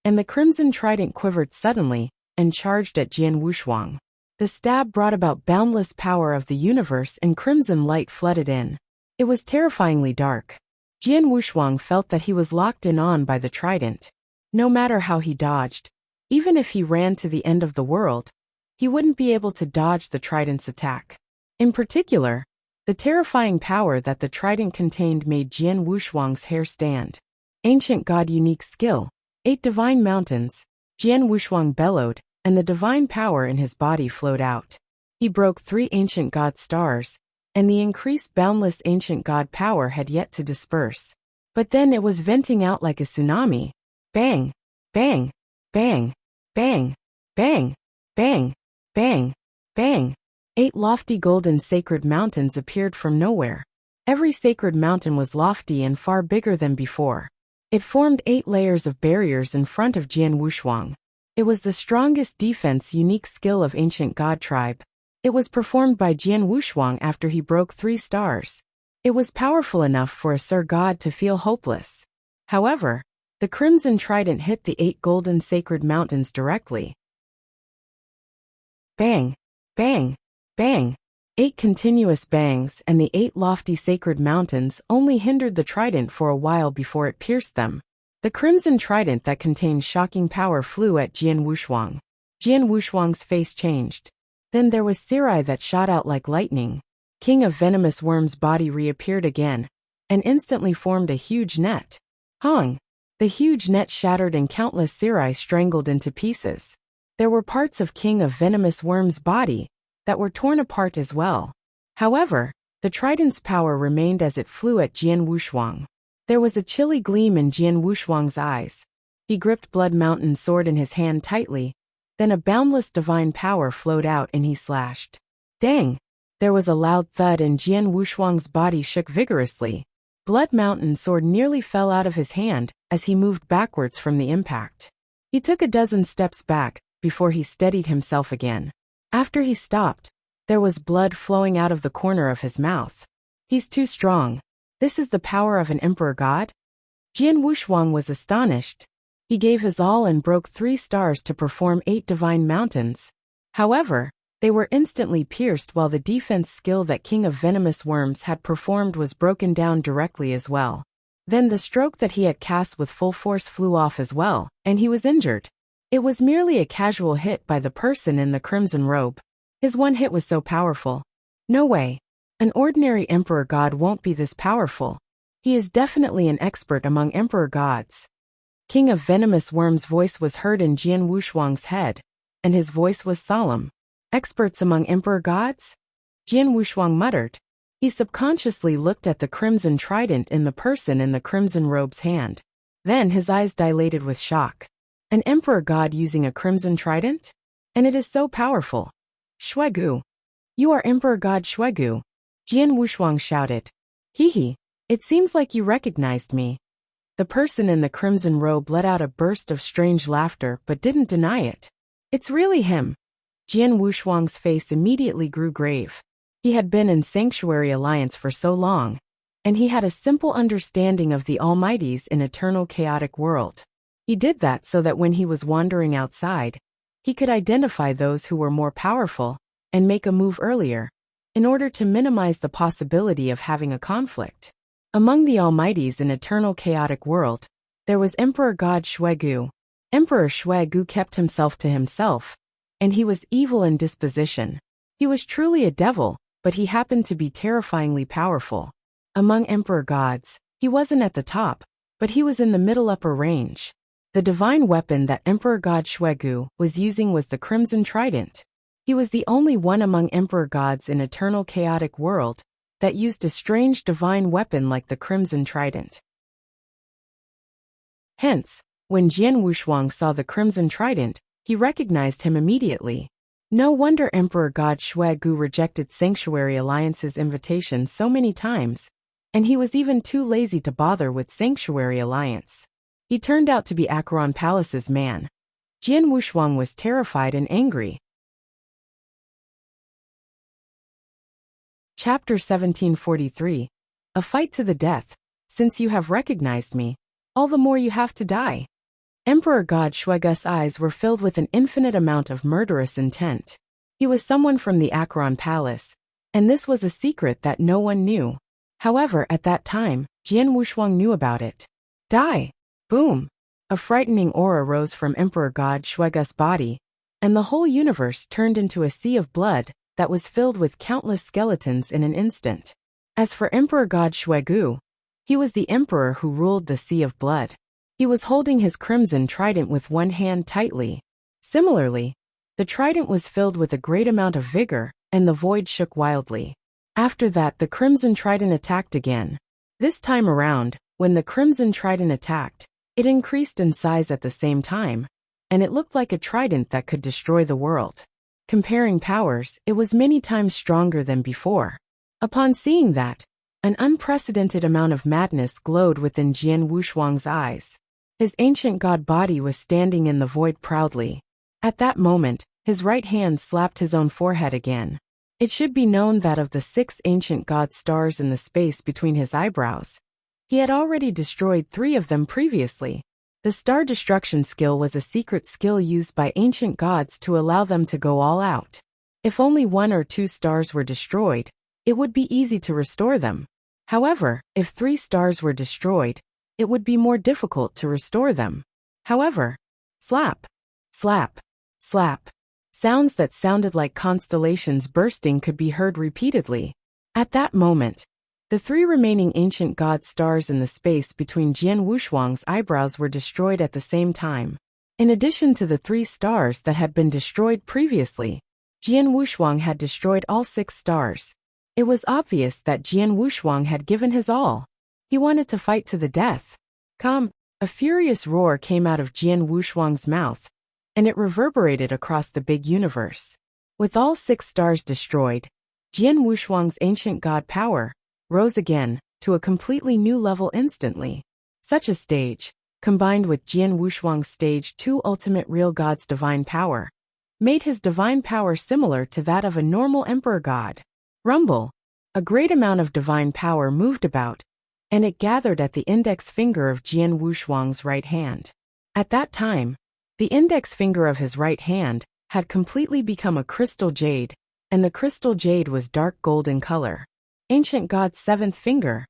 [SPEAKER 1] and the crimson trident quivered suddenly and charged at Jian Wushuang. The stab brought about boundless power of the universe and crimson light flooded in. It was terrifyingly dark. Jian Wushuang felt that he was locked in on by the trident. No matter how he dodged, even if he ran to the end of the world, he wouldn't be able to dodge the trident's attack. In particular, the terrifying power that the trident contained made Jian Wushuang's hair stand. Ancient God unique skill. 8 divine mountains. Jian Wushuang bellowed, and the divine power in his body flowed out. He broke 3 ancient god stars, and the increased boundless ancient god power had yet to disperse. But then it was venting out like a tsunami. Bang! Bang! Bang! Bang! Bang! Bang! Bang! Bang! 8 lofty golden sacred mountains appeared from nowhere. Every sacred mountain was lofty and far bigger than before. It formed 8 layers of barriers in front of Jian Wushuang. It was the strongest defense unique skill of ancient god tribe. It was performed by Jian Wushuang after he broke 3 stars. It was powerful enough for a Sir God to feel hopeless. However, the crimson trident hit the 8 golden sacred mountains directly. Bang! Bang! Bang! 8 continuous bangs and the 8 lofty sacred mountains only hindered the trident for a while before it pierced them. The crimson trident that contained shocking power flew at Jian Wushuang. Jian Wushuang's face changed. Then there was Sirai that shot out like lightning. King of Venomous Worm's body reappeared again, and instantly formed a huge net. Hong! The huge net shattered and countless Sirai strangled into pieces. There were parts of King of Venomous Worm's body that were torn apart as well. However, the trident's power remained as it flew at Jian Wushuang. There was a chilly gleam in Jian Wushuang's eyes. He gripped Blood Mountain's sword in his hand tightly. Then a boundless divine power flowed out and he slashed. Dang! There was a loud thud and Jian Wushuang's body shook vigorously. Blood Mountain's sword nearly fell out of his hand as he moved backwards from the impact. He took a dozen steps back before he steadied himself again. After he stopped, there was blood flowing out of the corner of his mouth. He's too strong. This is the power of an emperor god? Jian Wushuang was astonished. He gave his all and broke 3 stars to perform 8 divine mountains. However, they were instantly pierced while the defense skill that King of Venomous Worms had performed was broken down directly as well. Then the stroke that he had cast with full force flew off as well, and he was injured. It was merely a casual hit by the person in the crimson robe. His one hit was so powerful. No way. An ordinary emperor god won't be this powerful. He is definitely an expert among emperor gods. King of Venomous Worm's voice was heard in Jian Wushuang's head, and his voice was solemn. Experts among emperor gods? Jian Wushuang muttered. He subconsciously looked at the crimson trident in the person in the crimson robe's hand. Then his eyes dilated with shock. An emperor god using a crimson trident? And it is so powerful. Shuegu. You are emperor god Shuegu. Jian Wushuang shouted. Hee. It seems like you recognized me. The person in the crimson robe let out a burst of strange laughter but didn't deny it. It's really him. Jian Wushuang's face immediately grew grave. He had been in Sanctuary Alliance for so long, and he had a simple understanding of the Almighty's in eternal chaotic world. He did that so that when he was wandering outside, he could identify those who were more powerful and make a move earlier, in order to minimize the possibility of having a conflict. Among the Almighty's in eternal chaotic world, there was Emperor God Shuegu. Emperor Shuegu kept himself to himself, and he was evil in disposition. He was truly a devil, but he happened to be terrifyingly powerful. Among emperor gods, he wasn't at the top, but he was in the middle upper range. The divine weapon that Emperor God Shuegu was using was the Crimson Trident. He was the only one among emperor gods in eternal chaotic world that used a strange divine weapon like the Crimson Trident. Hence, when Jian Wushuang saw the Crimson Trident, he recognized him immediately. No wonder Emperor God Shuegu rejected Sanctuary Alliance's invitation so many times, and he was even too lazy to bother with Sanctuary Alliance. He turned out to be Acheron Palace's man. Jian Wushuang was terrified and angry. Chapter 1743. A fight to the death. Since you have recognized me, all the more you have to die. Emperor God Shuegu's eyes were filled with an infinite amount of murderous intent. He was someone from the Acheron Palace, and this was a secret that no one knew. However, at that time, Jian Wushuang knew about it. Die! Boom! A frightening aura rose from Emperor God Shuegu's body, and the whole universe turned into a sea of blood that was filled with countless skeletons in an instant. As for Emperor God Shuegu, he was the emperor who ruled the sea of blood. He was holding his crimson trident with one hand tightly. Similarly, the trident was filled with a great amount of vigor, and the void shook wildly. After that, the crimson trident attacked again. This time around, when the crimson trident attacked, it increased in size at the same time, and it looked like a trident that could destroy the world. Comparing powers, it was many times stronger than before. Upon seeing that, an unprecedented amount of madness glowed within Jian Wushuang's eyes. His ancient god body was standing in the void proudly. At that moment, his right hand slapped his own forehead again. It should be known that of the 6 ancient god stars in the space between his eyebrows, he had already destroyed 3 of them previously. The star destruction skill was a secret skill used by ancient gods to allow them to go all out. If only 1 or 2 stars were destroyed, it would be easy to restore them. However, if 3 stars were destroyed, it would be more difficult to restore them. However, slap, slap, slap. Sounds that sounded like constellations bursting could be heard repeatedly. At that moment, the three remaining ancient god stars in the space between Jian Wushuang's eyebrows were destroyed at the same time. In addition to the 3 stars that had been destroyed previously, Jian Wushuang had destroyed all 6 stars. It was obvious that Jian Wushuang had given his all. He wanted to fight to the death. Come! A furious roar came out of Jian Wushuang's mouth, and it reverberated across the big universe. With all 6 stars destroyed, Jian Wushuang's ancient god power rose again to a completely new level instantly. Such a stage, combined with Jian Wushuang's stage 2 ultimate real god's divine power, made his divine power similar to that of a normal emperor god. Rumble! A great amount of divine power moved about, and it gathered at the index finger of Jian Wushuang's right hand. At that time, the index finger of his right hand had completely become a crystal jade, and the crystal jade was dark gold in color. Ancient God's 7th finger.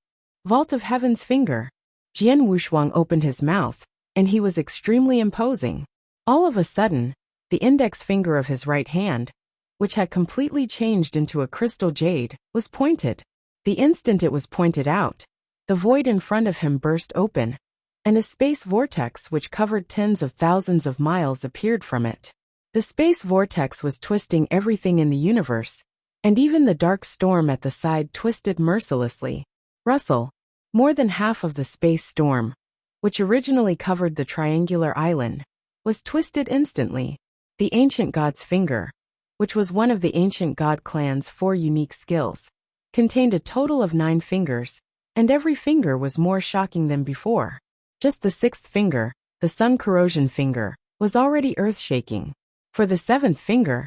[SPEAKER 1] Vault of Heaven's finger. Jian Wushuang opened his mouth, and he was extremely imposing. All of a sudden, the index finger of his right hand, which had completely changed into a crystal jade, was pointed. The instant it was pointed out, the void in front of him burst open, and a space vortex which covered tens of thousands of miles appeared from it. The space vortex was twisting everything in the universe, and even the dark storm at the side twisted mercilessly. Rustle! More than half of the space storm, which originally covered the triangular island, was twisted instantly. The ancient god's finger, which was one of the ancient god clan's 4 unique skills, contained a total of 9 fingers, and every finger was more shocking than before. Just the 6th finger, the sun corrosion finger, was already earth-shaking. For the 7th finger,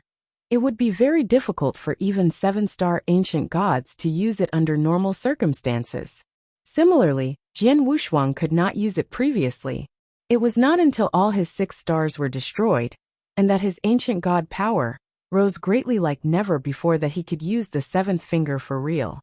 [SPEAKER 1] it would be very difficult for even 7-star ancient gods to use it under normal circumstances. Similarly, Jian Wushuang could not use it previously. It was not until all his 6 stars were destroyed, and that his ancient god power rose greatly like never before, that he could use the 7th finger for real.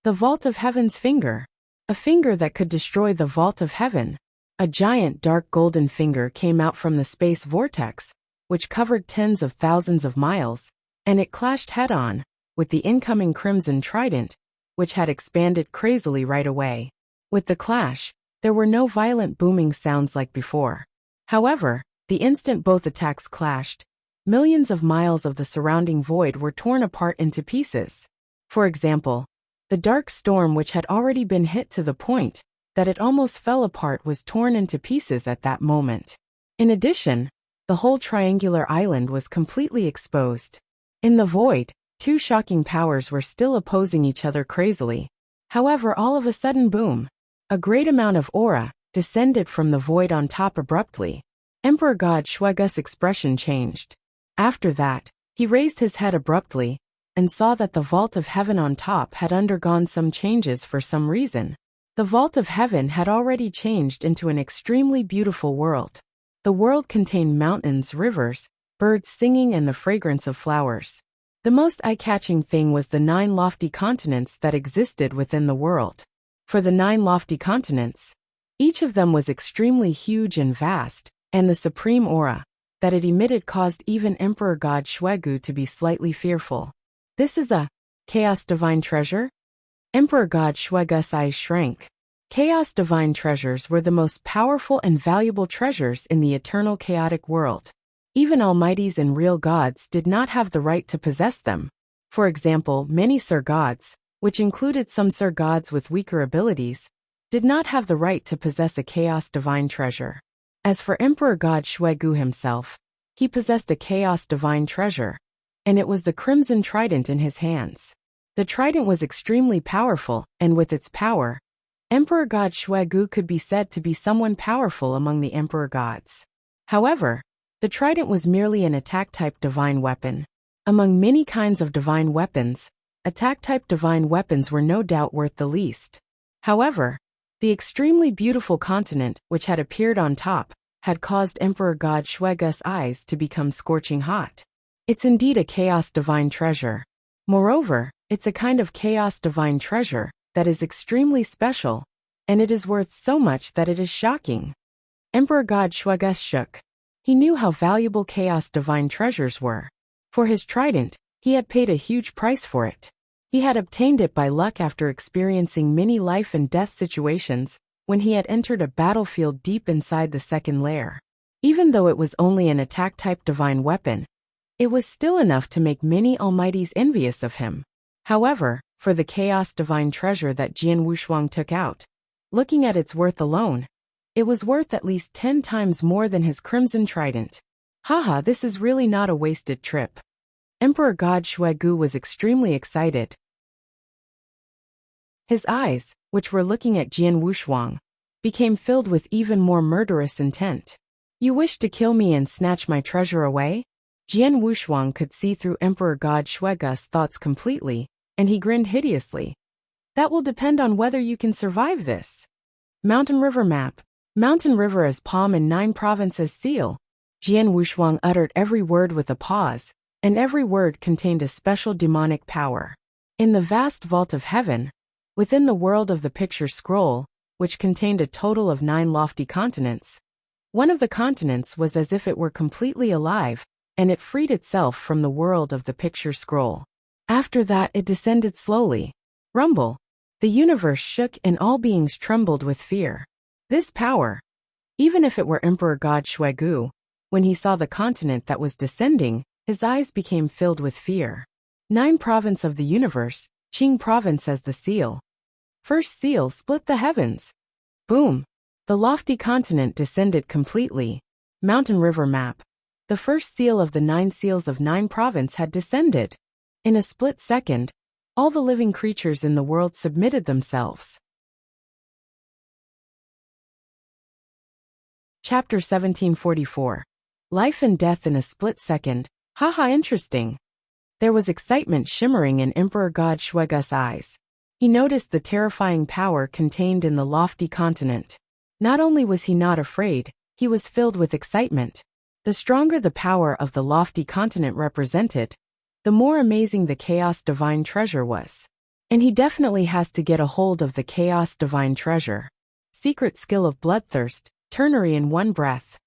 [SPEAKER 1] The Vault of Heaven's finger. A finger that could destroy the Vault of Heaven. A giant dark golden finger came out from the space vortex, which covered tens of thousands of miles, and it clashed head-on with the incoming crimson trident, which had expanded crazily right away. With the clash, there were no violent booming sounds like before. However, the instant both attacks clashed, millions of miles of the surrounding void were torn apart into pieces. For example, the dark storm, which had already been hit to the point that it almost fell apart, was torn into pieces at that moment. In addition, the whole triangular island was completely exposed. In the void, 2 shocking powers were still opposing each other crazily. However, all of a sudden, boom! A great amount of aura descended from the void on top abruptly. Emperor God Shuaige's expression changed. After that, he raised his head abruptly and saw that the Vault of Heaven on top had undergone some changes for some reason. The Vault of Heaven had already changed into an extremely beautiful world. The world contained mountains, rivers, birds singing, and the fragrance of flowers. The most eye-catching thing was the 9 lofty continents that existed within the world. For the 9 lofty continents, each of them was extremely huge and vast, and the supreme aura that it emitted caused even Emperor God Shuaigu to be slightly fearful. This is a chaos divine treasure? Emperor God Shuaige's eyes shrank. Chaos divine treasures were the most powerful and valuable treasures in the eternal chaotic world. Even almighties and real gods did not have the right to possess them. For example, many Sir gods, which included some Sir gods with weaker abilities, did not have the right to possess a chaos divine treasure. As for Emperor God Shuaigu himself, he possessed a chaos divine treasure, and it was the crimson trident in his hands. The trident was extremely powerful, and with its power, Emperor God Shuaigu could be said to be someone powerful among the emperor gods. However, the trident was merely an attack-type divine weapon. Among many kinds of divine weapons, attack-type divine weapons were no doubt worth the least. However, the extremely beautiful continent which had appeared on top had caused Emperor God Shuaige's eyes to become scorching hot. It's indeed a chaos divine treasure. Moreover, it's a kind of chaos divine treasure that is extremely special, and it is worth so much that it is shocking. Emperor God Shuaige's shook. He knew how valuable Chaos Divine treasures were. For his trident, he had paid a huge price for it. He had obtained it by luck after experiencing many life and death situations when he had entered a battlefield deep inside the second layer. Even though it was only an attack-type divine weapon, it was still enough to make many almighties envious of him. However, for the Chaos Divine treasure that Jian Wushuang took out, looking at its worth alone, it was worth at least 10 times more than his crimson trident. Haha, this is really not a wasted trip. Emperor God Shuegu was extremely excited. His eyes, which were looking at Jian Wushuang, became filled with even more murderous intent. You wish to kill me and snatch my treasure away? Jian Wushuang could see through Emperor God Shuegu's thoughts completely, and he grinned hideously. That will depend on whether you can survive this. Mountain River Map. Mountain River as palm and 9 provinces seal. Jian Wushuang uttered every word with a pause, and every word contained a special demonic power. In the vast vault of heaven, within the world of the picture scroll, which contained a total of 9 lofty continents, one of the continents was as if it were completely alive, and it freed itself from the world of the picture scroll. After that it descended slowly. Rumble. The universe shook and all beings trembled with fear. This power, even if it were Emperor God Shuegu, when he saw the continent that was descending, his eyes became filled with fear. 9 province of the universe, Qing province as the seal. First seal split the heavens. Boom. The lofty continent descended completely. Mountain River Map. The first seal of the 9 seals of 9 province had descended. In a split second, all the living creatures in the world submitted themselves. Chapter 1744. Life and Death in a Split Second. Haha, interesting. There was excitement shimmering in Emperor God Shuegu's eyes. He noticed the terrifying power contained in the lofty continent. Not only was he not afraid, he was filled with excitement. The stronger the power of the lofty continent represented, the more amazing the Chaos Divine treasure was. And he definitely has to get a hold of the Chaos Divine treasure. Secret skill of bloodthirst, ternary in one breath.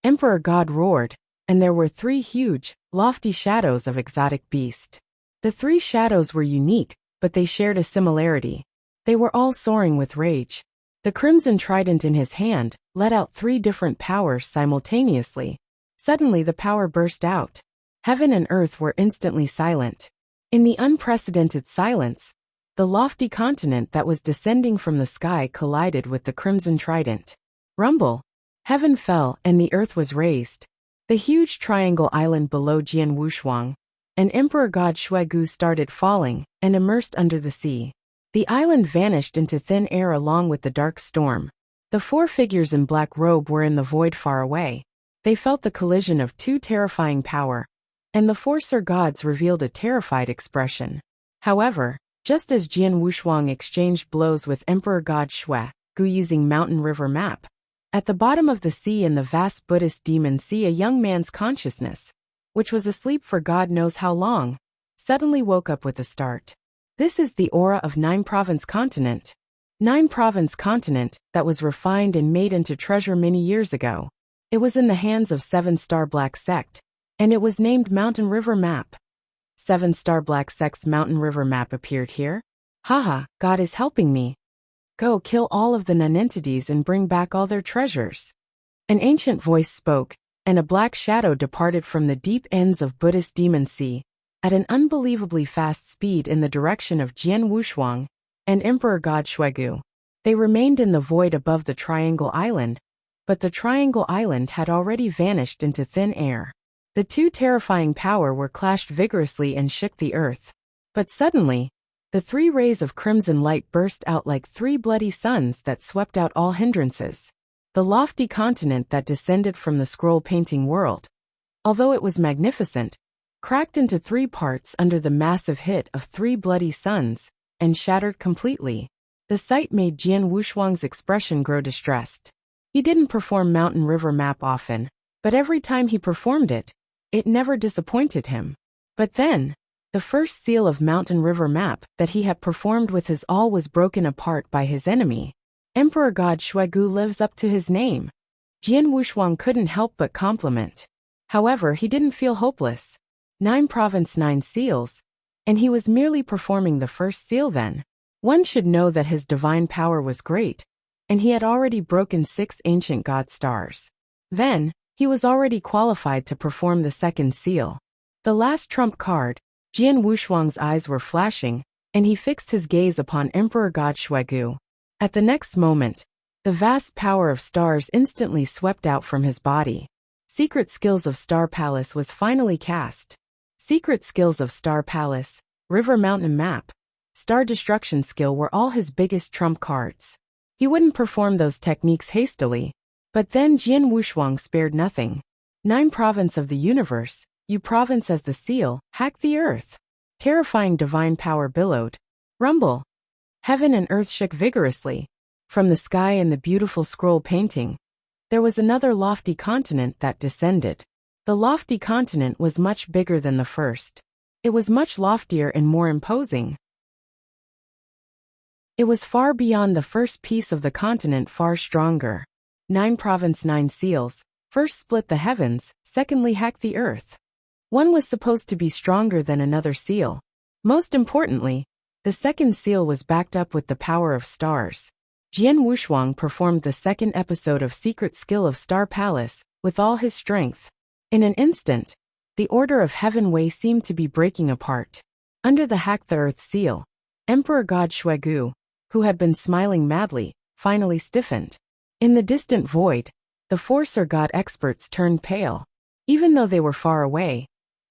[SPEAKER 1] Emperor God roared, and there were 3 huge, lofty shadows of exotic beast. The 3 shadows were unique, but they shared a similarity. They were all soaring with rage. The crimson trident in his hand let out 3 different powers simultaneously. Suddenly the power burst out. Heaven and earth were instantly silent. In the unprecedented silence, the lofty continent that was descending from the sky collided with the crimson trident. Rumble. Heaven fell and the earth was raised. The huge triangle island below Jian Wushuang and Emperor God Shuegu started falling and immersed under the sea. The island vanished into thin air along with the dark storm. The 4 figures in black robe were in the void far away. They felt the collision of 2 terrifying power, and the 4 Sir Gods revealed a terrified expression. However, just as Jian Wushuang exchanged blows with Emperor God Shuegu using Mountain River Map, at the bottom of the sea in the vast Buddhist demon sea, a young man's consciousness, which was asleep for God knows how long, suddenly woke up with a start. This is the aura of 9 province continent. 9 province continent that was refined and made into treasure many years ago. It was in the hands of 7-star Black Sect, and it was named Mountain River Map. 7-star Black Sect's Mountain River Map appeared here. Haha, God is helping me. Go kill all of the nonentities and bring back all their treasures. An ancient voice spoke, and a black shadow departed from the deep ends of Buddhist demon sea, at an unbelievably fast speed in the direction of Jian Wushuang and Emperor God Shuegu. They remained in the void above the Triangle Island, but the Triangle Island had already vanished into thin air. The 2 terrifying power were clashed vigorously and shook the earth. But suddenly, the 3 rays of crimson light burst out like 3 bloody suns that swept out all hindrances. The lofty continent that descended from the scroll-painting world, although it was magnificent, cracked into 3 parts under the massive hit of 3 bloody suns, and shattered completely. The sight made Jian Wushuang's expression grow distressed. He didn't perform Mountain River Map often, but every time he performed it, it never disappointed him. But then, the first seal of Mountain River Map that he had performed with his all was broken apart by his enemy. Emperor God Shuegu lives up to his name. Jian Wushuang couldn't help but compliment. However, he didn't feel hopeless. 9 province 9 seals. And he was merely performing the first seal then. One should know that his divine power was great, and he had already broken 6 ancient god stars. Then, he was already qualified to perform the second seal. The last trump card, Jian Wushuang's eyes were flashing, and he fixed his gaze upon Emperor God Shuigu. At the next moment, the vast power of stars instantly swept out from his body. Secret Skills of Star Palace was finally cast. Secret Skills of Star Palace, River Mountain Map, Star Destruction Skill were all his biggest trump cards. He wouldn't perform those techniques hastily. But then Jian Wushuang spared nothing. 9 province of the universe, you province as the seal, hack the earth. Terrifying divine power billowed. Rumble. Heaven and earth shook vigorously. From the sky and the beautiful scroll painting, there was another lofty continent that descended. The lofty continent was much bigger than the first. It was much loftier and more imposing. It was far beyond the first piece of the continent, far stronger. 9 province 9 seals, first split the heavens, secondly hack the earth. One was supposed to be stronger than another seal. Most importantly, the second seal was backed up with the power of stars. Jian Wushuang performed the second episode of Secret Skill of Star Palace with all his strength. In an instant, the order of Heaven Wei seemed to be breaking apart. Under the Hack the Earth seal, Emperor God Shuigu, who had been smiling madly, finally stiffened. In the distant void, the 4 Sir God experts turned pale. Even though they were far away,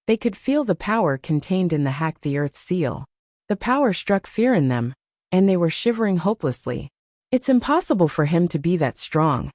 [SPEAKER 1] they could feel the power contained in the Hack the Earth seal. The power struck fear in them, and they were shivering hopelessly. It's impossible for him to be that strong.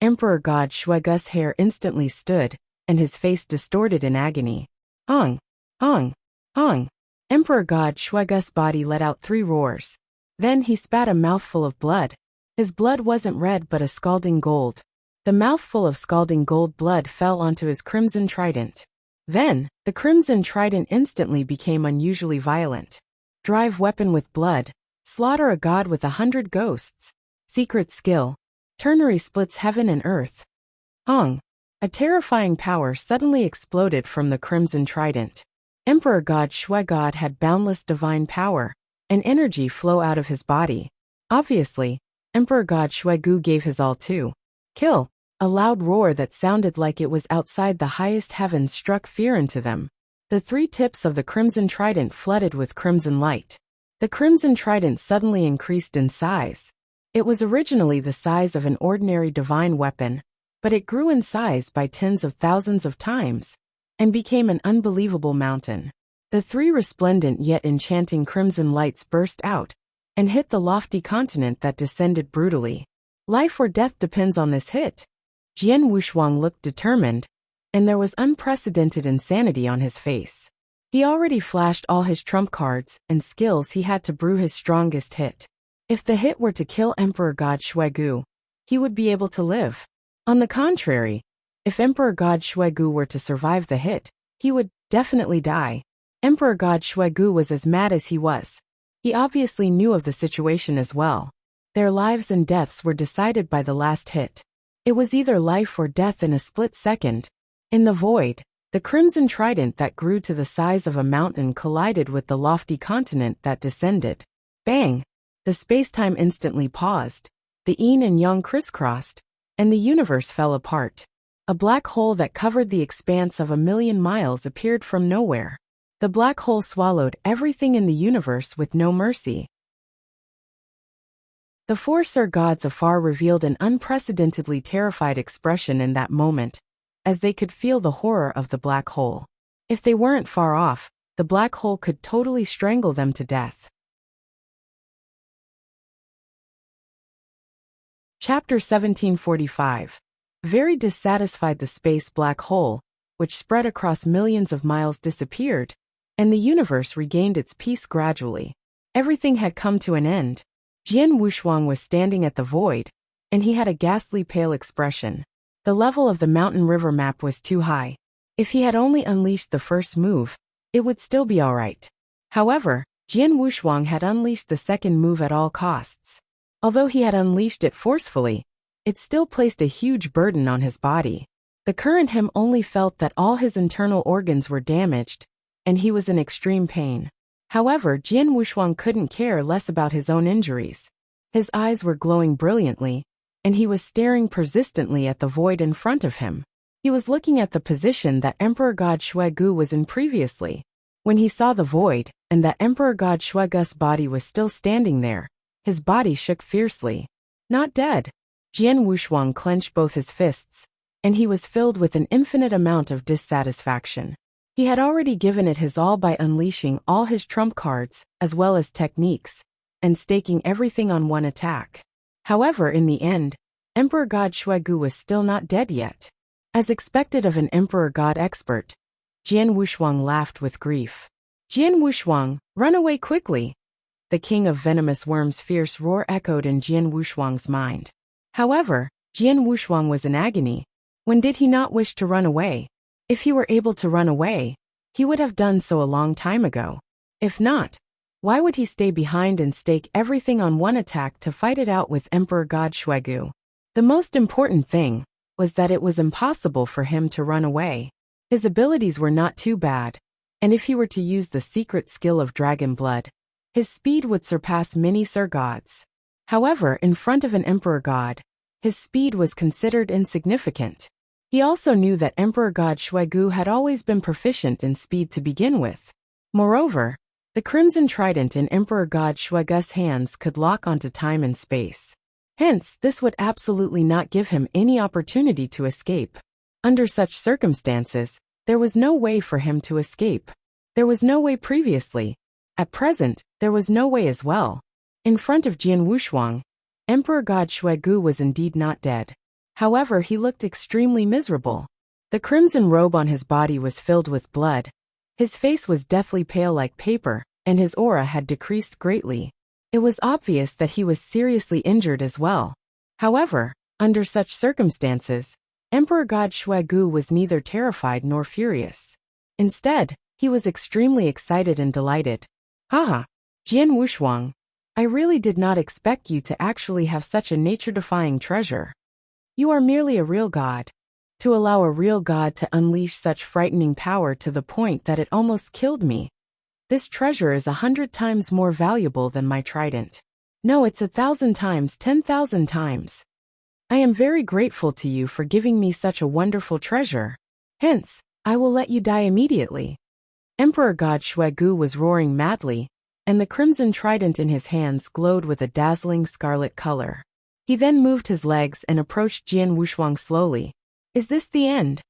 [SPEAKER 1] Emperor God Shuigu's hair instantly stood, and his face distorted in agony. Ong! Ong! Ong! Emperor God Shuigu's body let out 3 roars. Then he spat a mouthful of blood. His blood wasn't red but a scalding gold. The mouthful of scalding gold blood fell onto his crimson trident. Then, the crimson trident instantly became unusually violent. Drive weapon with blood. Slaughter a god with 100 ghosts. Secret skill. Ternary splits heaven and earth. Ong! A terrifying power suddenly exploded from the crimson trident. Emperor God Shuigod had boundless divine power, and energy flow out of his body. Obviously, Emperor God Shuigu gave his all too. Kill! A loud roar that sounded like it was outside the highest heavens struck fear into them. The 3 tips of the crimson trident flooded with crimson light. The crimson trident suddenly increased in size. It was originally the size of an ordinary divine weapon, but it grew in size by tens of thousands of times, and became an unbelievable mountain. The 3 resplendent yet enchanting crimson lights burst out, and hit the lofty continent that descended brutally. Life or death depends on this hit. Jian Wushuang looked determined, and there was unprecedented insanity on his face. He already flashed all his trump cards and skills he had to brew his strongest hit. If the hit were to kill Emperor God Shuigu, he would be able to live. On the contrary, if Emperor God Shuigu were to survive the hit, he would definitely die. Emperor God Shuigu was as mad as he was. He obviously knew of the situation as well. Their lives and deaths were decided by the last hit. It was either life or death in a split second. In the void, the crimson trident that grew to the size of a mountain collided with the lofty continent that descended. Bang! The space-time instantly paused, the yin and yang crisscrossed, and the universe fell apart. A black hole that covered the expanse of 1,000,000 miles appeared from nowhere. The black hole swallowed everything in the universe with no mercy. The 4 Sir Gods afar revealed an unprecedentedly terrified expression in that moment, as they could feel the horror of the black hole. If they weren't far off, the black hole could totally strangle them to death. Chapter 1745. Very dissatisfied, the space black hole, which spread across millions of miles, disappeared, and the universe regained its peace gradually. Everything had come to an end. Jian Wushuang was standing at the void, and he had a ghastly pale expression. The level of the mountain river map was too high. If he had only unleashed the first move, it would still be alright. However, Jian Wushuang had unleashed the second move at all costs. Although he had unleashed it forcefully, it still placed a huge burden on his body. The current him only felt that all his internal organs were damaged, and he was in extreme pain. However, Jian Wushuang couldn't care less about his own injuries. His eyes were glowing brilliantly, and he was staring persistently at the void in front of him. He was looking at the position that Emperor God Shuegu was in previously. When he saw the void, and that Emperor God Shuegu's body was still standing there, his body shook fiercely. Not dead. Jian Wushuang clenched both his fists, and he was filled with an infinite amount of dissatisfaction. He had already given it his all by unleashing all his trump cards, as well as techniques, and staking everything on one attack. However, in the end, Emperor God Shuegu was still not dead yet. As expected of an Emperor God expert, Jian Wushuang laughed with grief. Jian Wushuang, run away quickly! The king of venomous worms' fierce roar echoed in Jian Wushuang's mind. However, Jian Wushuang was in agony. When did he not wish to run away? If he were able to run away, he would have done so a long time ago. If not, why would he stay behind and stake everything on one attack to fight it out with Emperor God Shuegu? The most important thing was that it was impossible for him to run away. His abilities were not too bad, and if he were to use the secret skill of dragon blood, his speed would surpass many Sir Gods. However, in front of an Emperor God, his speed was considered insignificant. He also knew that Emperor God Shuegu had always been proficient in speed to begin with. Moreover, the Crimson Trident in Emperor God Shuegu's hands could lock onto time and space. Hence, this would absolutely not give him any opportunity to escape. Under such circumstances, there was no way for him to escape. There was no way previously. At present, there was no way as well. In front of Jian Wushuang, Emperor God Shuegu was indeed not dead. However, he looked extremely miserable. The crimson robe on his body was filled with blood. His face was deathly pale like paper, and his aura had decreased greatly. It was obvious that he was seriously injured as well. However, under such circumstances, Emperor God Shuegu was neither terrified nor furious. Instead, he was extremely excited and delighted. Haha, Jian Wushuang, I really did not expect you to actually have such a nature-defying treasure. You are merely a real god. To allow a real god to unleash such frightening power to the point that it almost killed me. This treasure is 100 times more valuable than my trident. No, it's 1,000 times, 10,000 times. I am very grateful to you for giving me such a wonderful treasure. Hence, I will let you die immediately. Emperor God Shuegu was roaring madly, and the crimson trident in his hands glowed with a dazzling scarlet color. He then moved his legs and approached Jian Wushuang slowly. Is this the end?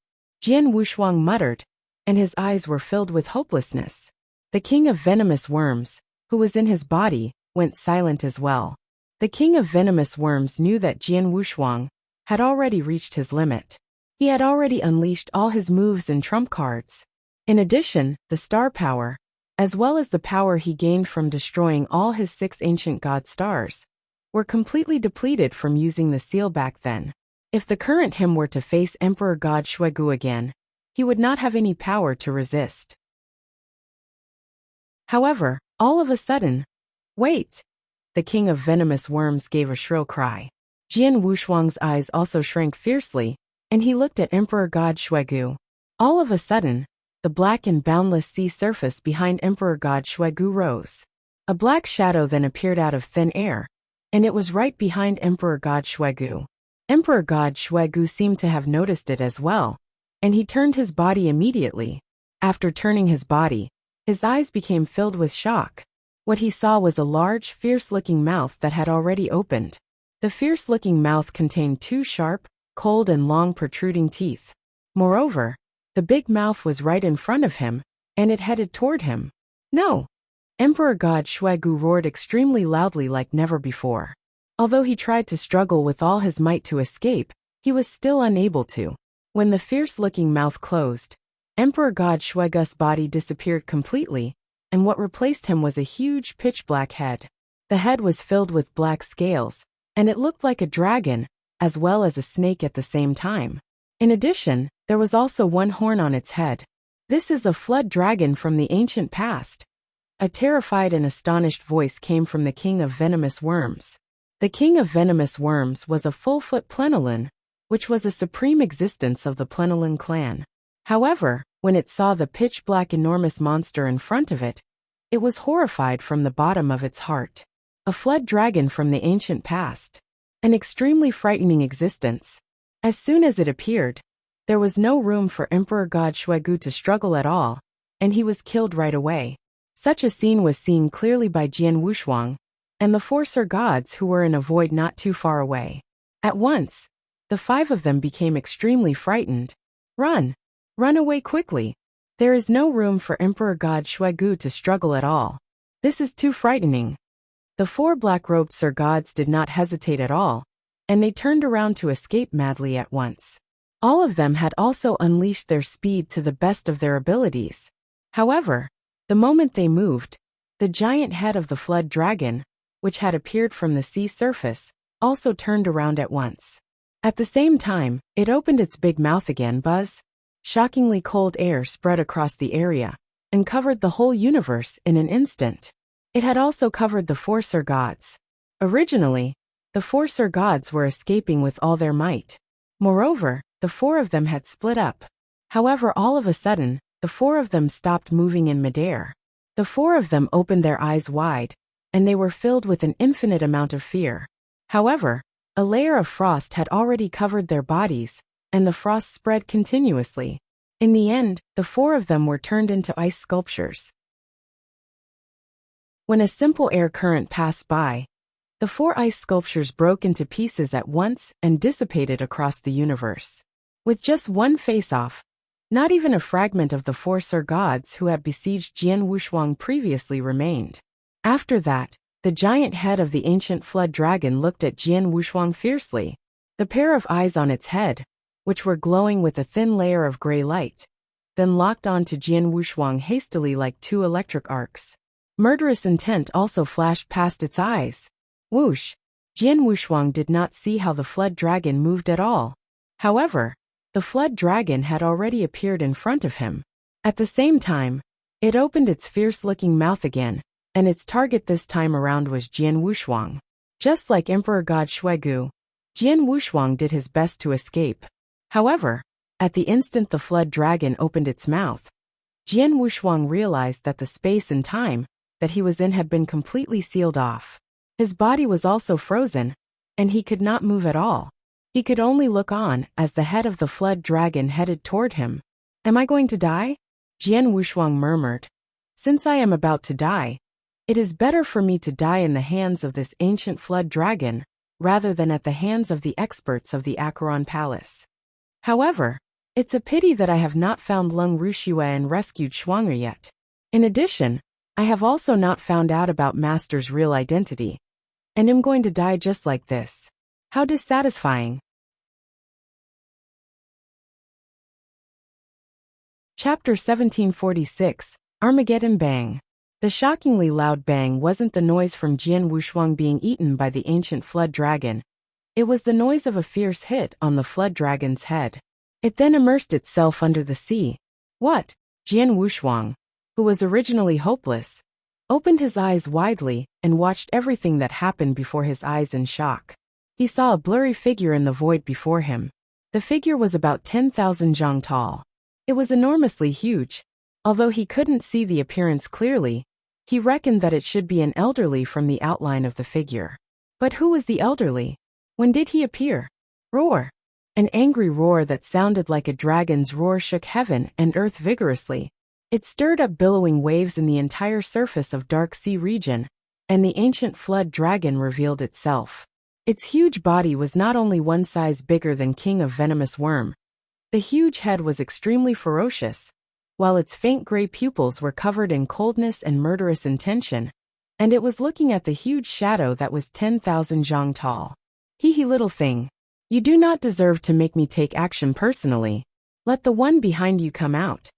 [SPEAKER 1] Jian Wushuang muttered, and his eyes were filled with hopelessness. The king of venomous worms, who was in his body, went silent as well. The king of venomous worms knew that Jian Wushuang had already reached his limit. He had already unleashed all his moves and trump cards. In addition, the star power, as well as the power he gained from destroying all his 6 ancient god stars, were completely depleted from using the seal back then. If the current him were to face Emperor God Shuegu again, he would not have any power to resist. However, all of a sudden, wait! The king of venomous worms gave a shrill cry. Jian Wushuang's eyes also shrank fiercely, and he looked at Emperor God Shuegu. All of a sudden, the black and boundless sea surface behind Emperor God Shuegu rose. A black shadow then appeared out of thin air, and it was right behind Emperor God Shuegu. Emperor God Shuegu seemed to have noticed it as well, and he turned his body immediately. After turning his body, his eyes became filled with shock. What he saw was a large, fierce-looking mouth that had already opened. The fierce-looking mouth contained 2 sharp, cold and long protruding teeth. Moreover, the big mouth was right in front of him, and it headed toward him. No! Emperor God Shuegu roared extremely loudly like never before. Although he tried to struggle with all his might to escape, he was still unable to. When the fierce-looking mouth closed, Emperor God Shuegu's body disappeared completely, and what replaced him was a huge pitch-black head. The head was filled with black scales, and it looked like a dragon, as well as a snake at the same time. In addition, there was also 1 horn on its head. This is a flood dragon from the ancient past. A terrified and astonished voice came from the king of venomous worms. The king of venomous worms was a full-foot plenolin, which was a supreme existence of the plenolin clan. However, when it saw the pitch-black enormous monster in front of it, it was horrified from the bottom of its heart. A fled dragon from the ancient past. An extremely frightening existence. As soon as it appeared, there was no room for Emperor God Shuegu to struggle at all, and he was killed right away. Such a scene was seen clearly by Jian Wushuang and the 4 Sir Gods who were in a void not too far away. At once, the 5 of them became extremely frightened. Run! Run away quickly! There is no room for Emperor God Shuegu to struggle at all. This is too frightening. The 4 black-robed Sir Gods did not hesitate at all, and they turned around to escape madly at once. All of them had also unleashed their speed to the best of their abilities. However, the moment they moved, the giant head of the flood dragon, which had appeared from the sea surface, also turned around at once. At the same time, it opened its big mouth again. Buzz! Shockingly cold air spread across the area and covered the whole universe in an instant. It had also covered the 4 Sir Gods. Originally, the 4 Sir Gods were escaping with all their might. Moreover, the 4 of them had split up. However, all of a sudden, the 4 of them stopped moving in midair. The 4 of them opened their eyes wide, and they were filled with an infinite amount of fear. However, a layer of frost had already covered their bodies, and the frost spread continuously. In the end, the 4 of them were turned into ice sculptures. When a simple air current passed by, the 4 ice sculptures broke into pieces at once and dissipated across the universe. With just one face-off, not even a fragment of the 4 Sir Gods who had besieged Jian Wushuang previously remained. After that, the giant head of the ancient flood dragon looked at Jian Wushuang fiercely. The pair of eyes on its head, which were glowing with a thin layer of gray light, then locked on to Jian Wushuang hastily like 2 electric arcs. Murderous intent also flashed past its eyes. Whoosh! Jian Wushuang did not see how the flood dragon moved at all. However, the flood dragon had already appeared in front of him. At the same time, it opened its fierce-looking mouth again, and its target this time around was Jian Wushuang. Just like Emperor God Shuegu, Jian Wushuang did his best to escape. However, at the instant the flood dragon opened its mouth, Jian Wushuang realized that the space and time that he was in had been completely sealed off. His body was also frozen, and he could not move at all. He could only look on as the head of the flood dragon headed toward him. Am I going to die? Jian Wushuang murmured. Since I am about to die, it is better for me to die in the hands of this ancient flood dragon, rather than at the hands of the experts of the Acheron Palace. However, it's a pity that I have not found Lung Rushue and rescued Shuang'er yet. In addition, I have also not found out about Master's real identity, and am going to die just like this. How dissatisfying. Chapter 1746, Armageddon Bang. The shockingly loud bang wasn't the noise from Jian Wushuang being eaten by the ancient flood dragon. It was the noise of a fierce hit on the flood dragon's head. It then immersed itself under the sea. What? Jian Wushuang, who was originally hopeless, opened his eyes widely and watched everything that happened before his eyes in shock. He saw a blurry figure in the void before him. The figure was about 10,000 zhang tall. It was enormously huge. Although he couldn't see the appearance clearly, he reckoned that it should be an elderly from the outline of the figure. But who was the elderly? When did he appear? Roar! An angry roar that sounded like a dragon's roar shook heaven and earth vigorously. It stirred up billowing waves in the entire surface of Dark Sea region, and the ancient flood dragon revealed itself. Its huge body was not only one size bigger than King of Venomous Worm. The huge head was extremely ferocious, while its faint gray pupils were covered in coldness and murderous intention, and it was looking at the huge shadow that was 10,000 zhang tall. Hee little thing. You do not deserve to make me take action personally. Let the one behind you come out.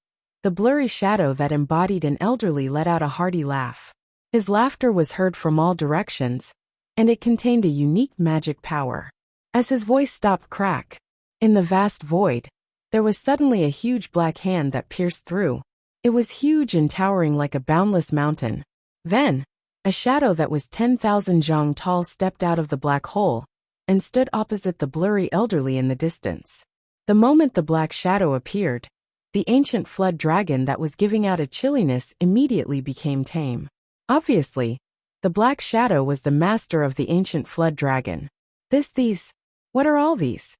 [SPEAKER 1] The blurry shadow that embodied an elderly let out a hearty laugh. His laughter was heard from all directions, and it contained a unique magic power. As his voice stopped crack, in the vast void, there was suddenly a huge black hand that pierced through. It was huge and towering like a boundless mountain. Then, A shadow that was 10,000 zhang tall stepped out of the black hole and stood opposite the blurry elderly in the distance. The moment the black shadow appeared, the ancient flood dragon that was giving out a chilliness immediately became tame. Obviously, the black shadow was the master of the ancient flood dragon. What are all these?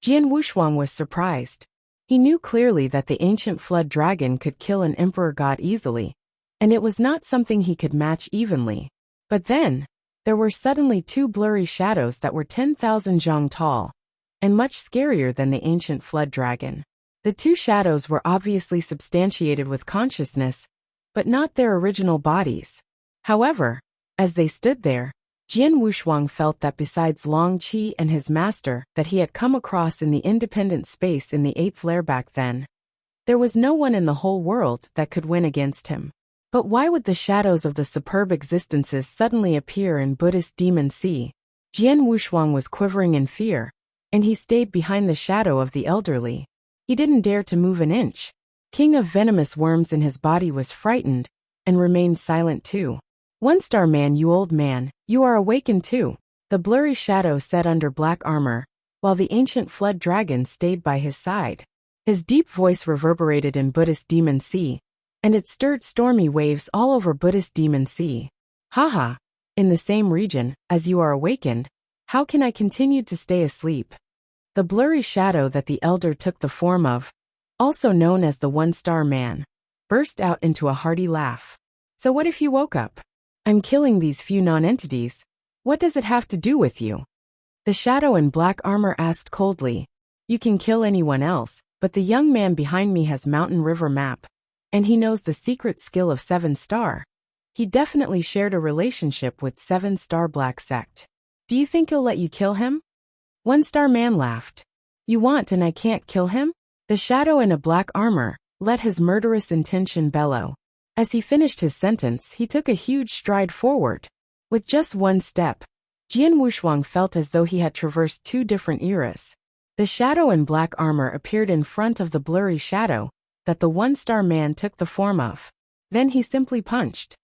[SPEAKER 1] Jian Wushuang was surprised. He knew clearly that the ancient flood dragon could kill an emperor god easily, and it was not something he could match evenly. But then, there were suddenly two blurry shadows that were 10,000 zhang tall, and much scarier than the ancient flood dragon. The two shadows were obviously substantiated with consciousness, but not their original bodies. However, as they stood there, Jian Wushuang felt that besides Long Qi and his master that he had come across in the independent space in the 8th layer back then, there was no one in the whole world that could win against him. But why would the shadows of the superb existences suddenly appear in Buddhist Demon Sea? Jian Wushuang was quivering in fear, and he stayed behind the shadow of the elderly. He didn't dare to move an inch. King of venomous worms in his body was frightened and remained silent too. One-star man, you old man, you are awakened too. The blurry shadow sat under black armor, while the ancient flood dragon stayed by his side. His deep voice reverberated in Buddhist Demon Sea, and it stirred stormy waves all over Buddhist Demon Sea. Haha, in the same region, as you are awakened, how can I continue to stay asleep? The blurry shadow that the elder took the form of, also known as the one-star man, burst out into a hearty laugh. So what if you woke up? I'm killing these few non-entities. What does it have to do with you? The shadow in black armor asked coldly. You can kill anyone else, but the young man behind me has Mountain River map, and he knows the secret skill of 7-star. He definitely shared a relationship with 7-star Black Sect. Do you think he'll let you kill him? One-star man laughed. You want and I can't kill him? The shadow in a black armor let his murderous intention bellow. As he finished his sentence, he took a huge stride forward. With just one step, Jian Wushuang felt as though he had traversed two different eras. The shadow in black armor appeared in front of the blurry shadow that the one-star man took the form of. Then he simply punched.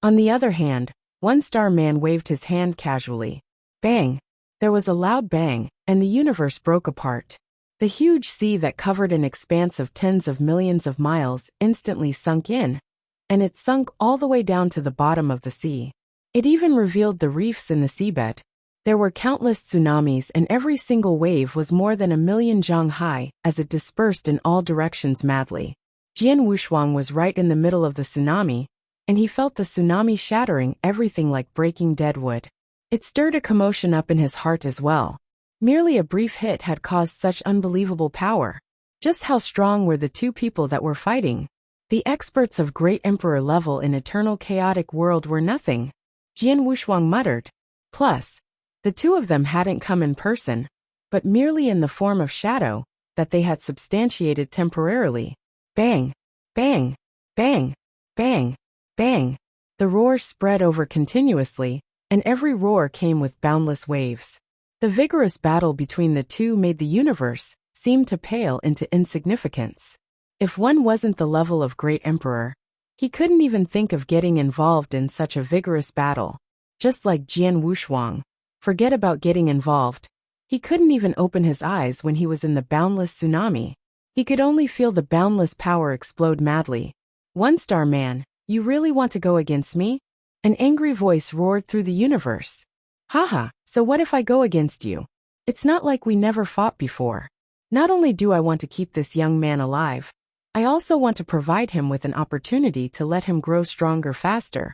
[SPEAKER 1] On the other hand, one-star man waved his hand casually. Bang! There was a loud bang, and the universe broke apart. The huge sea that covered an expanse of tens of millions of miles instantly sunk in, and it sunk all the way down to the bottom of the sea. It even revealed the reefs in the seabed. There were countless tsunamis, and every single wave was more than 1,000,000 zhang high as it dispersed in all directions madly. Jian Wushuang was right in the middle of the tsunami, and he felt the tsunami shattering everything like breaking dead wood. It stirred a commotion up in his heart as well. Merely a brief hit had caused such unbelievable power. Just how strong were the two people that were fighting? The experts of Great Emperor level in Eternal Chaotic World were nothing, Jian Wushuang muttered. Plus, the two of them hadn't come in person, but merely in the form of shadow that they had substantiated temporarily. Bang! Bang! Bang! Bang! Bang! The roars spread over continuously, and every roar came with boundless waves. The vigorous battle between the two made the universe seem to pale into insignificance. If one wasn't the level of Great Emperor, he couldn't even think of getting involved in such a vigorous battle. Just like Jian Wushuang, forget about getting involved. He couldn't even open his eyes when he was in the boundless tsunami. He could only feel the boundless power explode madly. One-star man, you really want to go against me? An angry voice roared through the universe. Haha, so what if I go against you? It's not like we never fought before. Not only do I want to keep this young man alive, I also want to provide him with an opportunity to let him grow stronger faster.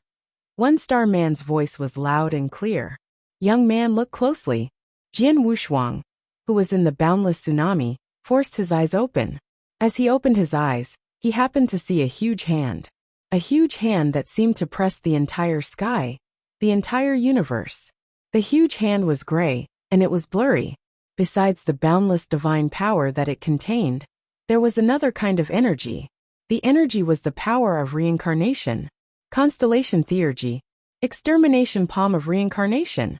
[SPEAKER 1] One-star man's voice was loud and clear. Young man, look closely. Jian Wushuang, who was in the boundless tsunami, forced his eyes open. As he opened his eyes, he happened to see a huge hand. A huge hand that seemed to press the entire sky, the entire universe. The huge hand was gray, and it was blurry. Besides the boundless divine power that it contained, there was another kind of energy. The energy was the power of reincarnation. Constellation theurgy. Extermination palm of reincarnation.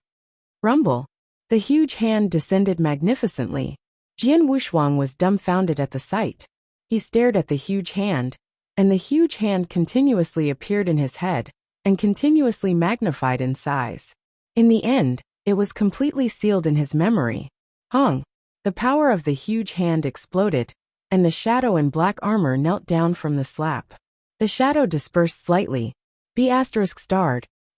[SPEAKER 1] Rumble. The huge hand descended magnificently. Jian Wushuang was dumbfounded at the sight. He stared at the huge hand, and the huge hand continuously appeared in his head, and continuously magnified in size. In the end, it was completely sealed in his memory. Hong! The power of the huge hand exploded, and the shadow in black armor knelt down from the slap. The shadow dispersed slightly. B*****,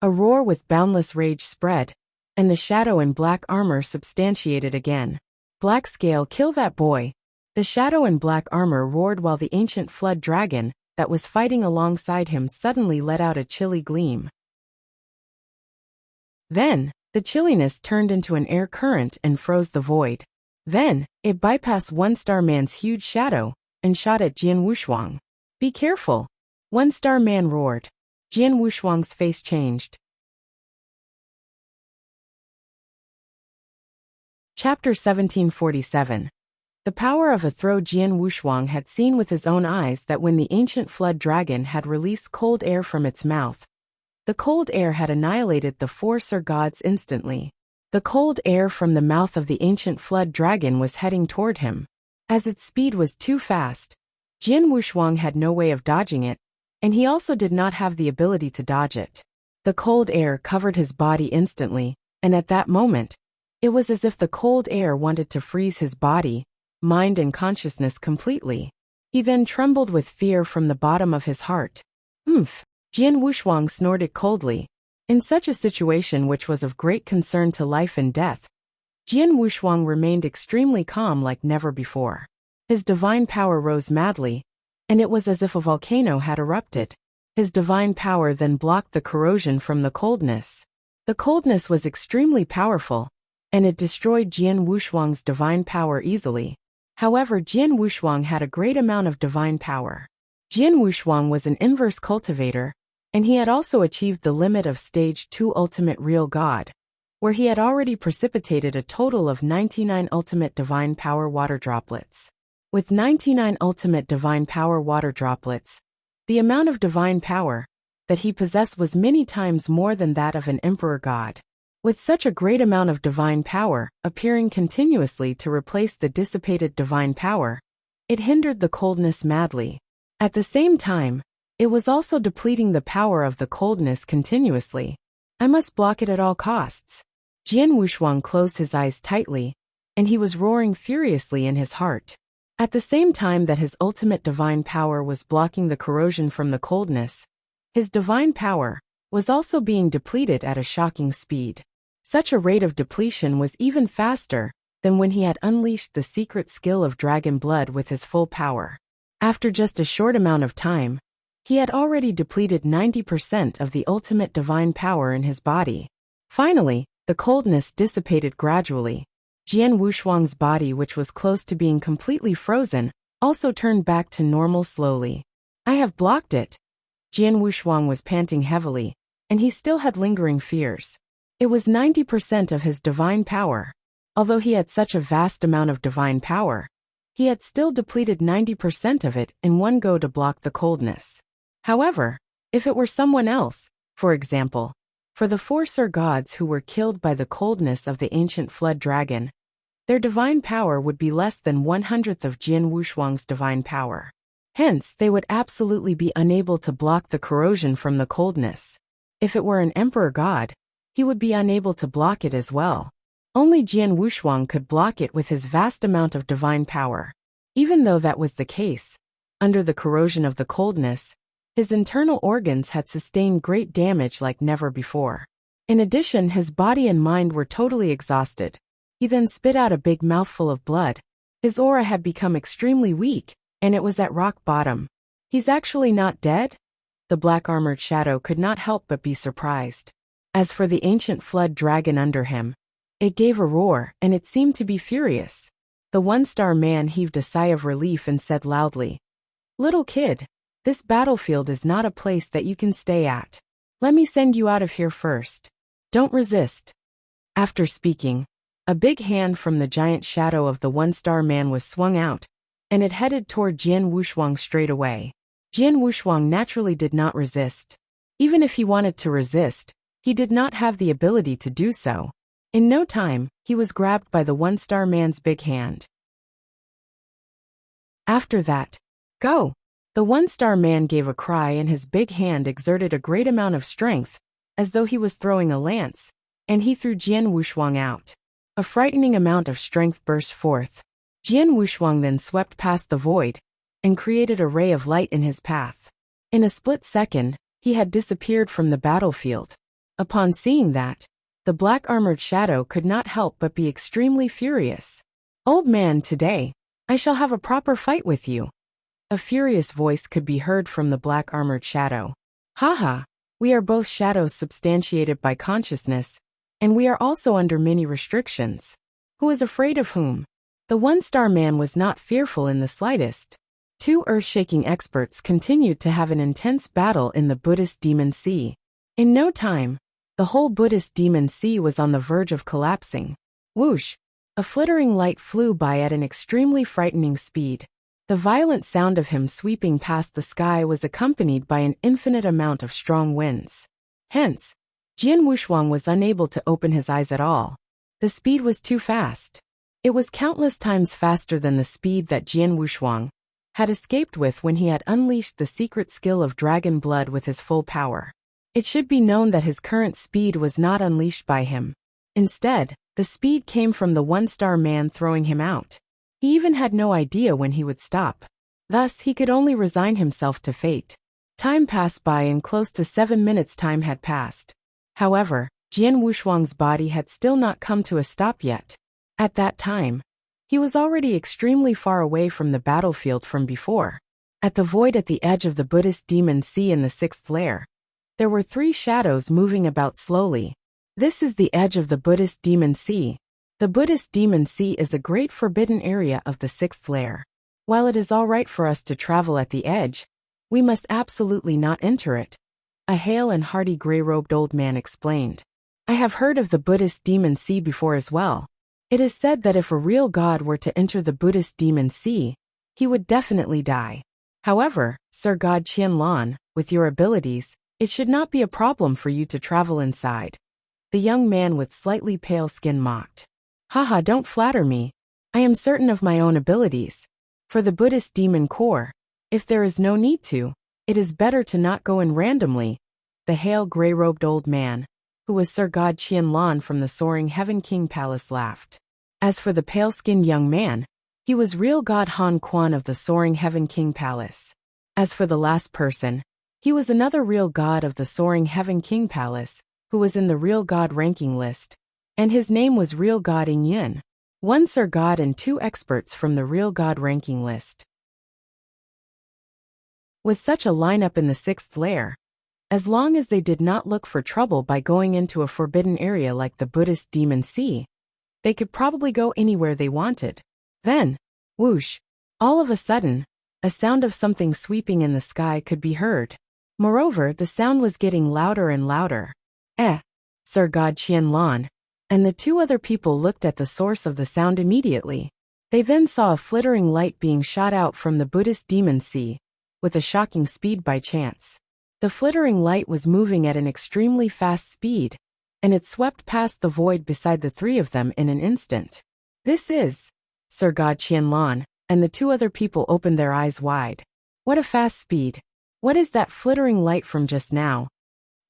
[SPEAKER 1] a roar with boundless rage spread, and the shadow in black armor substantiated again. Black Scale, kill that boy! The shadow in black armor roared while the ancient flood dragon, that was fighting alongside him, suddenly let out a chilly gleam. Then, the chilliness turned into an air current and froze the void. Then, it bypassed One-Star Man's huge shadow, and shot at Jian Wushuang. Be careful! One-Star Man roared. Jian Wushuang's face changed. Chapter 1747. The power of a throw. Jian Wushuang had seen with his own eyes that when the ancient flood dragon had released cold air from its mouth, the cold air had annihilated the 4 Sir Gods instantly. The cold air from the mouth of the ancient flood dragon was heading toward him. As its speed was too fast, Jian Wushuang had no way of dodging it, and he also did not have the ability to dodge it. The cold air covered his body instantly, and at that moment, it was as if the cold air wanted to freeze his body, mind and consciousness completely. He then trembled with fear from the bottom of his heart. Jian Wushuang snorted coldly. In such a situation, which was of great concern to life and death, Jian Wushuang remained extremely calm like never before. His divine power rose madly, and it was as if a volcano had erupted. His divine power then blocked the corrosion from the coldness. The coldness was extremely powerful, and it destroyed Jian Wushuang's divine power easily. However, Jian Wushuang had a great amount of divine power. Jian Wushuang was an inverse cultivator, and he had also achieved the limit of Stage 2 Ultimate Real God, where he had already precipitated a total of 99 Ultimate Divine Power Water Droplets. With 99 Ultimate Divine Power Water Droplets, the amount of divine power that he possessed was many times more than that of an Emperor God. With such a great amount of divine power appearing continuously to replace the dissipated divine power, it hindered the coldness madly. At the same time, it was also depleting the power of the coldness continuously. I must block it at all costs. Jian Wushuang closed his eyes tightly, and he was roaring furiously in his heart. At the same time that his ultimate divine power was blocking the corrosion from the coldness, his divine power was also being depleted at a shocking speed. Such a rate of depletion was even faster than when he had unleashed the secret skill of dragon blood with his full power. After just a short amount of time, he had already depleted 90% of the ultimate divine power in his body. Finally, the coldness dissipated gradually. Jian Wushuang's body, which was close to being completely frozen, also turned back to normal slowly. I have blocked it. Jian Wushuang was panting heavily, and he still had lingering fears. It was 90% of his divine power. Although he had such a vast amount of divine power, he had still depleted 90% of it in one go to block the coldness. However, if it were someone else, for example, for the 4 Sir Gods who were killed by the coldness of the ancient flood dragon, their divine power would be less than 1/100th of Jian Wushuang's divine power. Hence, they would absolutely be unable to block the corrosion from the coldness. If it were an Emperor God, he would be unable to block it as well. Only Jian Wushuang could block it with his vast amount of divine power. Even though that was the case, under the corrosion of the coldness, his internal organs had sustained great damage like never before. In addition, his body and mind were totally exhausted. He then spit out a big mouthful of blood. His aura had become extremely weak, and it was at rock bottom. He's actually not dead? The black-armored shadow could not help but be surprised. As for the ancient flood dragon under him, it gave a roar, and it seemed to be furious. The One-Star Man heaved a sigh of relief and said loudly, "Little kid, this battlefield is not a place that you can stay at. Let me send you out of here first. Don't resist." After speaking, a big hand from the giant shadow of the One-Star Man was swung out, and it headed toward Jian Wushuang straight away. Jian Wushuang naturally did not resist. Even if he wanted to resist, he did not have the ability to do so. In no time, he was grabbed by the One-Star Man's big hand. After that, go! The one-star man gave a cry and his big hand exerted a great amount of strength, as though he was throwing a lance, and he threw Jian Wushuang out. A frightening amount of strength burst forth. Jian Wushuang then swept past the void, and created a ray of light in his path. In a split second, he had disappeared from the battlefield. Upon seeing that, the black-armored shadow could not help but be extremely furious. "Old man, today, I shall have a proper fight with you." A furious voice could be heard from the black-armored shadow. "Haha, we are both shadows substantiated by consciousness, and we are also under many restrictions. Who is afraid of whom?" The one-star man was not fearful in the slightest. Two earth-shaking experts continued to have an intense battle in the Buddhist Demon Sea. In no time, the whole Buddhist Demon Sea was on the verge of collapsing. Whoosh! A flittering light flew by at an extremely frightening speed. The violent sound of him sweeping past the sky was accompanied by an infinite amount of strong winds. Hence, Jian Wushuang was unable to open his eyes at all. The speed was too fast. It was countless times faster than the speed that Jian Wushuang had escaped with when he had unleashed the secret skill of dragon blood with his full power. It should be known that his current speed was not unleashed by him. Instead, the speed came from the one-star man throwing him out. He even had no idea when he would stop. Thus, he could only resign himself to fate. Time passed by and close to 7 minutes time had passed. However, Jian Wushuang's body had still not come to a stop yet. At that time, he was already extremely far away from the battlefield from before. At the void at the edge of the Buddhist Demon Sea in the 6th layer, there were 3 shadows moving about slowly. This is the edge of the Buddhist Demon Sea. The Buddhist Demon Sea is a great forbidden area of the 6th layer. While it is all right for us to travel at the edge, we must absolutely not enter it, a hale and hearty gray-robed old man explained. I have heard of the Buddhist Demon Sea before as well. It is said that if a real god were to enter the Buddhist Demon Sea, he would definitely die. However, Sir God Qianlan, with your abilities, it should not be a problem for you to travel inside. The young man with slightly pale skin mocked. Haha, don't flatter me. I am certain of my own abilities. For the Buddhist demon core, if there is no need to, it is better to not go in randomly. The hale gray-robed old man, who was Sir God Qianlan from the Soaring Heaven King Palace, laughed. As for the pale-skinned young man, he was real God Han Quan of the Soaring Heaven King Palace. As for the last person, he was another real god of the Soaring Heaven King Palace, who was in the real god ranking list, and his name was real God Ing Yin, 1 Sir God and 2 experts from the real god ranking list. With such a lineup in the 6th layer, as long as they did not look for trouble by going into a forbidden area like the Buddhist Demon Sea, they could probably go anywhere they wanted. Then, whoosh, all of a sudden, a sound of something sweeping in the sky could be heard. Moreover, the sound was getting louder and louder. Sir God Qianlan, and the 2 other people looked at the source of the sound immediately. They then saw a flittering light being shot out from the Buddhist Demon Sea, with a shocking speed by chance. The flittering light was moving at an extremely fast speed, and it swept past the void beside the 3 of them in an instant. This is Sir God Qianlan, and the 2 other people opened their eyes wide. What a fast speed! What is that flittering light from just now?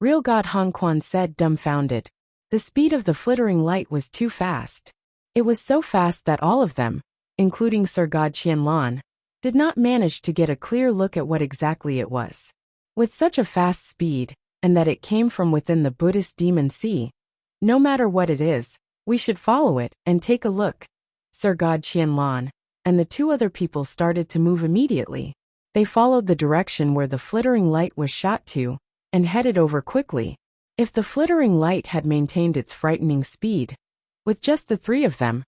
[SPEAKER 1] Real God Han Quan said, dumbfounded. The speed of the flittering light was too fast. It was so fast that all of them, including Sir God Qianlan, did not manage to get a clear look at what exactly it was. With such a fast speed, and that it came from within the Buddhist Demon Sea, no matter what it is, we should follow it and take a look. Sir God Qianlan and the 2 other people started to move immediately. They followed the direction where the flittering light was shot to, and headed over quickly. If the flittering light had maintained its frightening speed, with just the 3 of them,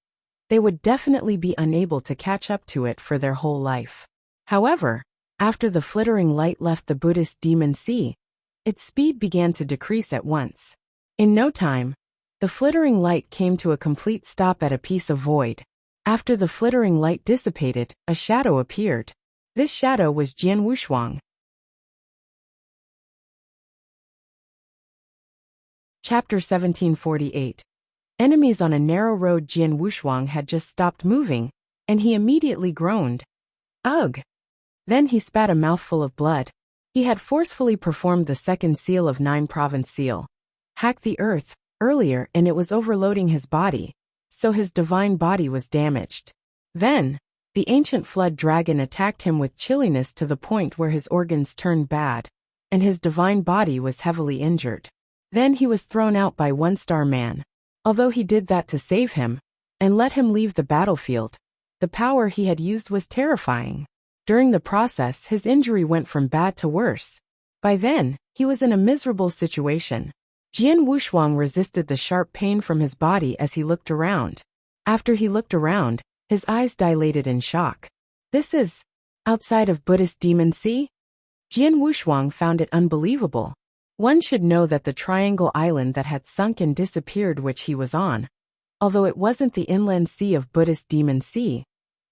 [SPEAKER 1] they would definitely be unable to catch up to it for their whole life. However, after the flittering light left the Buddhist Demon Sea, its speed began to decrease at once. In no time, the flittering light came to a complete stop at a piece of void. After the flittering light dissipated, a shadow appeared. This shadow was Jian Wushuang. Chapter 1748. Enemies on a narrow road. Jian Wushuang had just stopped moving, and he immediately groaned. Ugh! Then he spat a mouthful of blood. He had forcefully performed the second seal of 9 province seal. Hacked the earth, earlier, and it was overloading his body, so his divine body was damaged. Then, the ancient flood dragon attacked him with chilliness to the point where his organs turned bad, and his divine body was heavily injured. Then he was thrown out by One-Star Man. Although he did that to save him, and let him leave the battlefield, the power he had used was terrifying. During the process, his injury went from bad to worse. By then, he was in a miserable situation. Jian Wushuang resisted the sharp pain from his body as he looked around. After he looked around, his eyes dilated in shock. This is outside of Buddhist Demon Sea? Jian Wushuang found it unbelievable. One should know that the triangle island that had sunk and disappeared which he was on, although it wasn't the inland sea of Buddhist Demon Sea,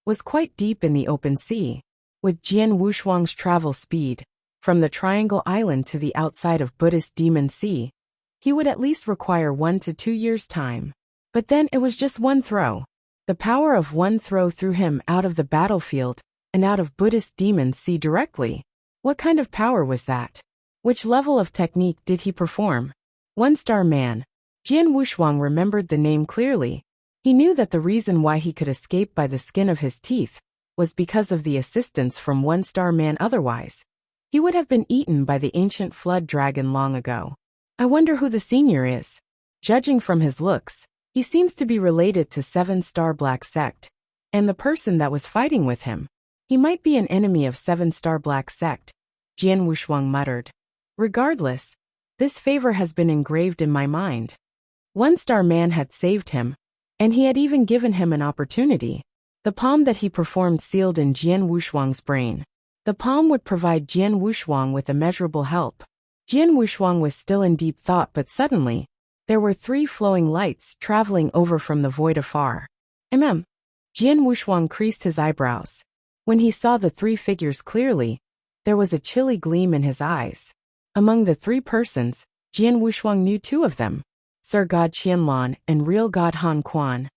[SPEAKER 1] was quite deep in the open sea. With Jian Wushuang's travel speed, from the triangle island to the outside of Buddhist Demon Sea, he would at least require 1 to 2 years' time. But then it was just one throw. The power of one throw threw him out of the battlefield and out of Buddhist Demon Sea directly. What kind of power was that? Which level of technique did he perform? One-Star Man. Jian Wushuang remembered the name clearly. He knew that the reason why he could escape by the skin of his teeth was because of the assistance from One-Star Man. Otherwise, he would have been eaten by the ancient flood dragon long ago. I wonder who the senior is. Judging from his looks, he seems to be related to 7-Star Black Sect, and the person that was fighting with him. He might be an enemy of 7-Star Black Sect, Jian Wushuang muttered. Regardless, this favor has been engraved in my mind. One-Star Man had saved him, and he had even given him an opportunity. The palm that he performed sealed in Jian Wushuang's brain. The palm would provide Jian Wushuang with immeasurable help. Jian Wushuang was still in deep thought, but suddenly, there were 3 flowing lights traveling over from the void afar. Jian Wushuang creased his eyebrows. When he saw the 3 figures clearly, there was a chilly gleam in his eyes. Among the 3 persons, Jian Wushuang knew 2 of them, Sir God Qianlan and Real God Han Quan,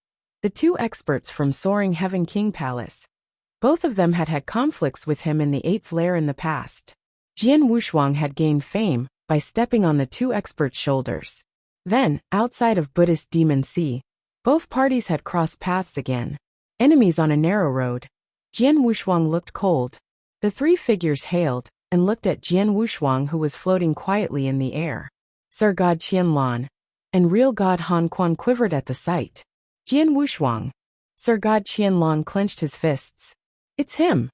[SPEAKER 1] the 2 experts from Soaring Heaven King Palace. Both of them had had conflicts with him in the 8th lair in the past. Jian Wushuang had gained fame by stepping on the 2 experts' shoulders. Then, outside of Buddhist Demon Sea, both parties had crossed paths again. Enemies on a narrow road. Jian Wushuang looked cold. The 3 figures hailed and looked at Jian Wushuang, who was floating quietly in the air. Sir God Qianlan and Real God Han Quan quivered at the sight. Jian Wushuang. Sir God Qianlan clenched his fists. It's him.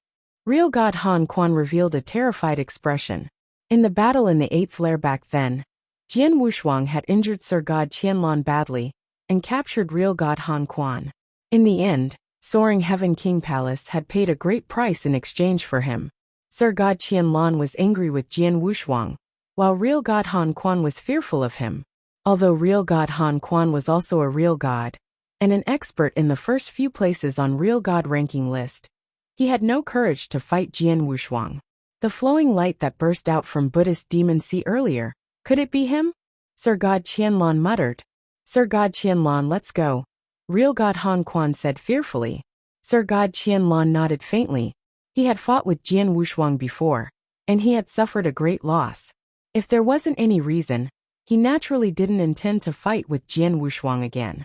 [SPEAKER 1] Real God Han Quan revealed a terrified expression. In the battle in the 8th lair back then, Jian Wushuang had injured Sir God Qianlan badly and captured Real God Han Quan. In the end, Soaring Heaven King Palace had paid a great price in exchange for him. Sir God Qianlan was angry with Jian Wushuang, while Real God Han Quan was fearful of him. Although Real God Han Quan was also a real god, and an expert in the first few places on Real God ranking list, he had no courage to fight Jian Wushuang. The flowing light that burst out from Buddhist Demon Sea earlier, could it be him? Sir God Qianlan muttered. Sir God Qianlan, let's go. Real God Han Quan said fearfully. Sir God Qianlan nodded faintly. He had fought with Jian Wushuang before, and he had suffered a great loss. If there wasn't any reason, he naturally didn't intend to fight with Jian Wushuang again.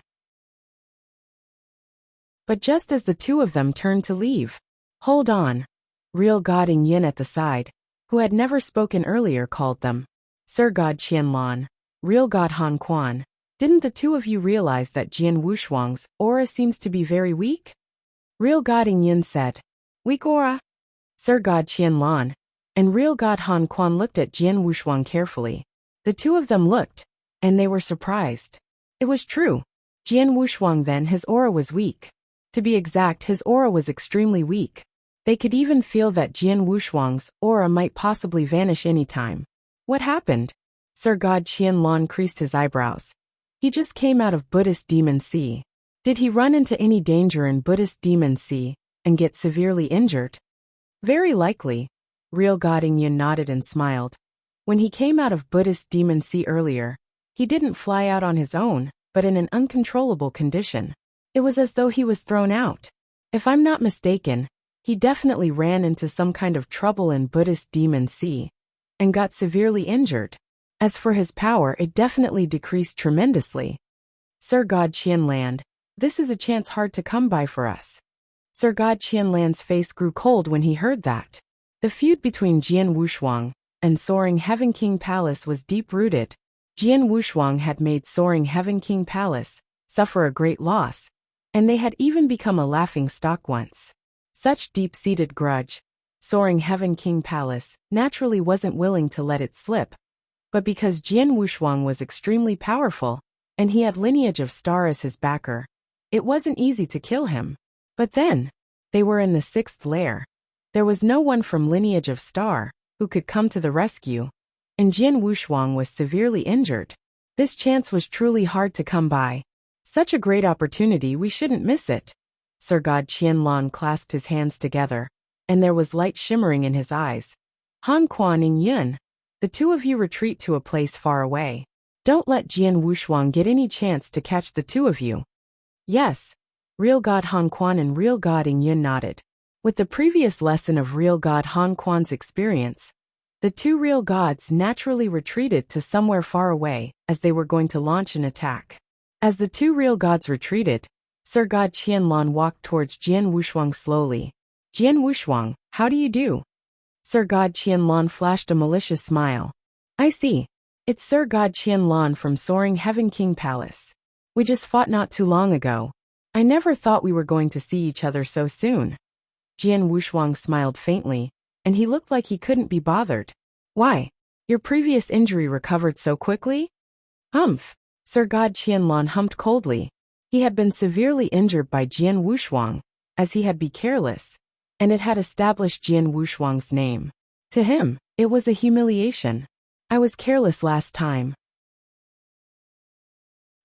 [SPEAKER 1] But just as the 2 of them turned to leave, hold on. Real God Yin at the side, who had never spoken earlier, called them. Sir God Qianlan, Real God Han Quan, didn't the 2 of you realize that Jian Wushuang's aura seems to be very weak? Real God Yin said. Weak aura? Sir God Qianlan and Real God Han Quan looked at Jian Wushuang carefully. The 2 of them looked, and they were surprised. It was true. Jian Wushuang then, his aura was weak. To be exact, his aura was extremely weak. They could even feel that Jian Wushuang's aura might possibly vanish any time. What happened? Sir God Qianlan creased his eyebrows. He just came out of Buddhist Demon Sea. Did he run into any danger in Buddhist Demon Sea and get severely injured? Very likely. Real God Yin nodded and smiled. When he came out of Buddhist Demon Sea earlier, he didn't fly out on his own, but in an uncontrollable condition. It was as though he was thrown out. If I'm not mistaken, He definitely ran into some kind of trouble in Buddhist Demon Sea and got severely injured. As for his power, it definitely decreased tremendously. Sir God Qianlan, this is a chance hard to come by for us. Sir God Qianlan's face grew cold when he heard that. The feud between Jian Wushuang and Soaring Heaven King Palace was deep-rooted. Jian Wushuang had made Soaring Heaven King Palace suffer a great loss, and they had even become a laughing stock once. Such deep-seated grudge, Soaring Heaven King Palace naturally wasn't willing to let it slip. But because Jian Wushuang was extremely powerful, and he had lineage of Star as his backer, it wasn't easy to kill him. But then, they were in the 6th lair. There was no one from lineage of Star who could come to the rescue, and Jian Wushuang was severely injured. This chance was truly hard to come by. Such a great opportunity, we shouldn't miss it. Sir God Qianlan clasped his hands together, and there was light shimmering in his eyes. Han Quan and Yun, the two of you retreat to a place far away. Don't let Jian Wushuang get any chance to catch the two of you. Yes. Real God Han Quan and Real God Ing Yun nodded. With the previous lesson of Real God Han Quan's experience, the two real gods naturally retreated to somewhere far away as they were going to launch an attack. As the two real gods retreated, Sir God Qianlan walked towards Jian Wushuang slowly. Jian Wushuang, how do you do? Sir God Qianlan flashed a malicious smile. I see. It's Sir God Qianlan from Soaring Heaven King Palace. We just fought not too long ago. I never thought we were going to see each other so soon. Jian Wushuang smiled faintly, and he looked like he couldn't be bothered. Why? Your previous injury recovered so quickly? Humph. Sir God Qianlan humped coldly. He had been severely injured by Jian Wushuang, as he had been careless, and it had established Jian Wushuang's name. To him, it was a humiliation. I was careless last time.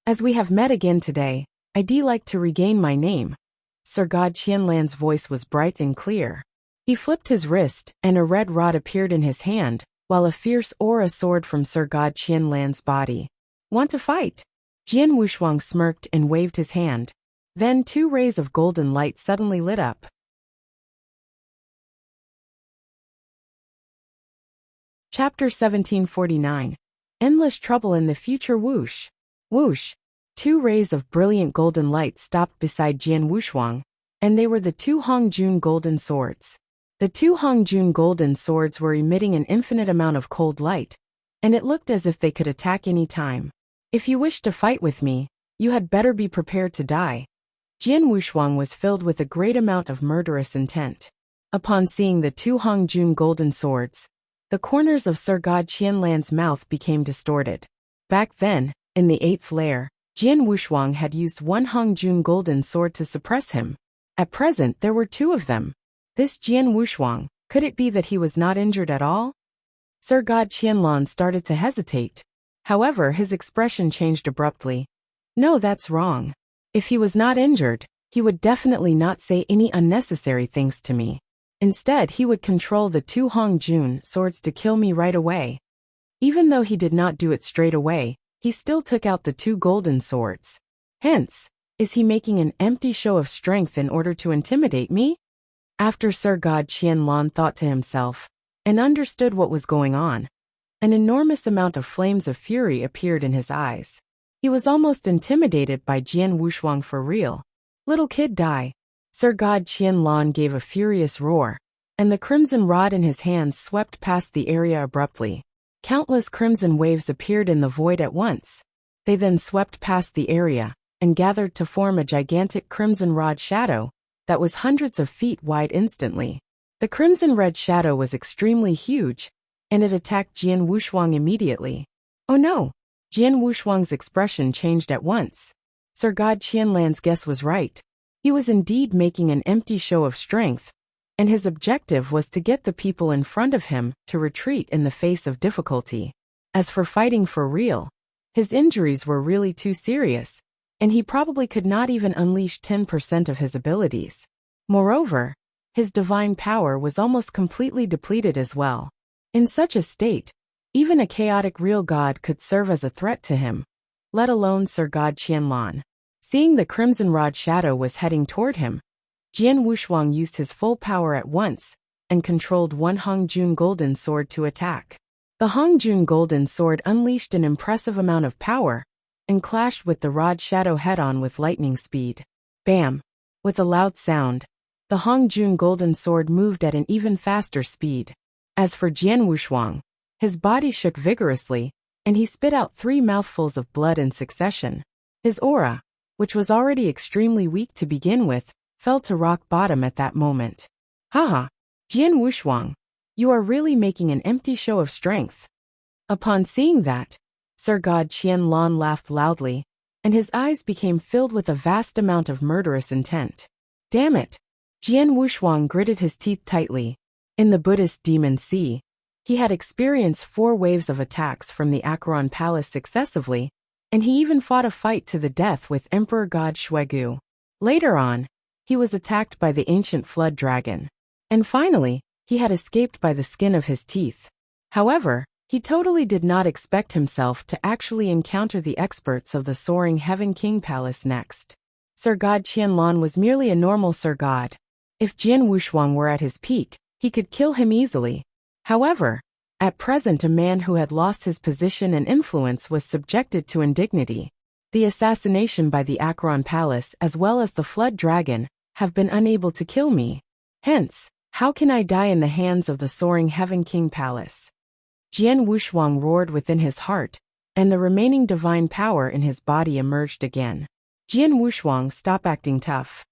[SPEAKER 1] As we have met again today, I'd like to regain my name. Sir God Qianlan's voice was bright and clear. He flipped his wrist, and a red rod appeared in his hand, while a fierce aura soared from Sir God Qianlan's body. Want to fight? Jian Wushuang smirked and waved his hand. Then 2 rays of golden light suddenly lit up. Chapter 1749. Endless Trouble in the Future. Whoosh. Whoosh. 2 rays of brilliant golden light stopped beside Jian Wushuang, and they were the 2 Hongjun golden swords. The 2 Hongjun golden swords were emitting an infinite amount of cold light, and it looked as if they could attack any time. If you wish to fight with me, you had better be prepared to die. Jian Wushuang was filled with a great amount of murderous intent. Upon seeing the 2 Hongjun golden swords, the corners of Sir God Qianlan's mouth became distorted. Back then, in the 8th lair, Jian Wushuang had used 1 Hongjun golden sword to suppress him. At present there were 2 of them. This Jian Wushuang, could it be that he was not injured at all? Sir God Qianlan started to hesitate. However, his expression changed abruptly. No, that's wrong. If he was not injured, he would definitely not say any unnecessary things to me. Instead, he would control the 2 Hongjun swords to kill me right away. Even though he did not do it straight away, he still took out the 2 golden swords. Hence, is he making an empty show of strength in order to intimidate me? After Sir God Qianlan thought to himself, and understood what was going on, an enormous amount of flames of fury appeared in his eyes. He was almost intimidated by Jian Wushuang for real. Little kid die. Sir God Qianlan gave a furious roar, and the crimson rod in his hands swept past the area abruptly. Countless crimson waves appeared in the void at once. They then swept past the area, and gathered to form a gigantic crimson rod shadow that was hundreds of feet wide instantly. The crimson red shadow was extremely huge, and it attacked Jian Wushuang immediately. Oh no! Jian Wushuang's expression changed at once. Sir God Qianlan's guess was right. He was indeed making an empty show of strength, and his objective was to get the people in front of him to retreat in the face of difficulty. As for fighting for real, his injuries were really too serious, and he probably could not even unleash 10% of his abilities. Moreover, his divine power was almost completely depleted as well. In such a state, even a chaotic real god could serve as a threat to him, let alone Sir God Qianlan. Seeing the crimson rod shadow was heading toward him, Jian Wushuang used his full power at once and controlled one Hongjun golden sword to attack. The Hongjun golden sword unleashed an impressive amount of power and clashed with the rod shadow head-on with lightning speed. Bam! With a loud sound, the Hongjun golden sword moved at an even faster speed. As for Jian Wushuang, his body shook vigorously, and he spit out 3 mouthfuls of blood in succession. His aura, which was already extremely weak to begin with, fell to rock bottom at that moment. Haha! Jian Wushuang, you are really making an empty show of strength. Upon seeing that, Sir God Qianlan laughed loudly, and his eyes became filled with a vast amount of murderous intent. Damn it! Jian Wushuang gritted his teeth tightly. In the Buddhist Demon Sea, he had experienced 4 waves of attacks from the Acheron Palace successively, and he even fought a fight to the death with Emperor God Shuegu. Later on, he was attacked by the ancient flood dragon. And finally, he had escaped by the skin of his teeth. However, he totally did not expect himself to actually encounter the experts of the Soaring Heaven King Palace next. Sir God Qianlan was merely a normal Sir God. If Jian Wushuang were at his peak, he could kill him easily. However, at present a man who had lost his position and influence was subjected to indignity. The assassination by the Acheron Palace as well as the Flood Dragon have been unable to kill me. Hence, how can I die in the hands of the Soaring Heaven King Palace? Jian Wushuang roared within his heart, and the remaining divine power in his body emerged again. Jian Wushuang, stop acting tough.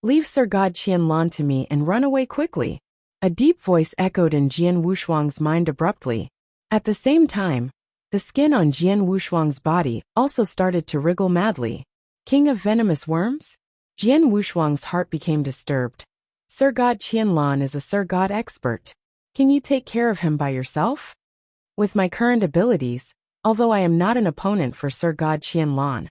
[SPEAKER 1] Leave Sir God Qianlan to me and run away quickly. A deep voice echoed in Jian Wushuang's mind abruptly. At the same time, the skin on Jian Wushuang's body also started to wriggle madly. King of venomous worms? Jian Wushuang's heart became disturbed. Sir God Qianlan is a Sir God expert. Can you take care of him by yourself? With my current abilities, although I am not an opponent for Sir God Qianlan,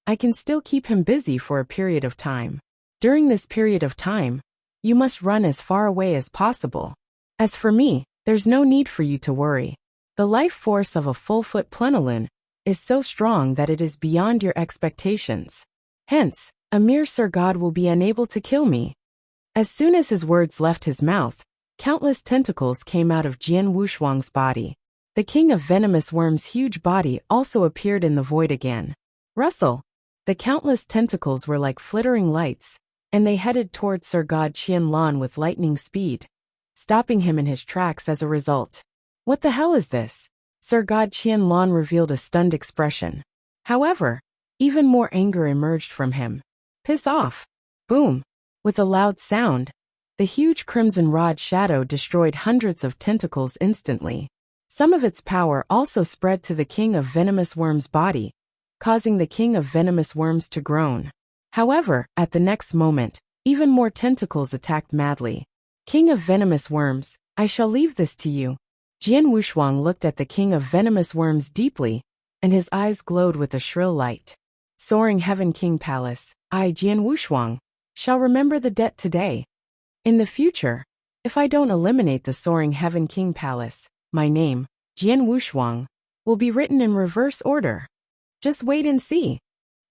[SPEAKER 1] I can still keep him busy for a period of time. During this period of time, you must run as far away as possible. As for me, there's no need for you to worry. The life force of a full-foot plenilune is so strong that it is beyond your expectations. Hence, a mere Sir God will be unable to kill me. As soon as his words left his mouth, countless tentacles came out of Jian Wushuang's body. The king of venomous worms' huge body also appeared in the void again. Rustle! The countless tentacles were like flittering lights, and they headed toward Sir God Qianlan with lightning speed, stopping him in his tracks as a result. What the hell is this? Sir God Qianlan revealed a stunned expression. However, even more anger emerged from him. Piss off! Boom! With a loud sound, the huge crimson rod shadow destroyed hundreds of tentacles instantly. Some of its power also spread to the king of venomous worms' body, causing the king of venomous worms to groan. However, at the next moment, even more tentacles attacked madly. King of venomous worms, I shall leave this to you. Jian Wushuang looked at the king of venomous worms deeply, and his eyes glowed with a shrill light. Soaring Heaven King Palace, I, Jian Wushuang, shall remember the debt today. In the future, if I don't eliminate the Soaring Heaven King Palace, my name, Jian Wushuang, will be written in reverse order. Just wait and see.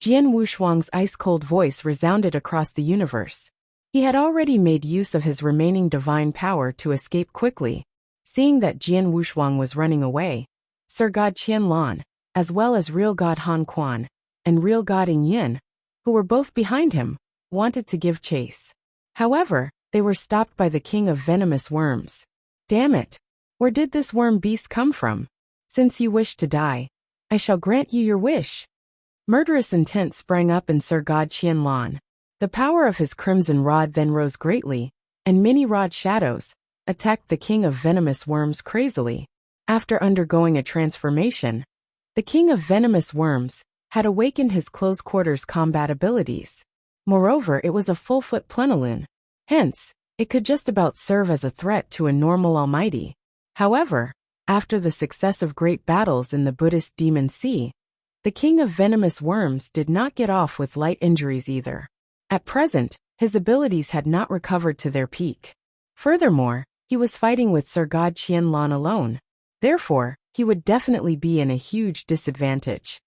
[SPEAKER 1] Jian Wushuang's ice-cold voice resounded across the universe. He had already made use of his remaining divine power to escape quickly. Seeing that Jian Wushuang was running away, Sir God Qianlan, as well as real God Han Quan, and real God Ing Yin, who were both behind him, wanted to give chase. However, they were stopped by the king of venomous worms. Damn it! Where did this worm beast come from? Since you wish to die, I shall grant you your wish. Murderous intent sprang up in Sir God Qianlan. The power of his crimson rod then rose greatly, and many rod shadows attacked the king of venomous worms crazily. After undergoing a transformation, the king of venomous worms had awakened his close quarters combat abilities. Moreover, it was a full-foot plenilune. Hence, it could just about serve as a threat to a normal almighty. However, after the successive great battles in the Buddhist Demon Sea, the king of venomous worms did not get off with light injuries either. At present, his abilities had not recovered to their peak. Furthermore, he was fighting with Sir God Qianlan alone. Therefore, he would definitely be in a huge disadvantage.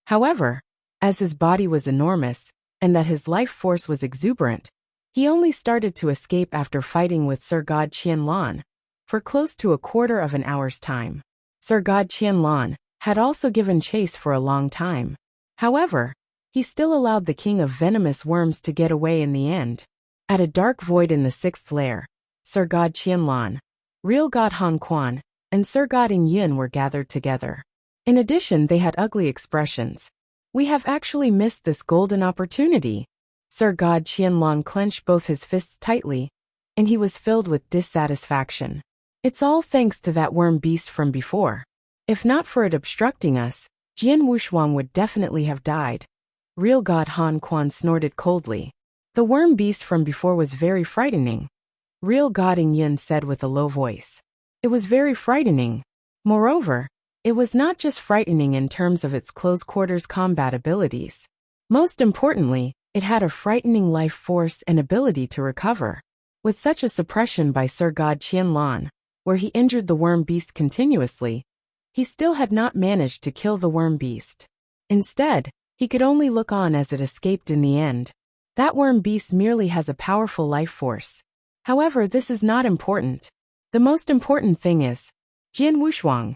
[SPEAKER 1] However, As his body was enormous, and that his life force was exuberant, he only started to escape after fighting with Sir God Qianlan for close to a quarter of an hour's time. Sir God Qianlan had also given chase for a long time. However, he still allowed the king of venomous worms to get away in the end. At a dark void in the 6th lair, Sir God Qianlan, Real God Han Quan, and Sir God Ing Yun were gathered together. In addition, they had ugly expressions. We have actually missed this golden opportunity. Sir God Qianlan clenched both his fists tightly, and he was filled with dissatisfaction. It's all thanks to that worm beast from before. If not for it obstructing us, Jian Wushuang would definitely have died. Real God Han Quan snorted coldly. The worm beast from before was very frightening. Real God Ing Yun said with a low voice. It was very frightening. Moreover, it was not just frightening in terms of its close-quarters combat abilities. Most importantly, it had a frightening life force and ability to recover. With such a suppression by Sir God Qianlan, where he injured the worm beast continuously, he still had not managed to kill the worm beast. Instead, he could only look on as it escaped in the end. That worm beast merely has a powerful life force. However, this is not important. The most important thing is Jian Wushuang.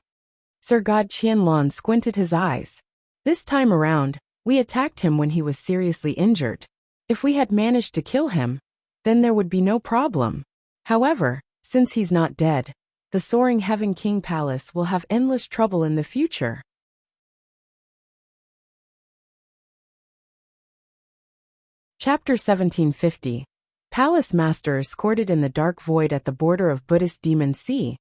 [SPEAKER 1] Sir God Qianlan squinted his eyes. This time around, we attacked him when he was seriously injured. If we had managed to kill him, then there would be no problem. However, since he's not dead, the Soaring Heaven King Palace will have endless trouble in the future. Chapter 1750. Palace Master escorted in the dark void at the border of Buddhist Demon Sea.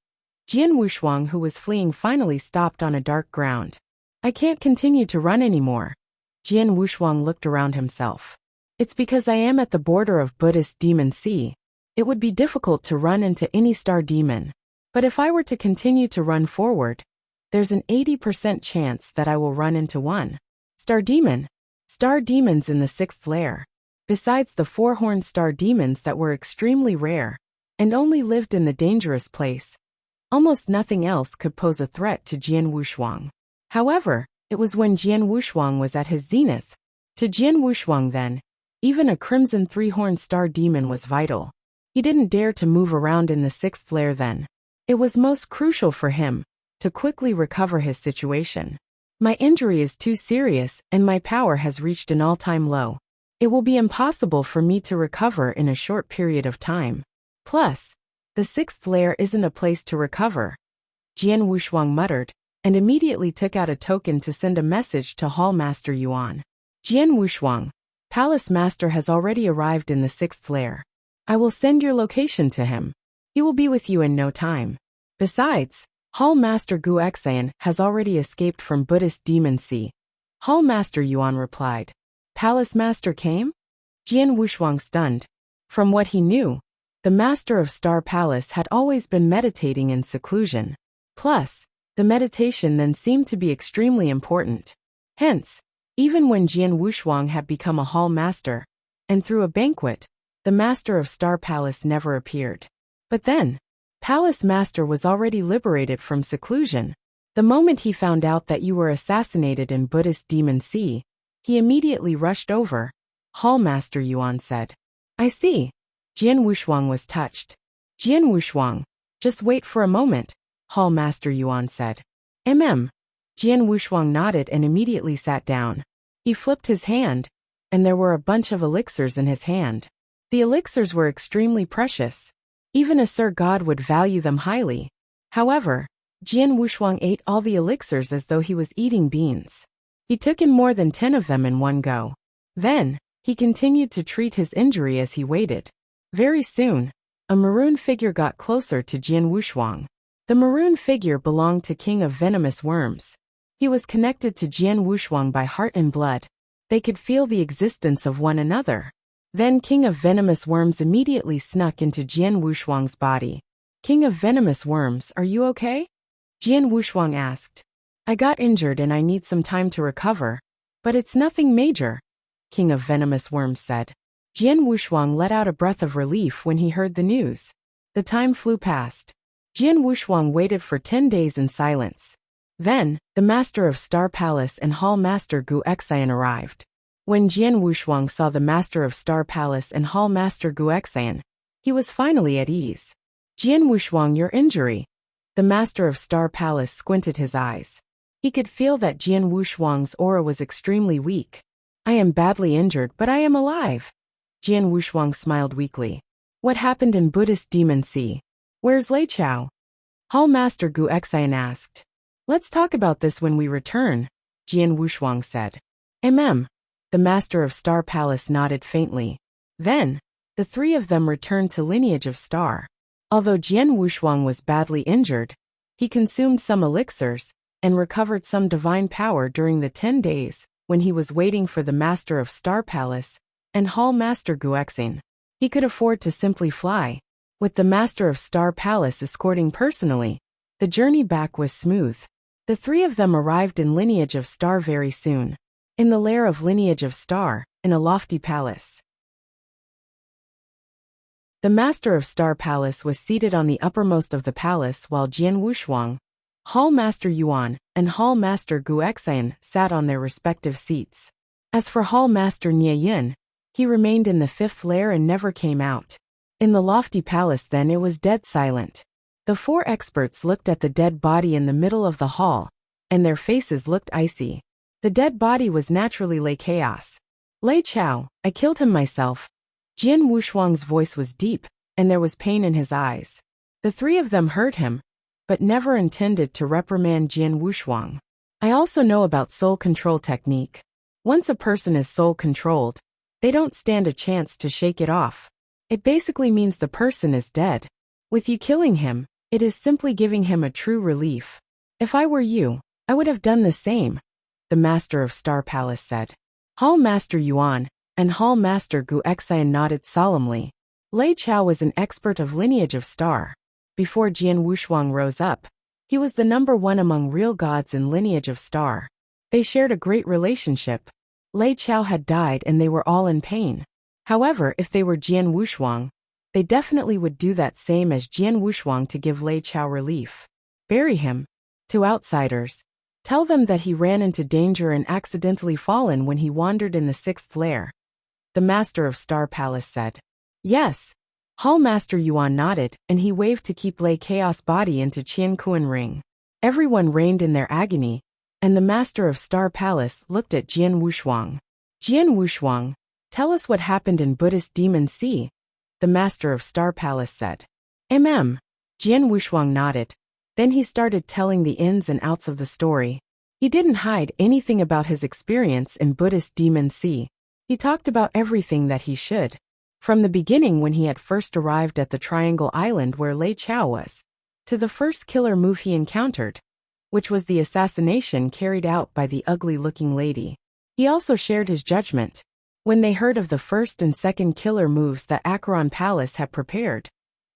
[SPEAKER 1] Jian Wushuang, who was fleeing, finally stopped on a dark ground. I can't continue to run anymore. Jian Wushuang looked around himself. It's because I am at the border of Buddhist Demon Sea. It would be difficult to run into any star demon. But if I were to continue to run forward, there's an 80% chance that I will run into one. Star demon. Star demons in the 6th lair. Besides the 4-horned star demons that were extremely rare and only lived in the dangerous place, almost nothing else could pose a threat to Jian Wushuang. However, it was when Jian Wushuang was at his zenith. To Jian Wushuang then, even a crimson 3-horned star demon was vital. He didn't dare to move around in the 6th lair then. It was most crucial for him to quickly recover his situation. My injury is too serious and my power has reached an all-time low. It will be impossible for me to recover in a short period of time. Plus, the 6th lair isn't a place to recover. Jian Wushuang muttered, and immediately took out a token to send a message to Hall Master Yuan. Jian Wushuang, Palace Master has already arrived in the 6th lair. I will send your location to him. He will be with you in no time. Besides, Hall Master Gu Exan has already escaped from Buddhist Demon Sea. Hall Master Yuan replied. Palace Master came? Jian Wushuang stunned. From what he knew, the Master of Star Palace had always been meditating in seclusion. Plus, the meditation then seemed to be extremely important. Hence, even when Jian Wushuang had become a Hall Master, and through a banquet, the Master of Star Palace never appeared. But then, Palace Master was already liberated from seclusion. The moment he found out that you were assassinated in Buddhist Demon Sea, he immediately rushed over. Hall Master Yuan said. I see. Jian Wushuang was touched. Jian Wushuang, just wait for a moment, Hall Master Yuan said. Jian Wushuang nodded and immediately sat down. He flipped his hand, and there were a bunch of elixirs in his hand. The elixirs were extremely precious. Even a Sir God would value them highly. However, Jian Wushuang ate all the elixirs as though he was eating beans. He took in more than 10 of them in one go. Then, he continued to treat his injury as he waited. Very soon, a maroon figure got closer to Jian Wushuang. The maroon figure belonged to King of Venomous Worms. He was connected to Jian Wushuang by heart and blood. They could feel the existence of one another. Then King of Venomous Worms immediately snuck into Jian Wushuang's body. King of Venomous Worms, are you okay? Jian Wushuang asked. I got injured and I need some time to recover, but it's nothing major, King of Venomous Worms said. Jian Wushuang let out a breath of relief when he heard the news. The time flew past. Jian Wushuang waited for 10 days in silence. Then, the master of Star Palace and Hall Master Gu Xian arrived. When Jian Wushuang saw the master of Star Palace and Hall Master Gu Xian, he was finally at ease. Jian Wushuang, your injury. The master of Star Palace squinted his eyes. He could feel that Jian Wushuang's aura was extremely weak. I am badly injured, but I am alive. Jian Wushuang smiled weakly. What happened in Buddhist Demon Sea? Where's Lei Chao? Hall Master Gu Xian asked. Let's talk about this when we return, Jian Wushuang said. The master of Star Palace nodded faintly. Then, the three of them returned to Lineage of Star. Although Jian Wushuang was badly injured, he consumed some elixirs and recovered some divine power during the 10 days when he was waiting for the master of Star Palace and Hall Master Gu Xian. He could afford to simply fly. With the master of Star Palace escorting personally, the journey back was smooth. The three of them arrived in Lineage of Star very soon. In the lair of Lineage of Star, in a lofty palace. The master of Star Palace was seated on the uppermost of the palace while Jian Wushuang, Hall Master Yuan, and Hall Master Gu Xian sat on their respective seats. As for Hall Master Nie Yin, he remained in the fifth lair and never came out. In the lofty palace then it was dead silent. The four experts looked at the dead body in the middle of the hall, and their faces looked icy. The dead body was naturally Lei Chaos. Lei Chao, I killed him myself. Jian Wushuang's voice was deep, and there was pain in his eyes. The three of them heard him, but never intended to reprimand Jian Wushuang. I also know about soul control technique. Once a person is soul controlled, they don't stand a chance to shake it off. It basically means the person is dead. With you killing him, it is simply giving him a true relief. If I were you, I would have done the same, the master of Star Palace said. Hall Master Yuan and Hall Master Gu Xian nodded solemnly. Lei Chao was an expert of Lineage of Star. Before Jian Wushuang rose up, he was the number one among real gods in Lineage of Star. They shared a great relationship. Lei Chao had died and they were all in pain. However, if they were Jian Wushuang, they definitely would do that same as Jian Wushuang to give Lei Chao relief. Bury him. To outsiders, tell them that he ran into danger and accidentally fallen when he wandered in the sixth lair. The master of Star Palace said. Yes. Hall Master Yuan nodded, and he waved to keep Lei Chaos body into Qian Kuan Ring. Everyone reigned in their agony, and the master of Star Palace looked at Jian Wushuang. Jian Wushuang, tell us what happened in Buddhist Demon Sea, the master of Star Palace said. Jian Wushuang nodded. Then he started telling the ins and outs of the story. He didn't hide anything about his experience in Buddhist Demon Sea. He talked about everything that he should. From the beginning when he had first arrived at the Triangle Island where Lei Chao was, to the first killer move he encountered, which was the assassination carried out by the ugly-looking lady. He also shared his judgment. When they heard of the first and second killer moves that Acheron Palace had prepared,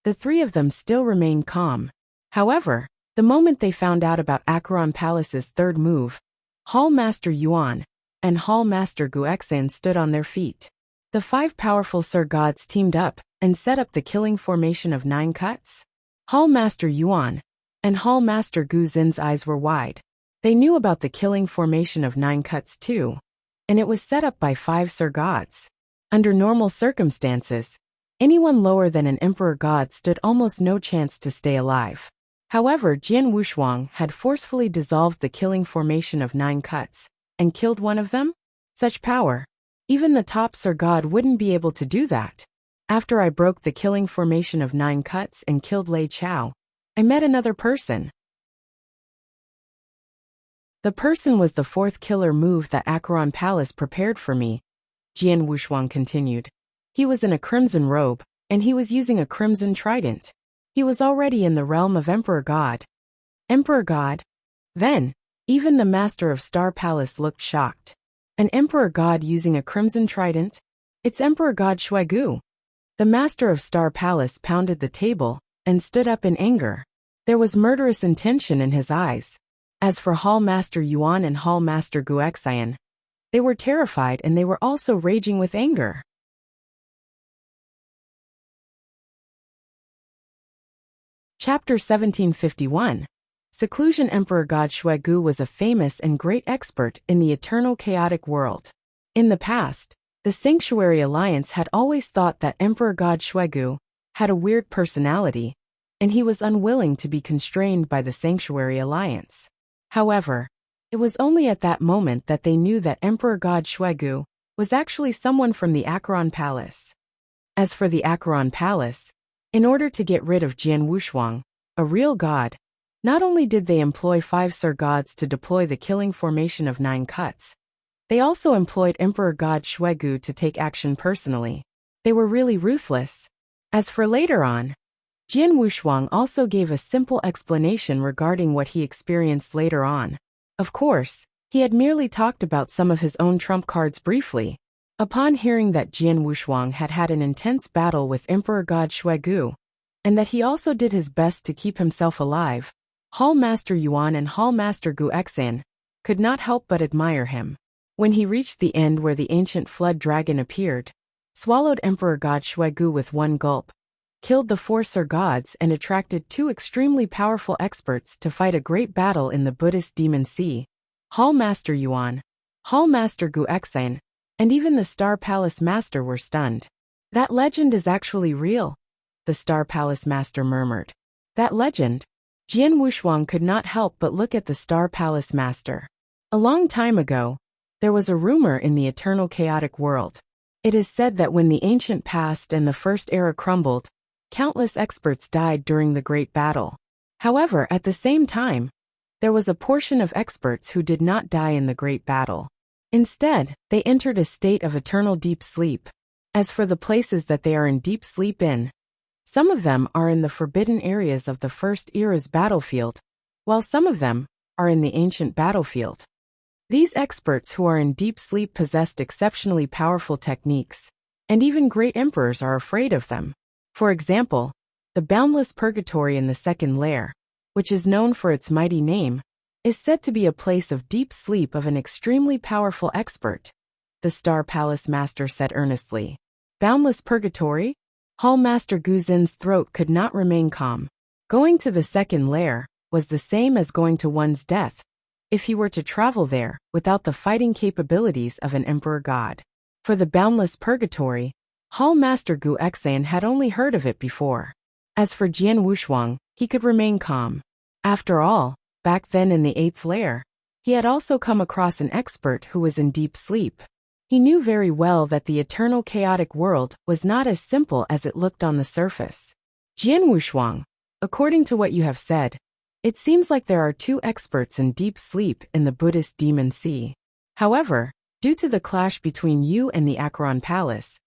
[SPEAKER 1] the three of them still remained calm. However, the moment they found out about Acheron Palace's third move, Hall Master Yuan and Hall Master Gu Xian stood on their feet. The five powerful Sir Gods teamed up and set up the killing formation of 9 cuts. Hall Master Yuan and Hall Master Gu Xin's eyes were wide. They knew about the killing formation of 9 cuts too, and it was set up by 5 Sir Gods. Under normal circumstances, anyone lower than an Emperor God stood almost no chance to stay alive. However, Jian Wushuang had forcefully dissolved the killing formation of 9 cuts and killed one of them? Such power! Even the top Sir God wouldn't be able to do that. After I broke the killing formation of 9 cuts and killed Lei Chao, I met another person. The person was the 4th killer move that Acheron Palace prepared for me, Jian Wushuang continued. He was in a crimson robe, and he was using a crimson trident. He was already in the realm of Emperor God. Emperor God? Then, even the master of Star Palace looked shocked. An Emperor God using a crimson trident? It's Emperor God Shuaigu. The master of Star Palace pounded the table and stood up in anger. There was murderous intention in his eyes. As for Hall Master Yuan and Hall Master Gu Xian, they were terrified and they were also raging with anger. Chapter 1751. Seclusion Emperor God Shuegu was a famous and great expert in the eternal chaotic world. In the past, the Sanctuary Alliance had always thought that Emperor God Shuegu had a weird personality, and he was unwilling to be constrained by the Sanctuary Alliance. However, it was only at that moment that they knew that Emperor God Shuegu was actually someone from the Acheron Palace. As for the Acheron Palace, in order to get rid of Jian Wushuang, a real god, not only did they employ 5 Sir Gods to deploy the killing formation of 9 cuts, they also employed Emperor God Shuegu to take action personally. They were really ruthless. As for later on, Jian Wushuang also gave a simple explanation regarding what he experienced later on. Of course, he had merely talked about some of his own trump cards briefly. Upon hearing that Jian Wushuang had had an intense battle with Emperor God Shuegu, and that he also did his best to keep himself alive, Hall Master Yuan and Hall Master Gu Exan could not help but admire him. When he reached the end where the ancient flood dragon appeared, swallowed Emperor God Shuegu with one gulp, killed the 4 Sir Gods and attracted 2 extremely powerful experts to fight a great battle in the Buddhist Demon Sea, Hall Master Yuan, Hall Master Gu Exan, and even the Star Palace Master were stunned. That legend is actually real, the Star Palace Master murmured. That legend? Jian Wushuang could not help but look at the Star Palace Master. A long time ago, there was a rumor in the eternal chaotic world. It is said that when the ancient past and the first era crumbled, countless experts died during the great battle. However, at the same time, there was a portion of experts who did not die in the great battle. Instead, they entered a state of eternal deep sleep. As for the places that they are in deep sleep in, some of them are in the forbidden areas of the First Era's battlefield, while some of them are in the ancient battlefield. These experts who are in deep sleep possessed exceptionally powerful techniques, and even great emperors are afraid of them. For example, the boundless purgatory in the second lair, which is known for its mighty name, is said to be a place of deep sleep of an extremely powerful expert, the Star Palace Master said earnestly. Boundless purgatory? Hall Master Gu Xin's throat could not remain calm. Going to the second lair was the same as going to one's death, if he were to travel there without the fighting capabilities of an emperor god. For the boundless purgatory, Hall Master Gu Exan had only heard of it before. As for Jian Wushuang, he could remain calm. After all, back then in the 8th lair, he had also come across an expert who was in deep sleep. He knew very well that the eternal chaotic world was not as simple as it looked on the surface. Jian Wushuang, according to what you have said, it seems like there are 2 experts in deep sleep in the Buddhist Demon Sea. However, due to the clash between you and the Acheron Palace,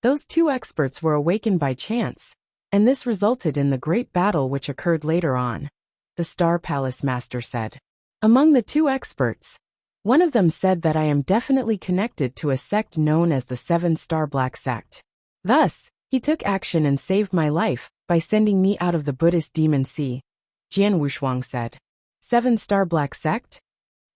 [SPEAKER 1] those 2 experts were awakened by chance, and this resulted in the great battle which occurred later on, the Star Palace Master said. Among the 2 experts, one of them said that I am definitely connected to a sect known as the 7-Star Black Sect. Thus, he took action and saved my life by sending me out of the Buddhist Demon Sea, Jian Wushuang said. 7-Star Black Sect?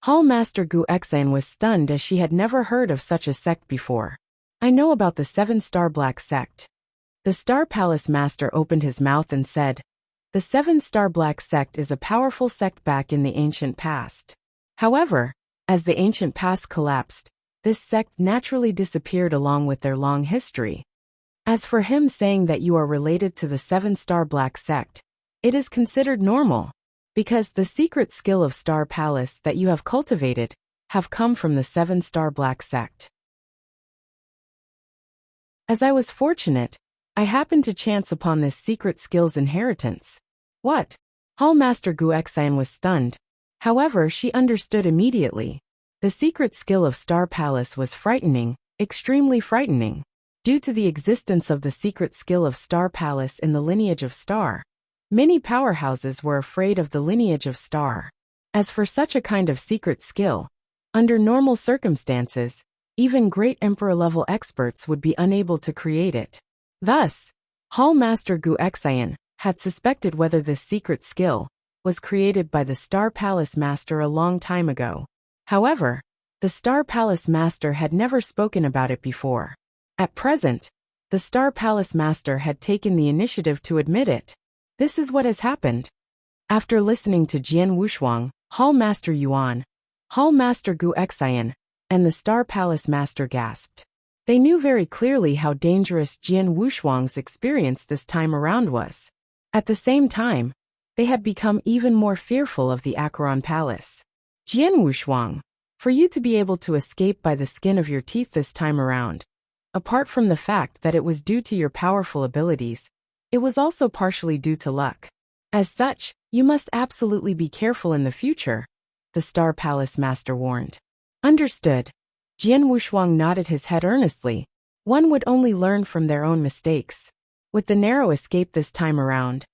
[SPEAKER 1] Hall Master Gu Exan was stunned as she had never heard of such a sect before. I know about the 7-Star Black Sect. The Star Palace Master opened his mouth and said, the 7-Star Black Sect is a powerful sect back in the ancient past. However, as the ancient past collapsed, this sect naturally disappeared along with their long history. As for him saying that you are related to the 7-Star Black Sect, it is considered normal, because the secret skill of Star Palace that you have cultivated have come from the 7-Star Black Sect. As I was fortunate, I happened to chance upon this secret skill's inheritance. What? Hall Master Gu Exan was stunned. However, she understood immediately. The secret skill of Star Palace was frightening, extremely frightening. Due to the existence of the secret skill of Star Palace in the lineage of Star, many powerhouses were afraid of the lineage of Star. As for such a kind of secret skill, under normal circumstances, even great emperor-level experts would be unable to create it. Thus, Hall Master Gu Exan had suspected whether this secret skill was created by the Star Palace Master a long time ago. However, the Star Palace Master had never spoken about it before. At present, the Star Palace Master had taken the initiative to admit it. This is what has happened. After listening to Jian Wushuang, Hall Master Yuan, Hall Master Gu Xian, and the Star Palace Master gasped. They knew very clearly how dangerous Jian Wushuang's experience this time around was. At the same time, they had become even more fearful of the Acheron Palace. Jian Wushuang, for you to be able to escape by the skin of your teeth this time around, apart from the fact that it was due to your powerful abilities, it was also partially due to luck. As such, you must absolutely be careful in the future, the Star Palace Master warned. Understood. Jian Wushuang nodded his head earnestly. One would only learn from their own mistakes. With the narrow escape this time around,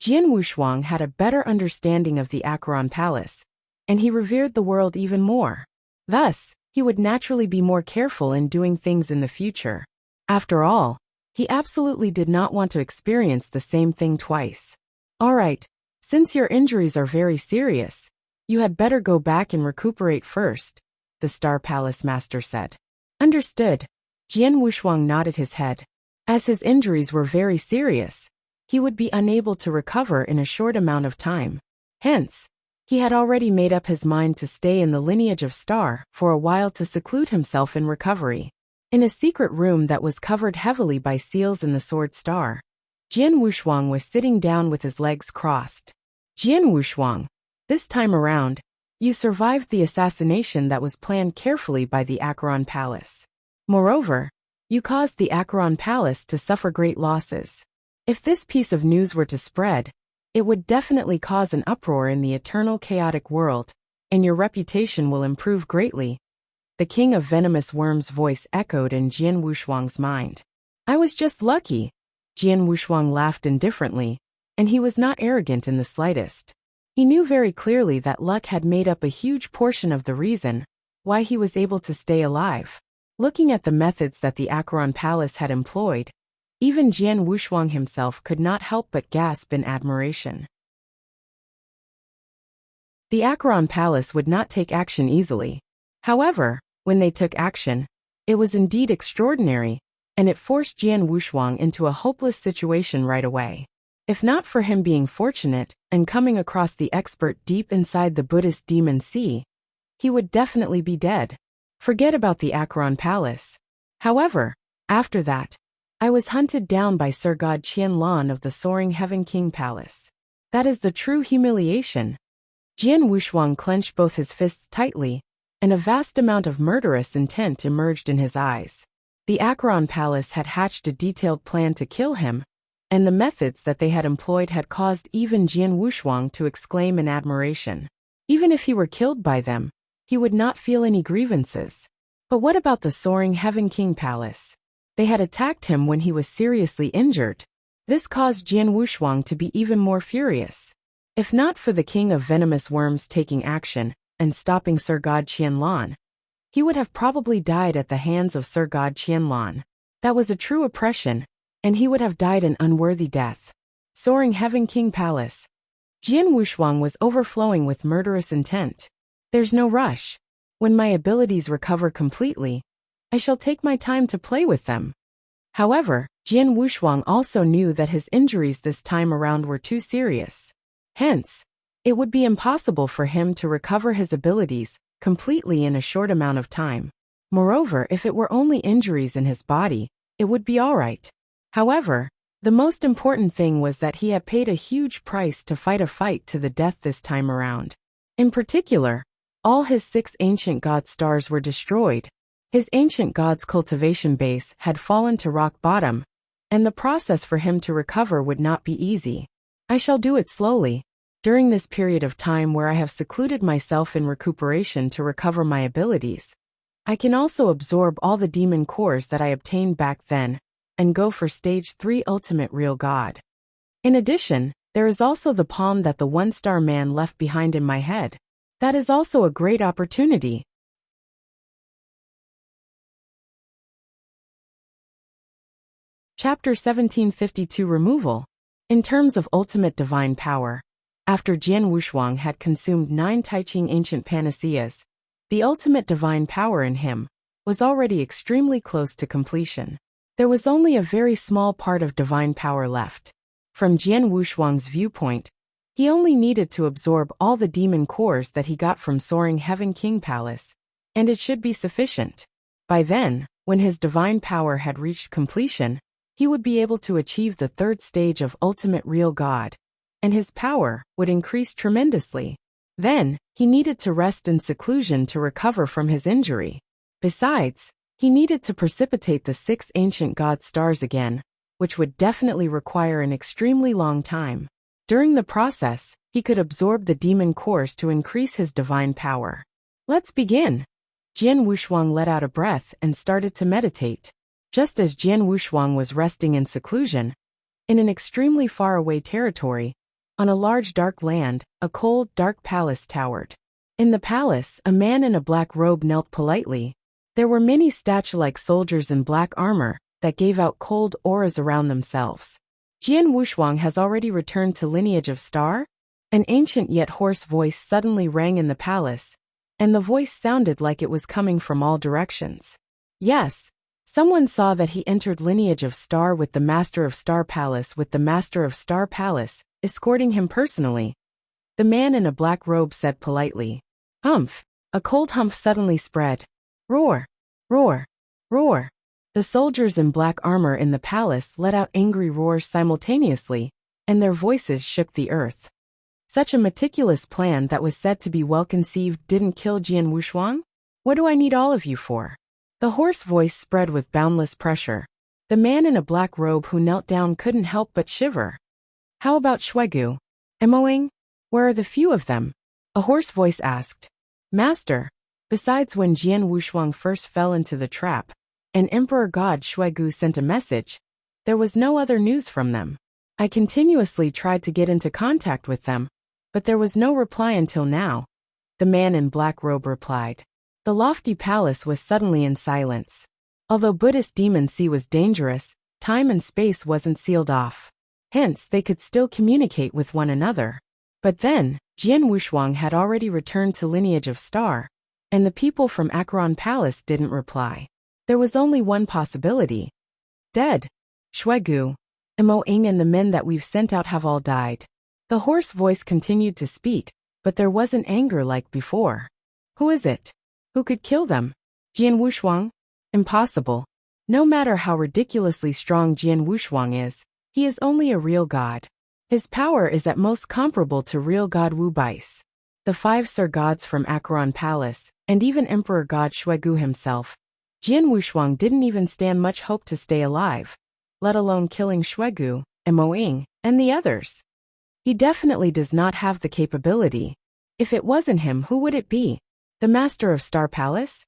[SPEAKER 1] Jian Wushuang had a better understanding of the Acheron Palace, and he revered the world even more. Thus, he would naturally be more careful in doing things in the future. After all, he absolutely did not want to experience the same thing twice. All right, since your injuries are very serious, you had better go back and recuperate first, the Star Palace Master said. Understood. Jian Wushuang nodded his head. As his injuries were very serious, he would be unable to recover in a short amount of time. Hence, he had already made up his mind to stay in the lineage of Star for a while to seclude himself in recovery. In a secret room that was covered heavily by seals in the Sword Star, Jian Wushuang was sitting down with his legs crossed. Jian Wushuang, this time around, you survived the assassination that was planned carefully by the Acheron Palace. Moreover, you caused the Acheron Palace to suffer great losses. If this piece of news were to spread, it would definitely cause an uproar in the eternal chaotic world, and your reputation will improve greatly. The King of Venomous Worms' voice echoed in Jian Wushuang's mind. I was just lucky. Jian Wushuang laughed indifferently, and he was not arrogant in the slightest. He knew very clearly that luck had made up a huge portion of the reason why he was able to stay alive. Looking at the methods that the Acheron Palace had employed, even Jian Wushuang himself could not help but gasp in admiration. The Acheron Palace would not take action easily. However, when they took action, it was indeed extraordinary, and it forced Jian Wushuang into a hopeless situation right away. If not for him being fortunate and coming across the expert deep inside the Buddhist demon sea, he would definitely be dead. Forget about the Acheron Palace. However, after that, I was hunted down by Sir God Qianlan of the Soaring Heaven King Palace. That is the true humiliation. Jian Wushuang clenched both his fists tightly, and a vast amount of murderous intent emerged in his eyes. The Acheron Palace had hatched a detailed plan to kill him, and the methods that they had employed had caused even Jian Wushuang to exclaim in admiration. Even if he were killed by them, he would not feel any grievances. But what about the Soaring Heaven King Palace? They had attacked him when he was seriously injured. This caused Jian Wushuang to be even more furious. If not for the King of Venomous Worms taking action and stopping Sir God Qianlan, he would have probably died at the hands of Sir God Qianlan. That was a true oppression, and he would have died an unworthy death. Soaring Heaven King Palace. Jian Wushuang was overflowing with murderous intent. There's no rush. When my abilities recover completely, I shall take my time to play with them. However, Jian Wushuang also knew that his injuries this time around were too serious. Hence, it would be impossible for him to recover his abilities completely in a short amount of time. Moreover, if it were only injuries in his body, it would be all right. However, the most important thing was that he had paid a huge price to fight a fight to the death this time around. In particular, all his 6 ancient god stars were destroyed. His ancient god's cultivation base had fallen to rock bottom, and the process for him to recover would not be easy. I shall do it slowly, during this period of time where I have secluded myself in recuperation to recover my abilities. I can also absorb all the demon cores that I obtained back then, and go for Stage 3 Ultimate Real God. In addition, there is also the palm that the one-star man left behind in my head. That is also a great opportunity. Chapter 1752 Removal. In terms of ultimate divine power, after Jian Wushuang had consumed 9 Taiching ancient panaceas, the ultimate divine power in him was already extremely close to completion. There was only a very small part of divine power left. From Jian Wushuang's viewpoint, He only needed to absorb all the demon cores that he got from Soaring Heaven King Palace, and it should be sufficient. By then, when his divine power had reached completion, he would be able to achieve the third stage of ultimate real God, and his power would increase tremendously. Then, he needed to rest in seclusion to recover from his injury. Besides, he needed to precipitate the 6 ancient god stars again, which would definitely require an extremely long time. During the process, he could absorb the demon cores to increase his divine power. Let's begin. Jian Wushuang let out a breath and started to meditate. Just as Jian Wushuang was resting in seclusion, in an extremely far-away territory, on a large dark land, a cold, dark palace towered. In the palace, a man in a black robe knelt politely. There were many statue-like soldiers in black armor that gave out cold auras around themselves. Jian Wushuang has already returned to lineage of star? An ancient yet hoarse voice suddenly rang in the palace, and the voice sounded like it was coming from all directions. Yes, someone saw that he entered lineage of star with the Master of Star Palace escorting him personally. The man in a black robe said politely. Humph! A cold humph suddenly spread. Roar! Roar! Roar! The soldiers in black armor in the palace let out angry roars simultaneously, and their voices shook the earth. Such a meticulous plan that was said to be well conceived didn't kill Jian Wushuang? What do I need all of you for? The hoarse voice spread with boundless pressure. The man in a black robe who knelt down couldn't help but shiver. How about Shuegu? Emoing? Where are the few of them? A hoarse voice asked. Master, besides when Jian Wushuang first fell into the trap, and Emperor God Shuegu sent a message, there was no other news from them. I continuously tried to get into contact with them, but there was no reply until now. The man in black robe replied. The lofty palace was suddenly in silence. Although Buddhist Demon Sea was dangerous, time and space wasn't sealed off. Hence, they could still communicate with one another. But then, Jian Wushuang had already returned to lineage of star, and the people from Acheron Palace didn't reply. There was only one possibility. Dead. Shuegu, Mo Ing and the men that we've sent out have all died. The hoarse voice continued to speak, but there wasn't anger like before. Who is it? Who could kill them? Jian Wushuang? Impossible. No matter how ridiculously strong Jian Wushuang is, he is only a real god. His power is at most comparable to real god Wu Bai's. The 5 Sir Gods from Acheron Palace, and even Emperor God Shuegu himself. Jian Wushuang didn't even stand much hope to stay alive, let alone killing Shuegu, Mo Ing, and the others. He definitely does not have the capability. If it wasn't him, who would it be? The Master of Star Palace?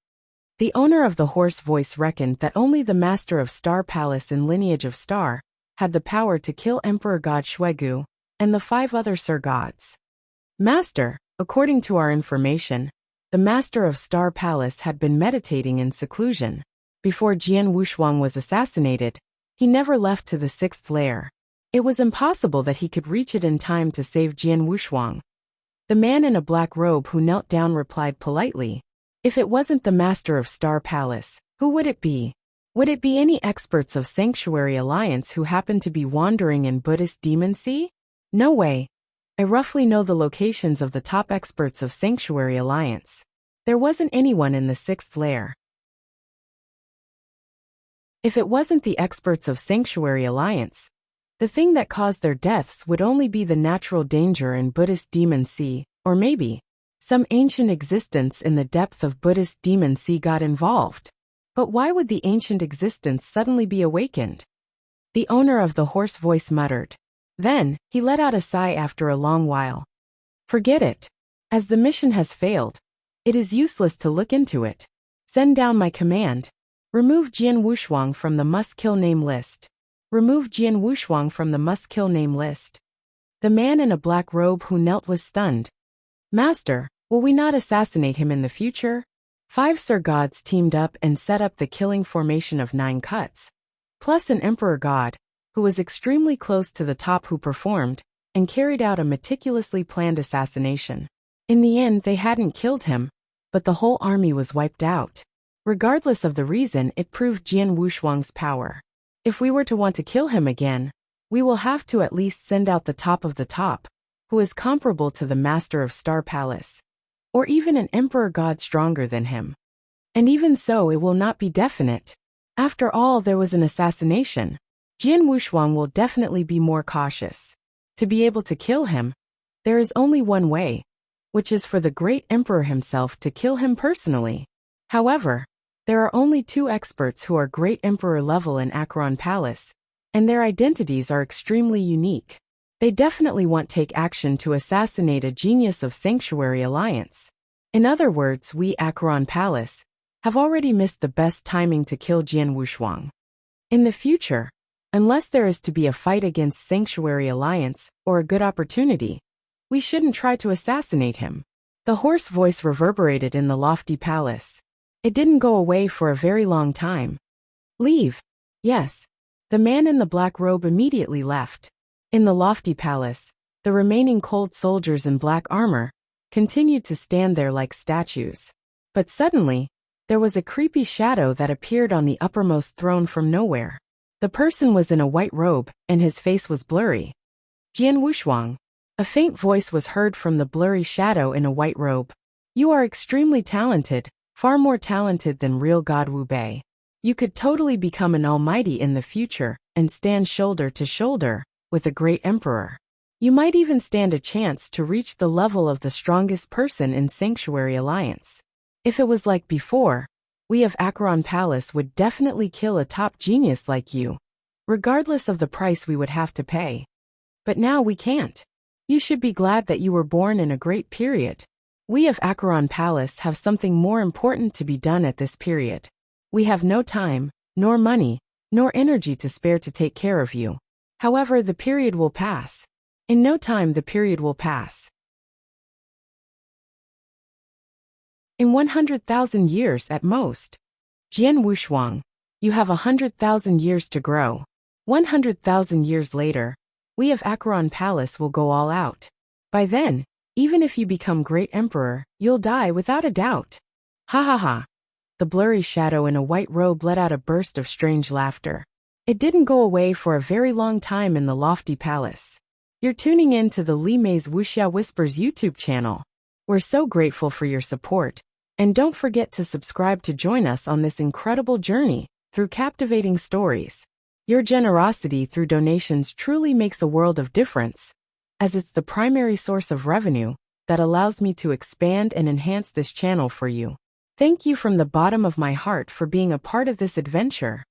[SPEAKER 1] The owner of the hoarse voice reckoned that only the Master of Star Palace in lineage of Star had the power to kill Emperor God Shuegu and the 5 other Sir Gods. Master, according to our information, the Master of Star Palace had been meditating in seclusion. Before Jian Wushuang was assassinated, he never left to the 6th layer. It was impossible that he could reach it in time to save Jian Wushuang. The man in a black robe who knelt down replied politely. If it wasn't the Master of Star Palace, who would it be? Would it be any experts of Sanctuary Alliance who happen to be wandering in Buddhist Demon Sea? No way. I roughly know the locations of the top experts of Sanctuary Alliance. There wasn't anyone in the 6th layer. If it wasn't the experts of Sanctuary Alliance, the thing that caused their deaths would only be the natural danger in Buddhist Demon Sea, or maybe some ancient existence in the depth of Buddhist Demon Sea got involved. But why would the ancient existence suddenly be awakened? The owner of the hoarse voice muttered. Then, he let out a sigh after a long while. Forget it. As the mission has failed, it is useless to look into it. Send down my command. Remove Jian Wushuang from the must-kill name list. Remove Jian Wushuang from the must-kill name list. The man in a black robe who knelt was stunned. Master, will we not assassinate him in the future? 5 Sir Gods teamed up and set up the killing formation of 9 cuts, plus an Emperor God, who was extremely close to the top who performed, and carried out a meticulously planned assassination. In the end, they hadn't killed him, but the whole army was wiped out. Regardless of the reason, it proved Jian Wushuang's power. If we were to want to kill him again, we will have to at least send out the top of the top, who is comparable to the master of Star Palace, or even an emperor god stronger than him. And even so, it will not be definite. After all, there was an assassination. Jian Wushuang will definitely be more cautious. To be able to kill him, there is only one way, which is for the great emperor himself to kill him personally. However, there are only 2 experts who are great emperor level in Acheron Palace, and their identities are extremely unique. They definitely want to take action to assassinate a genius of Sanctuary Alliance. In other words, we Acheron Palace have already missed the best timing to kill Jian Wushuang. In the future, unless there is to be a fight against Sanctuary Alliance or a good opportunity, we shouldn't try to assassinate him. The hoarse voice reverberated in the lofty palace. It didn't go away for a very long time. Leave. Yes. The man in the black robe immediately left. In the lofty palace, the remaining cold soldiers in black armor continued to stand there like statues. But suddenly, there was a creepy shadow that appeared on the uppermost throne from nowhere. The person was in a white robe, and his face was blurry. Jian Wushuang. A faint voice was heard from the blurry shadow in a white robe. You are extremely talented, far more talented than real God Wu Bei. You could totally become an almighty in the future and stand shoulder to shoulder with a great emperor. You might even stand a chance to reach the level of the strongest person in Sanctuary Alliance. If it was like before, we of Acheron Palace would definitely kill a top genius like you, regardless of the price we would have to pay. But now we can't. You should be glad that you were born in a great period. We of Acheron Palace have something more important to be done at this period. We have no time, nor money, nor energy to spare to take care of you. However, the period will pass. In no time the period will pass. In 100,000 years at most. Jian Wushuang, you have 100,000 years to grow. 100,000 years later, we of Acheron Palace will go all out. By then, even if you become great emperor, you'll die without a doubt. Ha ha ha. The blurry shadow in a white robe let out a burst of strange laughter. It didn't go away for a very long time in the lofty palace. You're tuning in to the Li Mei's Wuxia Whispers YouTube channel. We're so grateful for your support, and don't forget to subscribe to join us on this incredible journey through captivating stories. Your generosity through donations truly makes a world of difference, as it's the primary source of revenue that allows me to expand and enhance this channel for you. Thank you from the bottom of my heart for being a part of this adventure.